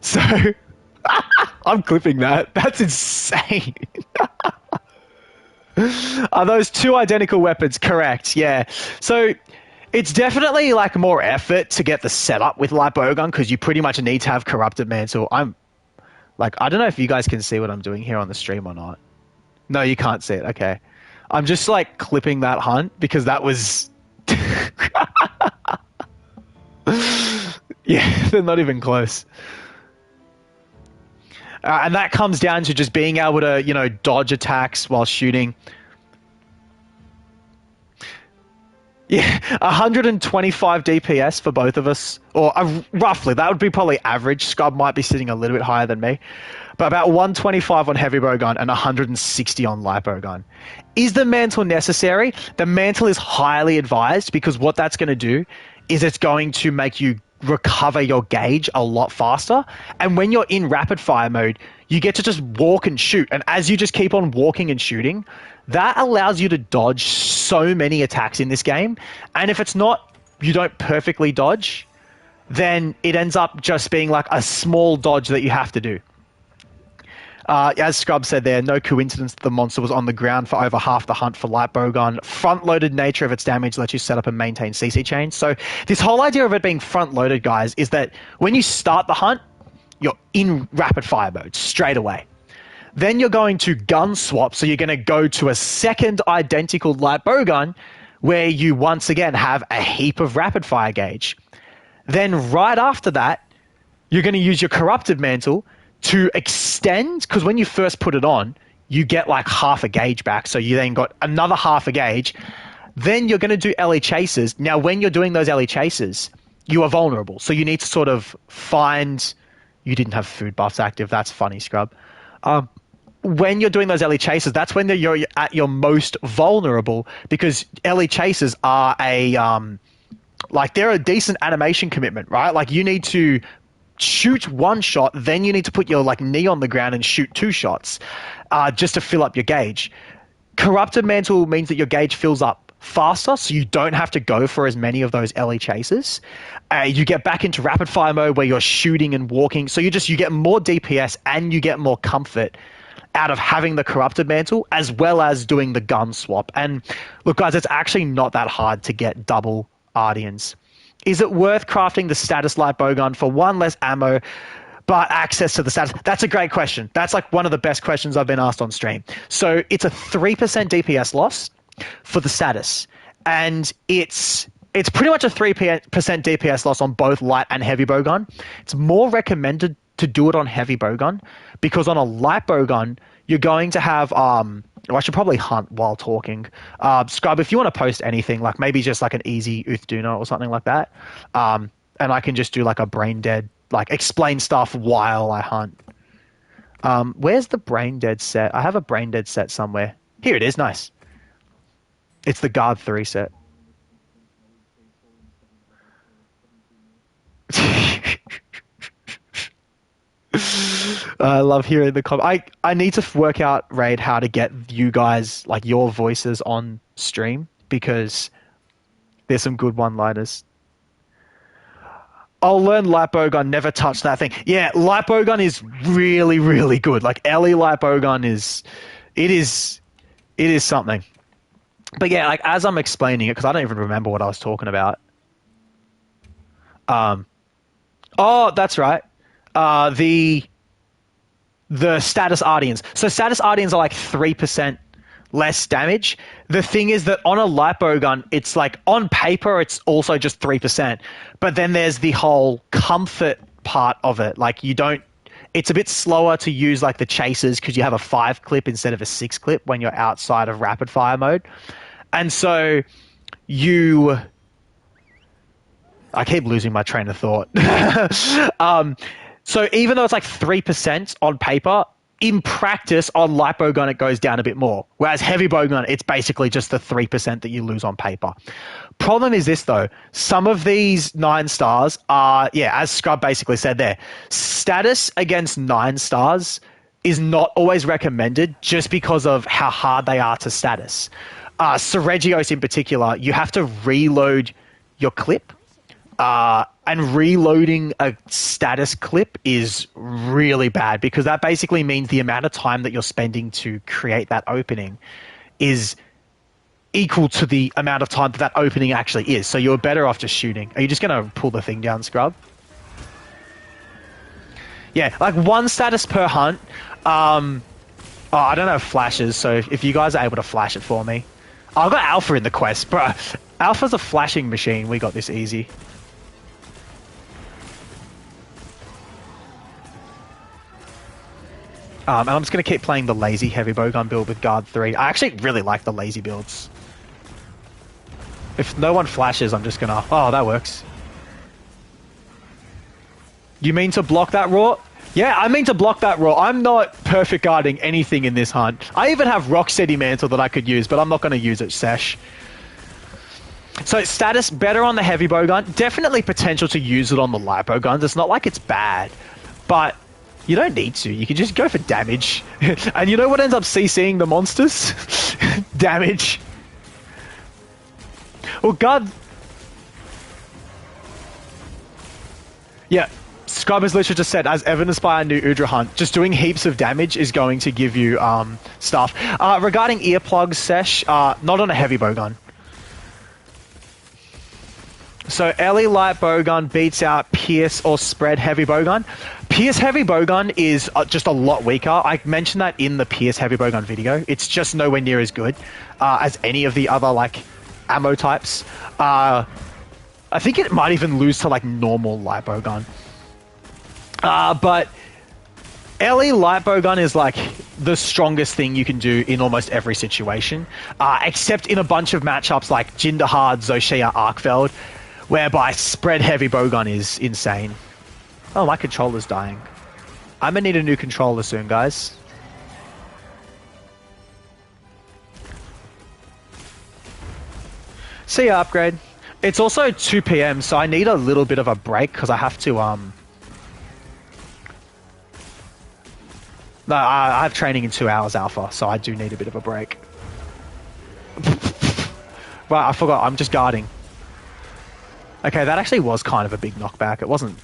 So I'm clipping that. That's insane. Are those 2 identical weapons correct? Yeah. So it's definitely like more effort to get the setup with light bowgun because you pretty much need to have corrupted mantle. I'm like, I don't know if you guys can see what I'm doing here on the stream or not. No, you can't see it. Okay. I'm just like clipping that hunt because that was... Yeah, they're not even close. And that comes down to just being able to, you know, dodge attacks while shooting. Yeah, 125 DPS for both of us. Or roughly, that would be probably average. Scrub might be sitting a little bit higher than me. But about 125 on heavy bowgun and 160 on light bowgun. Is the mantle necessary? The mantle is highly advised because what that's going to do is it's going to make you recover your gauge a lot faster. And when you're in rapid fire mode, you get to just walk and shoot. And as you just keep on walking and shooting, that allows you to dodge so many attacks in this game. And if it's not, you don't perfectly dodge, then it ends up just being like a small dodge that you have to do. As Scrub said there, no coincidence that the monster was on the ground for over half the hunt for light bowgun. Front-loaded nature of its damage lets you set up and maintain CC chains. So this whole idea of it being front-loaded, guys, is that when you start the hunt, you're in rapid-fire mode straight away. Then you're going to gun swap, so you're going to go to a second identical light bowgun where you once again have a heap of rapid-fire gauge. Then right after that, you're going to use your Corrupted Mantle to extend, because when you first put it on, you get like half a gauge back, so you then got another half a gauge. Then you're going to do LE chases. Now, when you're doing those LE chases, you are vulnerable, so you need to sort of find... You didn't have food buffs active. That's funny, Scrub. When you're doing those LE chases, that's when you're at your most vulnerable, because LE chases are they're a decent animation commitment, right? Like, you need to shoot one shot, then you need to put your knee on the ground and shoot 2 shots just to fill up your gauge. Corrupted Mantle means that your gauge fills up faster, so you don't have to go for as many of those LE chases. You get back into rapid fire mode where you're shooting and walking, so you get more DPS and you get more comfort out of having the Corrupted Mantle, as well as doing the gun swap. And look, guys, it's actually not that hard to get double Ardians. Is it worth crafting the status light bowgun for 1 less ammo, but access to the status? That's a great question. That's like one of the best questions I've been asked on stream. So it's a 3% DPS loss for the status, and it's pretty much a 3% DPS loss on both light and heavy bowgun. It's more recommended to do it on heavy bowgun, because on a light bowgun, you're going to have I should probably hunt while talking. Scrub, if you want to post anything, like maybe just like an easy Uthduna or something like that, and I can just do like a brain dead, like explain stuff while I hunt. Where's the brain dead set? I have a brain dead set somewhere. Here it is. Nice. It's the Guard 3 set. I love hearing the comment. I need to work out, Raid, how to get you guys, like, your voices on stream, because there's some good one-liners. I'll learn light bowgun, never touch that thing. Yeah, light bowgun is really, really good. Like, LE light bowgun is something. But yeah, like, as I'm explaining it, because I don't even remember what I was talking about. Oh, that's right. The status Ardians. So status Ardians are like 3% less damage. The thing is that on a light bowgun, it's like, on paper, it's also just 3%. But then there's the whole comfort part of it. Like, it's a bit slower to use like the chasers, because you have a 5 clip instead of a 6 clip when you're outside of rapid fire mode. And so I keep losing my train of thought. So even though it's like 3% on paper, in practice on light bowgun it goes down a bit more. Whereas heavy bowgun, it's basically just the 3% that you lose on paper. Problem is this though, some of these 9 stars are, as Scrub basically said there, status against 9 stars is not always recommended just because of how hard they are to status. Seregios in particular, you have to reload your clip. And reloading a status clip is really bad, because that basically means the amount of time that you're spending to create that opening is equal to the amount of time that opening actually is. So you're better off just shooting. Are you just going to pull the thing down, Scrub? Yeah, like 1 status per hunt. I don't have flashes, so if you guys are able to flash it for me. I've got Alpha in the quest, bro. Alpha's a flashing machine. We got this easy. And I'm just going to keep playing the lazy heavy bowgun build with Guard 3. I actually really like the lazy builds. If no one flashes, I'm just going to... Oh, that works. You mean to block that raw? Yeah, I mean to block that raw. I'm not perfect guarding anything in this hunt. I even have Rocksteady Mantle that I could use, but I'm not going to use it, Sesh. So status better on the heavy bowgun. Definitely potential to use it on the light bowguns. It's not like it's bad, but you don't need to. You can just go for damage. And you know what ends up CCing the monsters? Damage. Well, God. Yeah. Scrub has literally just said, as evidenced by our new Udra hunt, just doing heaps of damage is going to give you stuff. Regarding earplugs, Sesh, not on a heavy bowgun. So Ellie light bowgun beats out Pierce or spread heavy bowgun. Pierce heavy bowgun is just a lot weaker. I mentioned that in the Pierce heavy bowgun video. It's just nowhere near as good as any of the other like ammo types. I think it might even lose to like normal light bowgun. But Ellie light bowgun is like the strongest thing you can do in almost every situation, except in a bunch of matchups like Jinderhard, Zoshia, Arkfeld, whereby spread heavy bowgun is insane. Oh, my controller's dying. I'm gonna need a new controller soon, guys. See ya, upgrade. It's also 2 PM, so I need a little bit of a break because I have to, No, I have training in 2 hours, Alpha, so I do need a bit of a break. Right, I forgot, I'm just guarding. Okay, that actually was kind of a big knockback. It wasn't...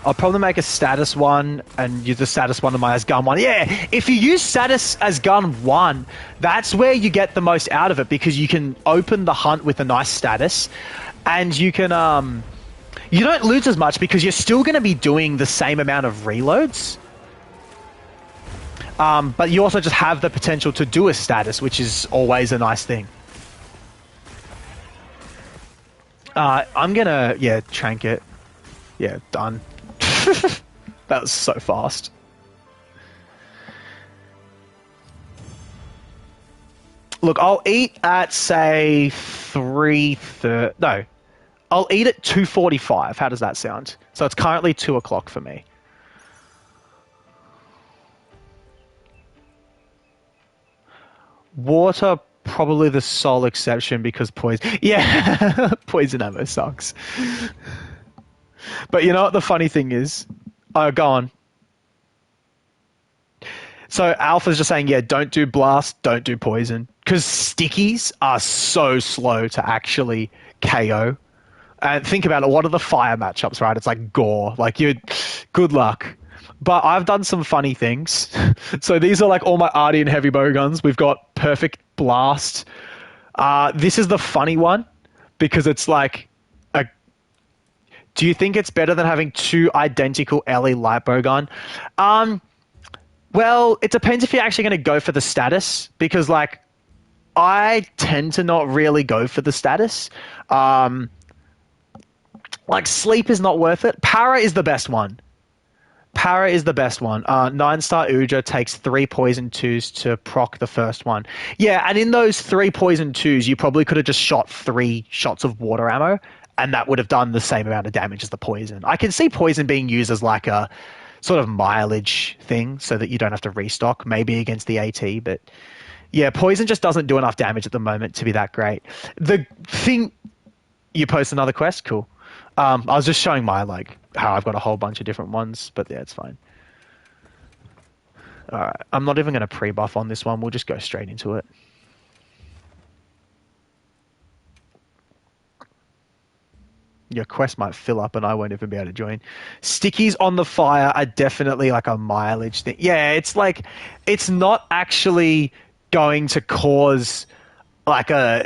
I'll probably make a status one and use the status one of my as gun one. Yeah, if you use status as gun one, that's where you get the most out of it because you can open the hunt with a nice status and you can, you don't lose as much because you're still going to be doing the same amount of reloads. But you also just have the potential to do a status, which is always a nice thing. I'm gonna, yeah, trank it. Yeah, done. That was so fast. Look, I'll eat at, say, 3:30. No, I'll eat at 2:45. How does that sound? So it's currently 2 o'clock for me. Water, probably the sole exception because poison... Yeah, poison ammo sucks. But you know what the funny thing is? Oh, go on. So Alpha's just saying, yeah, don't do blast, don't do poison. Because stickies are so slow to actually KO. And think about it, what are the fire matchups, right? It's like gore. Like, you, good luck. But I've done some funny things. So these are like all my arty and heavy bowguns. We've got perfect blast. This is the funny one because it's like, do you think it's better than having 2 identical LE light bowgun? Well, it depends if you're actually going to go for the status because like I tend to not really go for the status. Like sleep is not worth it. Para is the best one. Para is the best one. 9-star Uja takes 3 poison 2s to proc the first one. Yeah, and in those 3 poison 2s, you probably could have just shot 3 shots of water ammo, and that would have done the same amount of damage as the poison. I can see poison being used as like a sort of mileage thing so that you don't have to restock, maybe against the AT, but yeah, poison just doesn't do enough damage at the moment to be that great. The thing... You post another quest? Cool. I was just showing my, like, how I've got a whole bunch of different ones, but yeah, it's fine. Alright, I'm not even going to pre-buff on this one. We'll just go straight into it. Your quest might fill up and I won't even be able to join. Stickies on the fire are definitely like a mileage thing. Yeah, it's like, it's not actually going to cause like a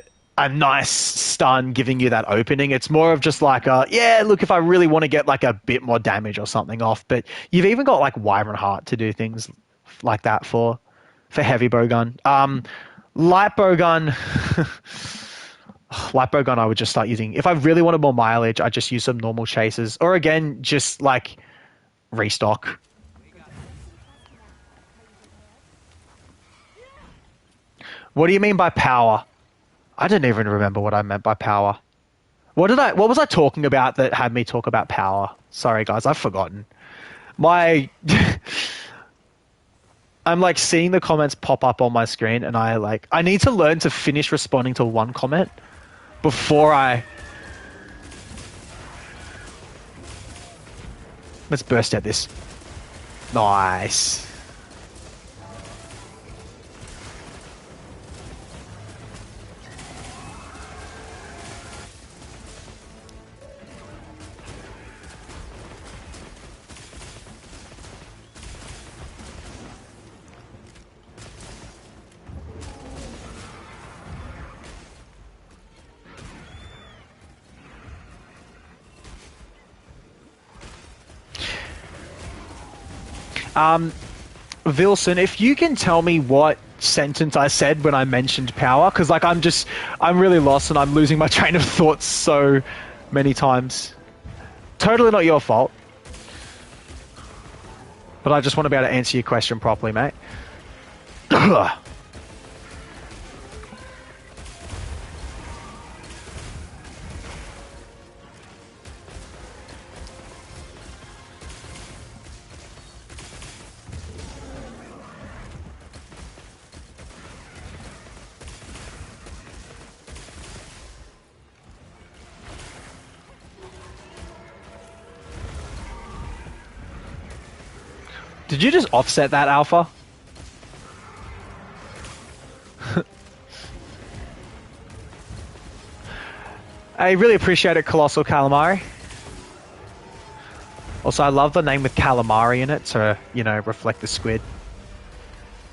nice stun giving you that opening. It's more of just like yeah, look, if I really want to get like a bit more damage or something off. But you've even got like Wyvern Heart to do things like that for heavy bowgun. Light bowgun... Light bowgun I would just start using. If I really wanted more mileage, I'd just use some normal chasers. Or again, just like restock. What do you mean by power? I don't even remember what I meant by power. What was I talking about that had me talk about power? Sorry guys, I've forgotten. My I'm like seeing the comments pop up on my screen, and I need to learn to finish responding to one comment before I. Let's burst at this. Nice. Vilson, if you can tell me what sentence I said when I mentioned power, because like I'm really lost and I'm losing my train of thought so many times. Totally not your fault. But I just want to be able to answer your question properly, mate. Did you just offset that, Alpha? I really appreciate it, Colossal Calamari. Also, I love the name with calamari in it to, you know, reflect the squid.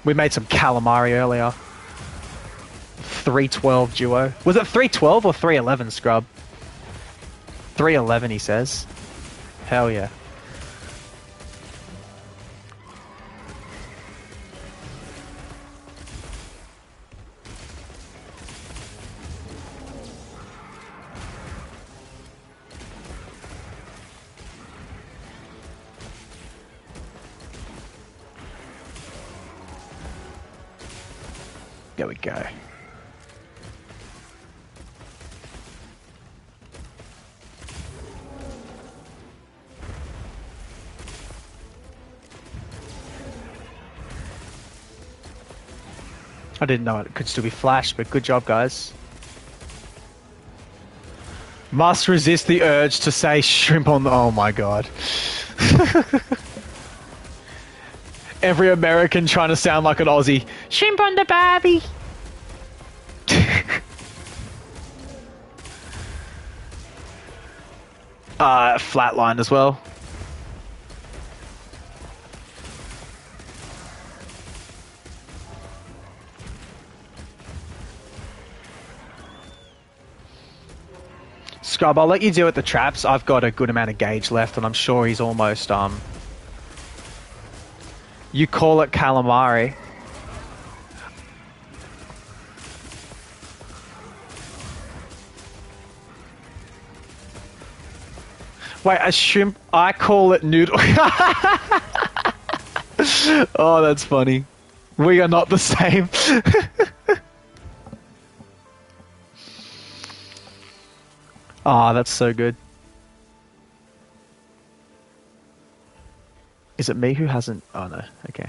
We made some calamari earlier. 312 duo. Was it 312 or 311, Scrub? 311, he says. Hell yeah. There we go. I didn't know it could still be flash, but good job, guys. Must resist the urge to say shrimp on the... Oh my god. Every American trying to sound like an Aussie. Shrimp on the barbie. Flatline as well. Scrub, I'll let you deal with the traps. I've got a good amount of gauge left, and I'm sure he's almost, You call it calamari. Wait, a shrimp... I call it noodle... Oh, that's funny. We are not the same. Ah, oh, that's so good. Is it me who hasn't... Oh, no. Okay.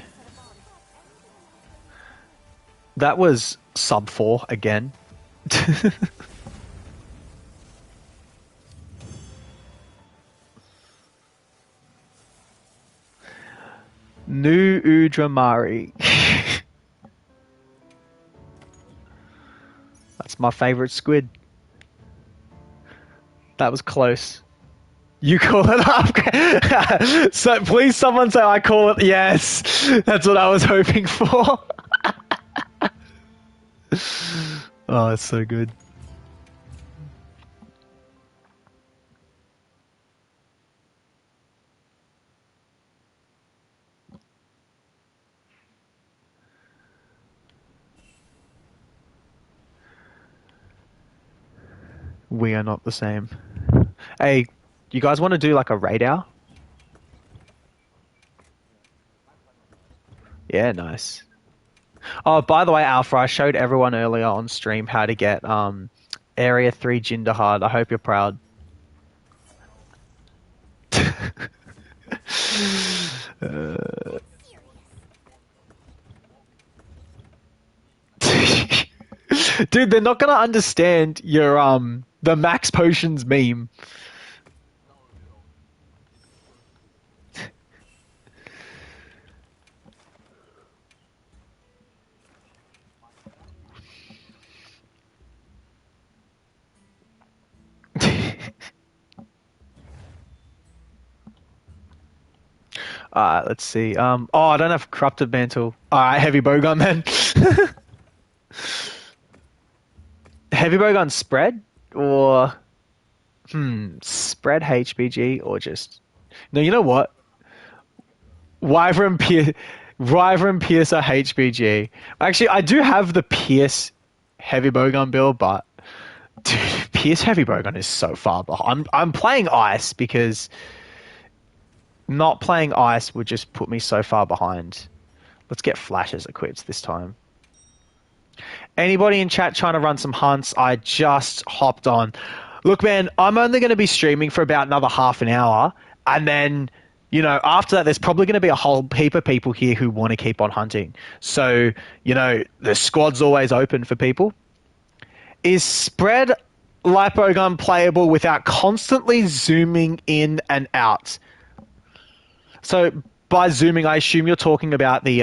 That was sub 4 again. Nu Udramari. That's my favorite squid. That was close. You call it upgrade. So please someone say I call it... Yes. That's what I was hoping for. Oh, that's so good. We are not the same. Hey, you guys want to do like a raid hour? Yeah, nice. Oh, by the way, Alpha, I showed everyone earlier on stream how to get Area 3 Jinder hard. I hope you're proud. Dude, they're not gonna understand your the max potions meme. Let's see. Oh, I don't have corrupted mantle. Alright, heavy bowgun then. Heavy bowgun spread or spread HBG or just no. You know what? Wyvern Pier Wyvern Piercer HBG. Actually, I do have the Pierce heavy bowgun build, but dude, Pierce heavy bowgun is so far behind. I'm playing ice because not playing ice would just put me so far behind. Let's get flashes equipped this time. Anybody in chat trying to run some hunts? I just hopped on. Look, man, I'm only going to be streaming for about another half an hour, and then, you know, after that, there's probably going to be a whole heap of people here who want to keep on hunting. So, you know, the squad's always open for people. Is spread lipogun playable without constantly zooming in and out? So, by zooming, I assume you're talking about the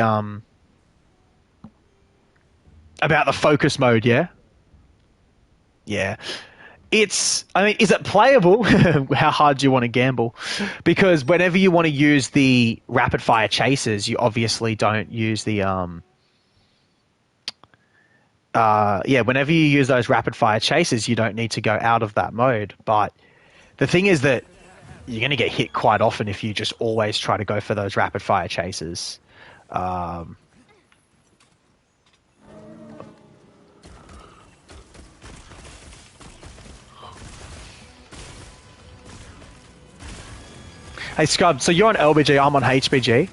focus mode, yeah? Yeah. I mean, is it playable? How hard do you want to gamble? Because whenever you want to use the rapid fire chases, you obviously don't use the, whenever you use those rapid fire chases, you don't need to go out of that mode. But the thing is that you're going to get hit quite often if you just always try to go for those rapid fire chases. Hey, Scrub, so you're on LBG, I'm on HBG.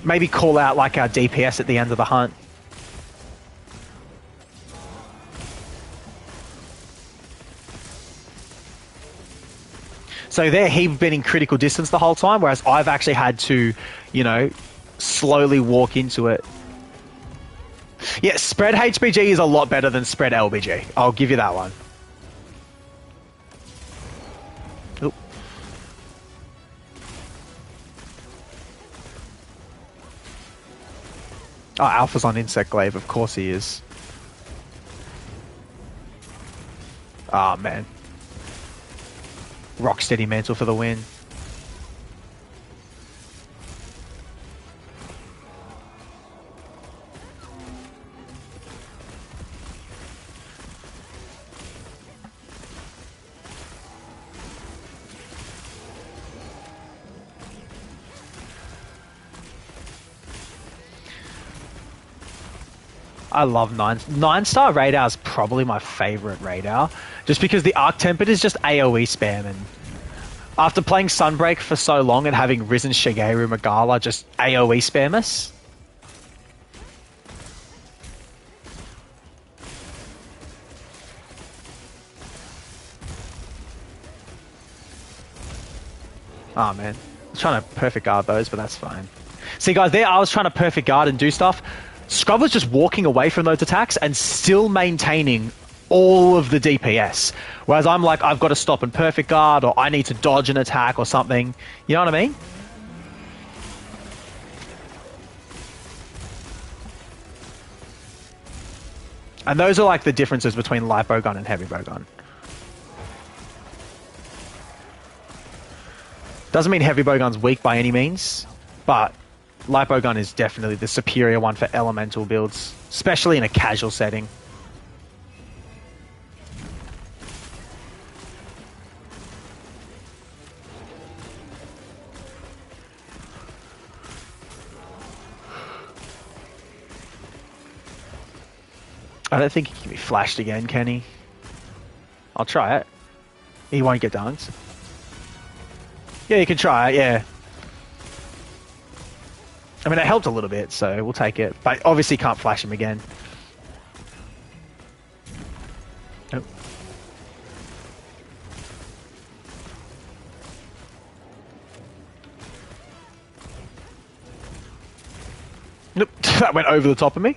Maybe call out like our DPS at the end of the hunt. So he's been in critical distance the whole time, whereas I've actually had to, you know, slowly walk into it. Yeah, spread HBG is a lot better than spread LBG. I'll give you that one. Oop. Oh, Alpha's on Insect Glaive, of course he is. Oh, man. Rocksteady Mantle for the win. I love 9-star radar is probably my favorite radar, just because the Arc Tempered is just AoE spam, and after playing Sunbreak for so long and having Risen Shigeru Magala just AoE spam us. Oh man, I was trying to perfect guard those, but that's fine. See guys, there I was trying to perfect guard and do stuff. Scrub was just walking away from those attacks and still maintaining all of the DPS. Whereas I'm like, I've got to stop and perfect guard, or I need to dodge an attack or something. You know what I mean? And those are like the differences between light bowgun and heavy bowgun. Doesn't mean heavy bowgun's weak by any means, but light bowgun is definitely the superior one for elemental builds, especially in a casual setting. I don't think he can be flashed again, can he? I'll try it. He won't get dunked. Yeah, you can try it, yeah. I mean, it helped a little bit, so we'll take it. But obviously can't flash him again. Nope. Nope, that went over the top of me.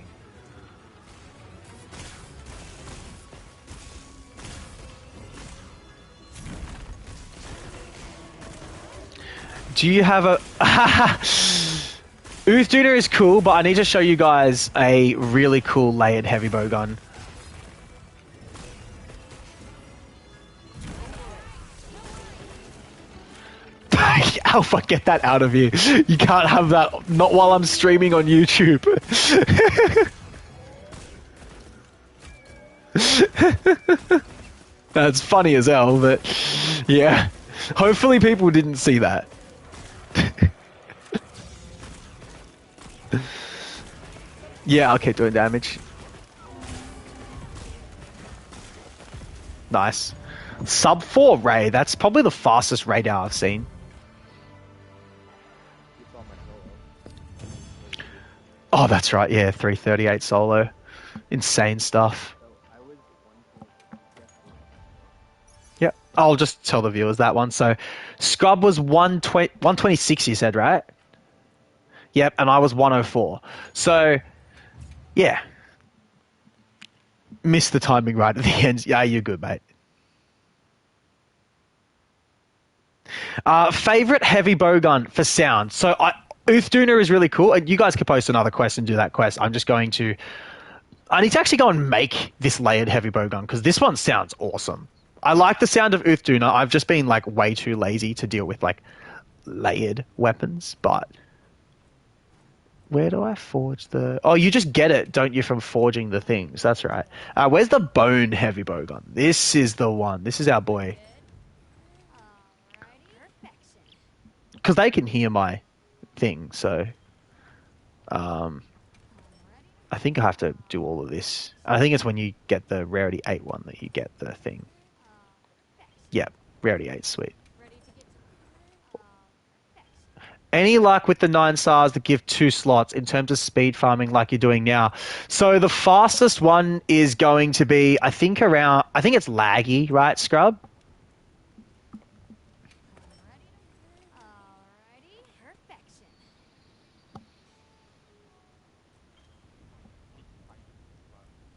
Do you have a... Uthduner is cool, but I need to show you guys a really cool layered heavy bow gun. Alpha, get that out of here. You can't have that, not while I'm streaming on YouTube. That's funny as hell, but yeah. Hopefully people didn't see that. Yeah, I'll keep doing damage. Nice. Sub 4 Ray, that's probably the fastest radar I've seen. Oh, that's right, yeah, 338 solo. Insane stuff. Yep, I'll just tell the viewers that one. So, Scrub was 126, you said, right? Yep, and I was 104. So, yeah. Missed the timing right at the end. Yeah, you're good, mate. Favorite heavy bowgun for sound. So, Uthduner is really cool. And you guys could post another quest and do that quest. I'm just going to... I need to actually go and make this layered heavy bowgun because this one sounds awesome. I like the sound of Uthduner. I've just been like way too lazy to deal with like layered weapons, but where do I forge the... Oh, you just get it, don't you, from forging the things. That's right. Where's the bone heavy bowgun? This is the one. This is our boy. Because they can hear my thing, so... I think I have to do all of this. I think it's when you get the Rarity 8 one that you get the thing. Yeah, Rarity 8, sweet. Any luck with the 9 stars that give 2 slots in terms of speed farming like you're doing now? So the fastest one is going to be, I think it's laggy, right, Scrub?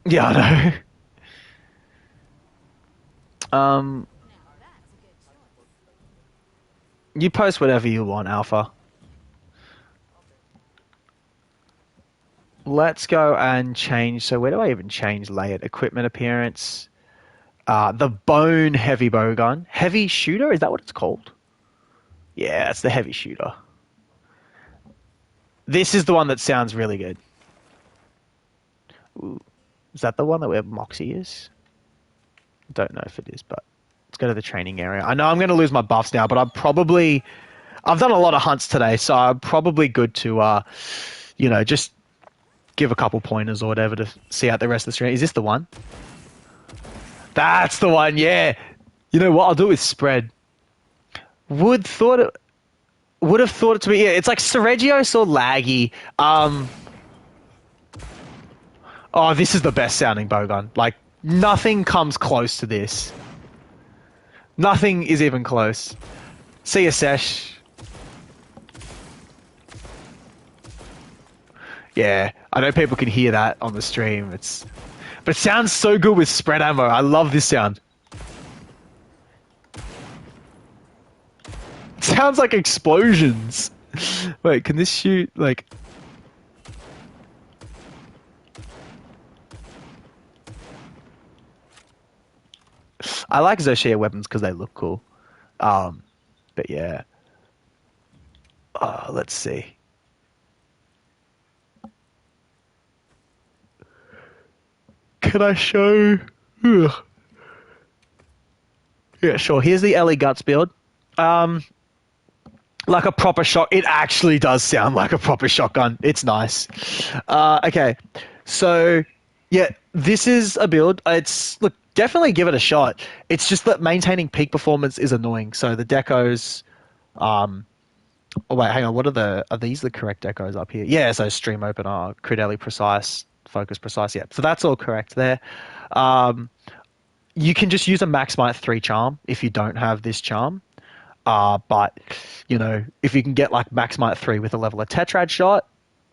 Yeah, I know. You post whatever you want, Alpha. Let's go and change. So where do I even change layered equipment appearance? The bone heavy bowgun. Heavy shooter? Is that what it's called? Yeah, it's the heavy shooter. This is the one that sounds really good. Ooh. Is that the one that where Moxie is? Don't know if it is, but let's go to the training area. I know I'm going to lose my buffs now, but I've done a lot of hunts today, so I'm probably good to, just give a couple pointers or whatever to see out the rest of the stream. Is this the one? That's the one, yeah. You know what? I'll do it with spread. Would have thought it to be, yeah, it's like Seregios or laggy. Oh, this is the best sounding bowgun. Like, nothing comes close to this. Nothing is even close. See ya, Sesh. Yeah, I know people can hear that on the stream. But it sounds so good with spread ammo. I love this sound. It sounds like explosions. Wait, can this shoot, like... I like Zoshia weapons because they look cool. But yeah. Let's see. Can I show? Ugh. Yeah, sure. Here's the Ellie Guts build. Like a proper shot. It actually does sound like a proper shotgun. It's nice. Okay. So, yeah, this is a build. Look, definitely give it a shot. It's just that maintaining peak performance is annoying. So the decos, oh wait, hang on. Are these the correct decos up here? Yeah, so stream opener, Crideli precise, focus precise. Yeah, so that's all correct there. You can just use a Max Might 3 charm if you don't have this charm. But, if you can get like Max Might 3 with a level of Tetrad shot,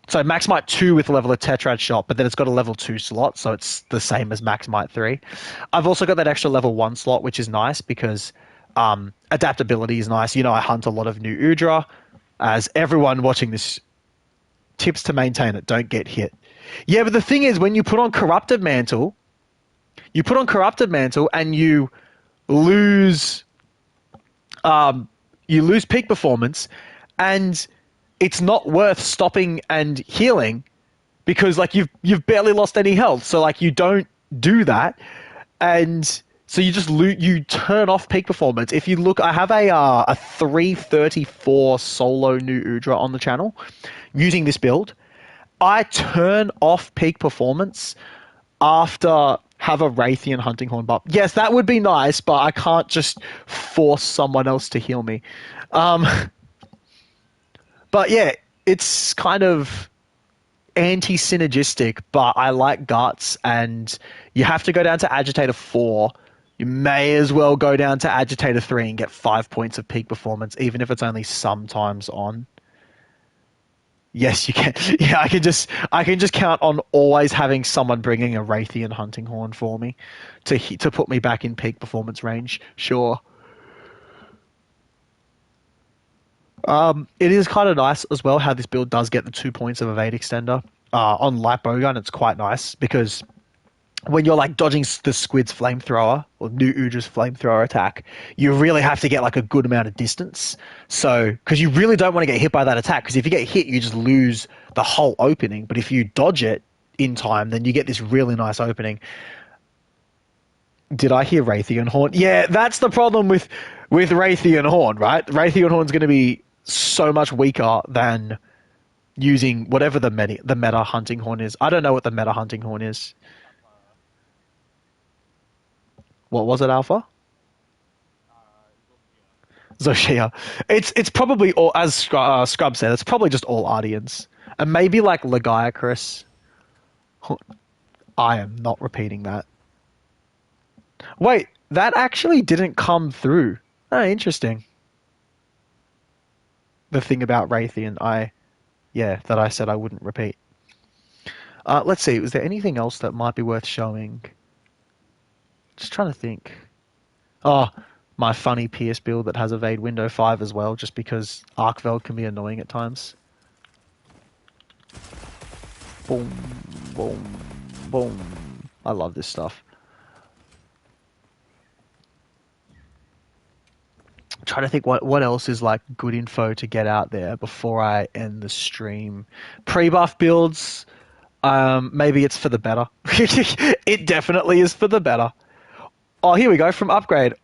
so Max Might 2 with a level of Tetrad shot, but then it's got a level 2 slot, so it's the same as Max Might 3. I've also got that extra level 1 slot, which is nice because Adaptability is nice. I hunt a lot of new Udra, as everyone watching this tips to maintain it. Don't get hit. Yeah, but the thing is, when you put on Corrupted Mantle and lose you lose peak performance, and it's not worth stopping and healing because like you've barely lost any health. So like you don't do that, and so you turn off peak performance. If you look, I have a 334 solo new Udra on the channel using this build. I turn off peak performance after have a Raytheon Hunting Horn buff. Yes, that would be nice, but I can't just force someone else to heal me. Um, but yeah, it's kind of anti-synergistic, but I like Guts, and you have to go down to Agitator 4. You may as well go down to Agitator 3 and get 5 points of peak performance, even if it's only sometimes on. Yes, you can. Yeah, I can just count on always having someone bringing a Raytheon Hunting Horn for me to put me back in peak performance range. Sure. It is kind of nice as well how this build does get the 2 points of evade extender. On light bowgun, it's quite nice because when you're like dodging the squid's flamethrower or new Udra's flamethrower attack, you really have to get like a good amount of distance. So, because you really don't want to get hit by that attack, because if you get hit, you just lose the whole opening. But if you dodge it in time, then you get this really nice opening. Did I hear Raytheon Horn? Yeah, that's the problem with Raytheon Horn, right? Raytheon Horn's going to be so much weaker than using whatever the meta hunting horn is. I don't know what the meta hunting horn is. What was it, Alpha? Zoshia. It's probably all, as Scrub said, it's probably just all Ardians. And maybe like Legiacris. I am not repeating that. Wait, that actually didn't come through. Oh, interesting. The thing about Raytheon, that I said I wouldn't repeat. Let's see, was there anything else that might be worth showing? Just trying to think. Oh, my funny Pierce build that has Evade Window 5 as well, just because Arkveld can be annoying at times. Boom, boom, boom. I love this stuff. I'm trying to think what else is like good info to get out there before I end the stream. Pre-buff builds, maybe it's for the better. It definitely is for the better. Oh, here we go, from Upgrade.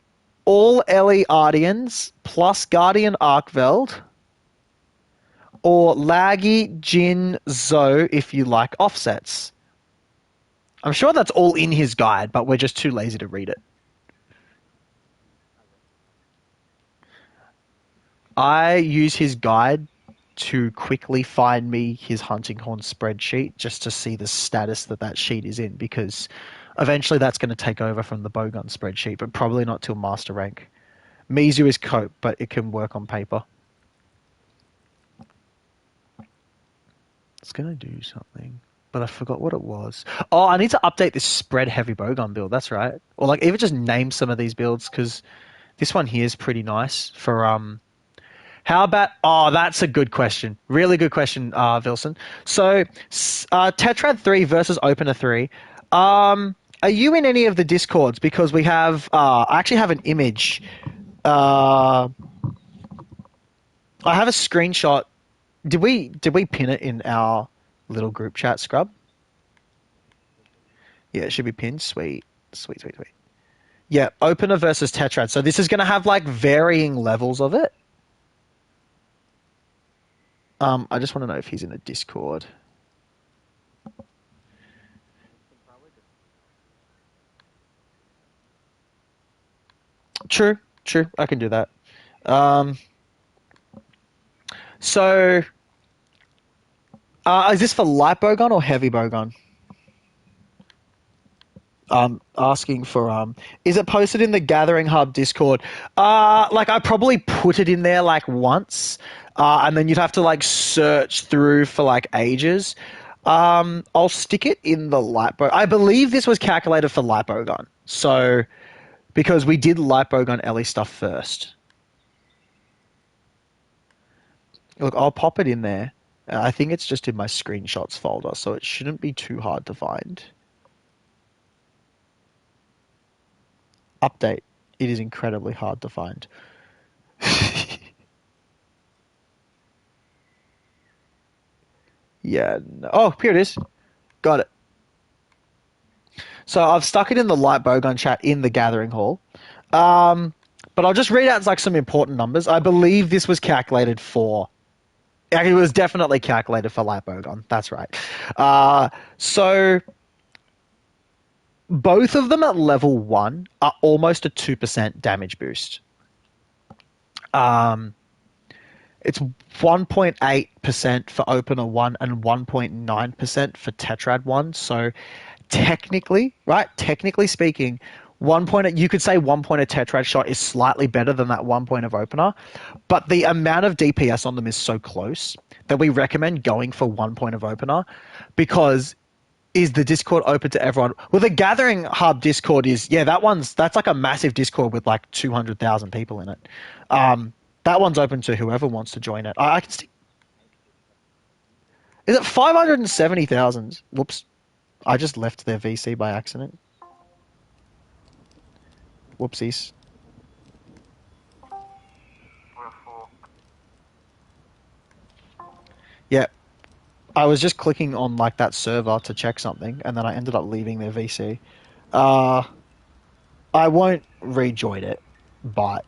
All Ellie Ardians plus Guardian Arkveld, or Laggy, Jin, Zoe if you like offsets. I'm sure that's all in his guide, but we're just too lazy to read it. I use his guide to quickly find me his Hunting Horn spreadsheet just to see the status that sheet is in, because eventually that's going to take over from the Bowgun spreadsheet, but probably not till Master Rank. Mizu is cope, but it can work on paper. It's going to do something, but I forgot what it was. Oh, I need to update this spread heavy Bowgun build, that's right. Or like even just name some of these builds, because this one here is pretty nice for... How about... Oh, that's a good question. Really good question, Vilson. So, Tetrad 3 versus Opener 3. Are you in any of the Discords? Because we have... I actually have an image. I have a screenshot. Did we pin it in our little group chat, Scrub? Yeah, it should be pinned. Sweet. Sweet, sweet, sweet. Yeah, Opener versus Tetrad. So this is going to have, like, varying levels of it. I just want to know if he's in a Discord. True. I can do that. So, is this for light bowgun or heavy bowgun? Asking for is it posted in the Gathering Hub Discord? Like I probably put it in there like once, and then you'd have to like search through for like ages. I'll stick it in the light bow. I believe this was calculated for light bowgun, so because we did light bowgun Ellie stuff first. Look, I'll pop it in there. I think it's just in my screenshots folder, so it shouldn't be too hard to find. Update. It is incredibly hard to find. Yeah. No. Oh, here it is. Got it. So I've stuck it in the light bowgun chat in the gathering hall. But I'll just read out like some important numbers. I believe this was calculated for. It was definitely calculated for light bowgun. That's right. So both of them at level 1 are almost a 2% damage boost. It's 1.8% for opener 1 and 1.9% for tetrad 1. So technically, right? Technically speaking, you could say 1 point of tetrad shot is slightly better than that 1 point of opener, but the amount of DPS on them is so close that we recommend going for 1 point of opener. Because is the Discord open to everyone? Well, the Gathering Hub Discord is, yeah, that's like a massive Discord with like 200,000 people in it. That one's open to whoever wants to join it. I can see. Is it 570,000? Whoops. I just left their VC by accident. Whoopsies. Wherefore, Yeah. I was just clicking on like that server to check something, and then I ended up leaving their VC. I won't rejoin it, but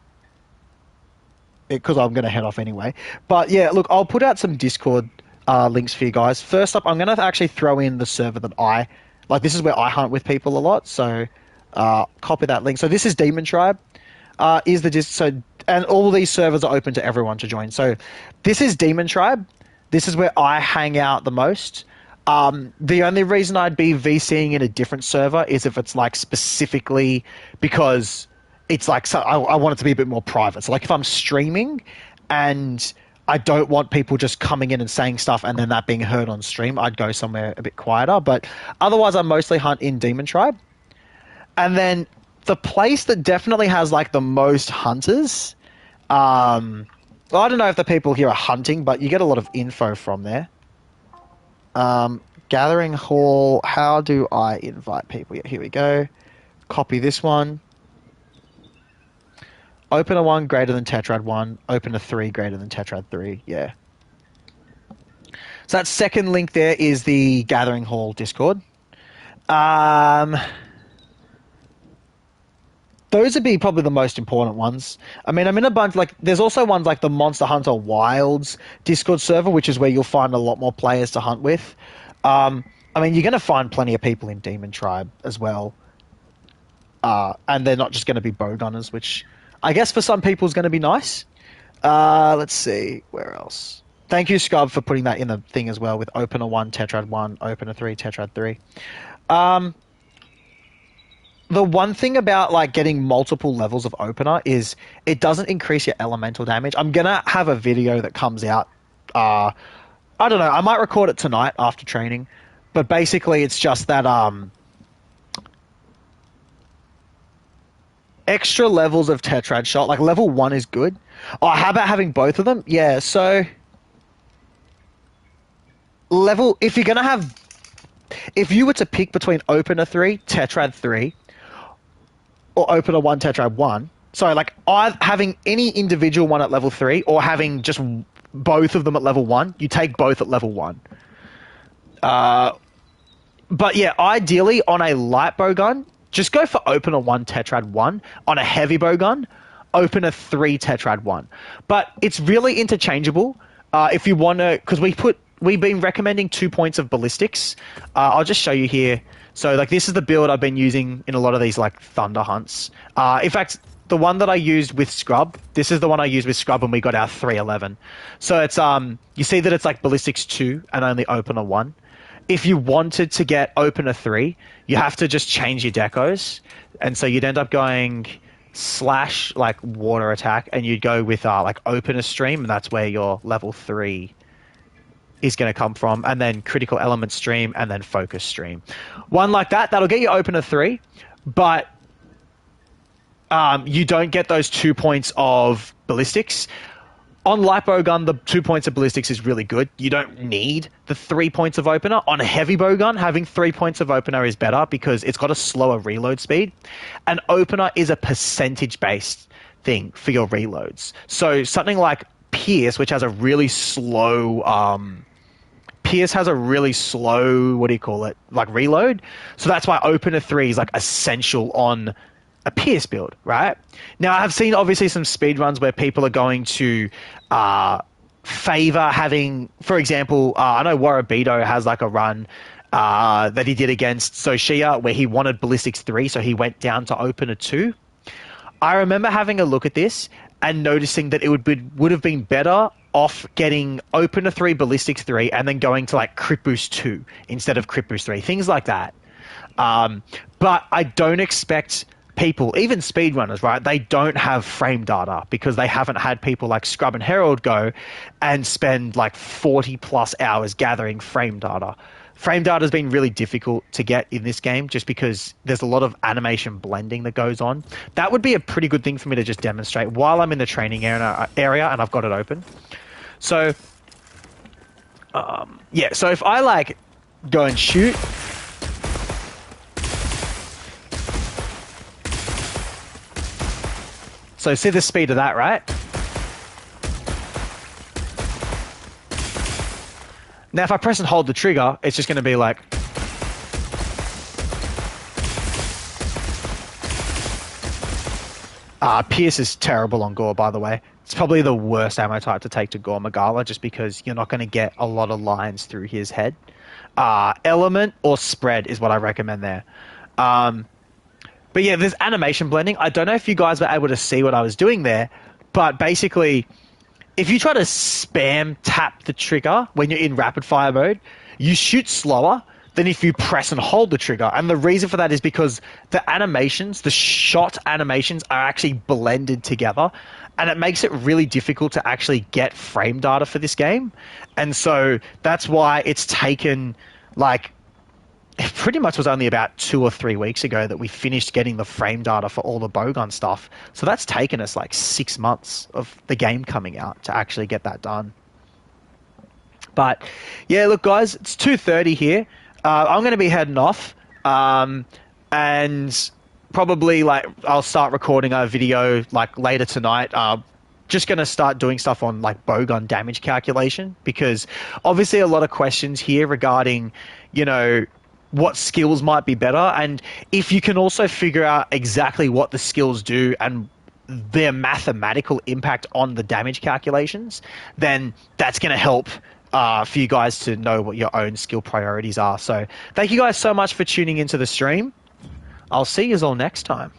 because I'm going to head off anyway. But yeah, look, I'll put out some Discord links for you guys. First up, I'm going to actually throw in the server that I like. This is where I hunt with people a lot, so copy that link. So this is Demon Tribe. And all these servers are open to everyone to join. So this is Demon Tribe. This is where I hang out the most. The only reason I'd be VCing in a different server is if it's like specifically because it's like, so I want it to be a bit more private. So like if I'm streaming and I don't want people just coming in and saying stuff and then that being heard on stream, I'd go somewhere a bit quieter. But otherwise I mostly hunt in Demon Tribe. And then the place that definitely has like the most hunters, well, I don't know if the people here are hunting, but you get a lot of info from there. Gathering Hall, how do I invite people? Yeah, here we go. Copy this one. Opener 1 greater than tetrad 1. Opener 3 greater than tetrad 3. Yeah. So that second link there is the Gathering Hall Discord. Those would be probably the most important ones. I mean, I'm in a bunch, like, there's also ones like the Monster Hunter Wilds Discord server, which is where you'll find a lot more players to hunt with. I mean, you're going to find plenty of people in Demon Tribe as well. And they're not just going to be bowgunners, which I guess for some people is going to be nice. Let's see, where else? Thank you, Scrub, for putting that in the thing as well with Opener 1, Tetrad 1, Opener 3, Tetrad 3. The one thing about like getting multiple levels of opener is it doesn't increase your elemental damage. I'm gonna have a video that comes out. I don't know. I might record it tonight after training, but basically it's just that extra levels of tetrad shot. Like level 1 is good. Oh, how about having both of them? Yeah. So if you're gonna have, if you were to pick between opener 3, tetrad 3. Or opener 1, tetrad 1. So, like, having any individual one at level 3 or having just both of them at level 1, you take both at level 1. But yeah, ideally on a light bowgun, just go for opener 1, tetrad 1. On a heavy bowgun, opener 3, tetrad 1. But it's really interchangeable. If you want to, because we've been recommending 2 points of ballistics. I'll just show you here. So, like, this is the build I've been using in a lot of these, like, thunder hunts. In fact, the one that I used with Scrub, this is the one I used with Scrub when we got our 311. So it's, you see that it's, like, ballistics 2 and only opener 1. If you wanted to get opener 3, you have to just change your decos. And so you'd end up going slash, like, water attack, and you'd go with, like, opener stream, and that's where your level 3 is going to come from, and then critical element stream, and then focus stream. One like that, that'll get you opener 3, but you don't get those 2 points of ballistics. On light bowgun, the 2 points of ballistics is really good. You don't need the 3 points of opener. On a heavy bowgun, having 3 points of opener is better because it's got a slower reload speed. And opener is a percentage-based thing for your reloads. So something like Pierce, which has a really slow Pierce has a really slow, what do you call it, like reload. So that's why opener 3 is like essential on a Pierce build, right? Now, I have seen obviously some speed runs where people are going to favor having, for example, I know Warabito has like a run that he did against Soshia where he wanted ballistics 3, so he went down to opener 2. I remember having a look at this and noticing that it would have been better off getting opener 3, ballistics 3, and then going to like crit boost 2 instead of crit boost 3, things like that. But I don't expect people, even speedrunners, right? They don't have frame data because they haven't had people like Scrub and Herald go and spend like 40 plus hours gathering frame data. Frame data has been really difficult to get in this game just because there's a lot of animation blending that goes on. That would be a pretty good thing for me to just demonstrate while I'm in the training area and I've got it open. So, yeah, so if I like go and shoot, so see the speed of that, right? Now, if I press and hold the trigger, it's just going to be like... Pierce is terrible on Gore, by the way. It's probably the worst ammo type to take to Gore Magala, just because you're not going to get a lot of lines through his head. Element or Spread is what I recommend there. But yeah, there's animation blending. I don't know if you guys were able to see what I was doing there, but basically, if you try to spam tap the trigger when you're in rapid fire mode, you shoot slower than if you press and hold the trigger. And the reason for that is because the animations, the shot animations, are actually blended together, and it makes it really difficult to actually get frame data for this game. And so that's why it's taken like... It pretty much was only about 2 or 3 weeks ago that we finished getting the frame data for all the bowgun stuff. So that's taken us like 6 months of the game coming out to actually get that done. But yeah, look guys, it's 2:30 here. I'm going to be heading off, and probably like I'll start recording a video like later tonight. Just going to start doing stuff on like bowgun damage calculation, because obviously a lot of questions here regarding, you know, what skills might be better, and if you can also figure out exactly what the skills do and their mathematical impact on the damage calculations, then that's going to help for you guys to know what your own skill priorities are. So thank you guys so much for tuning into the stream. I'll see you all next time.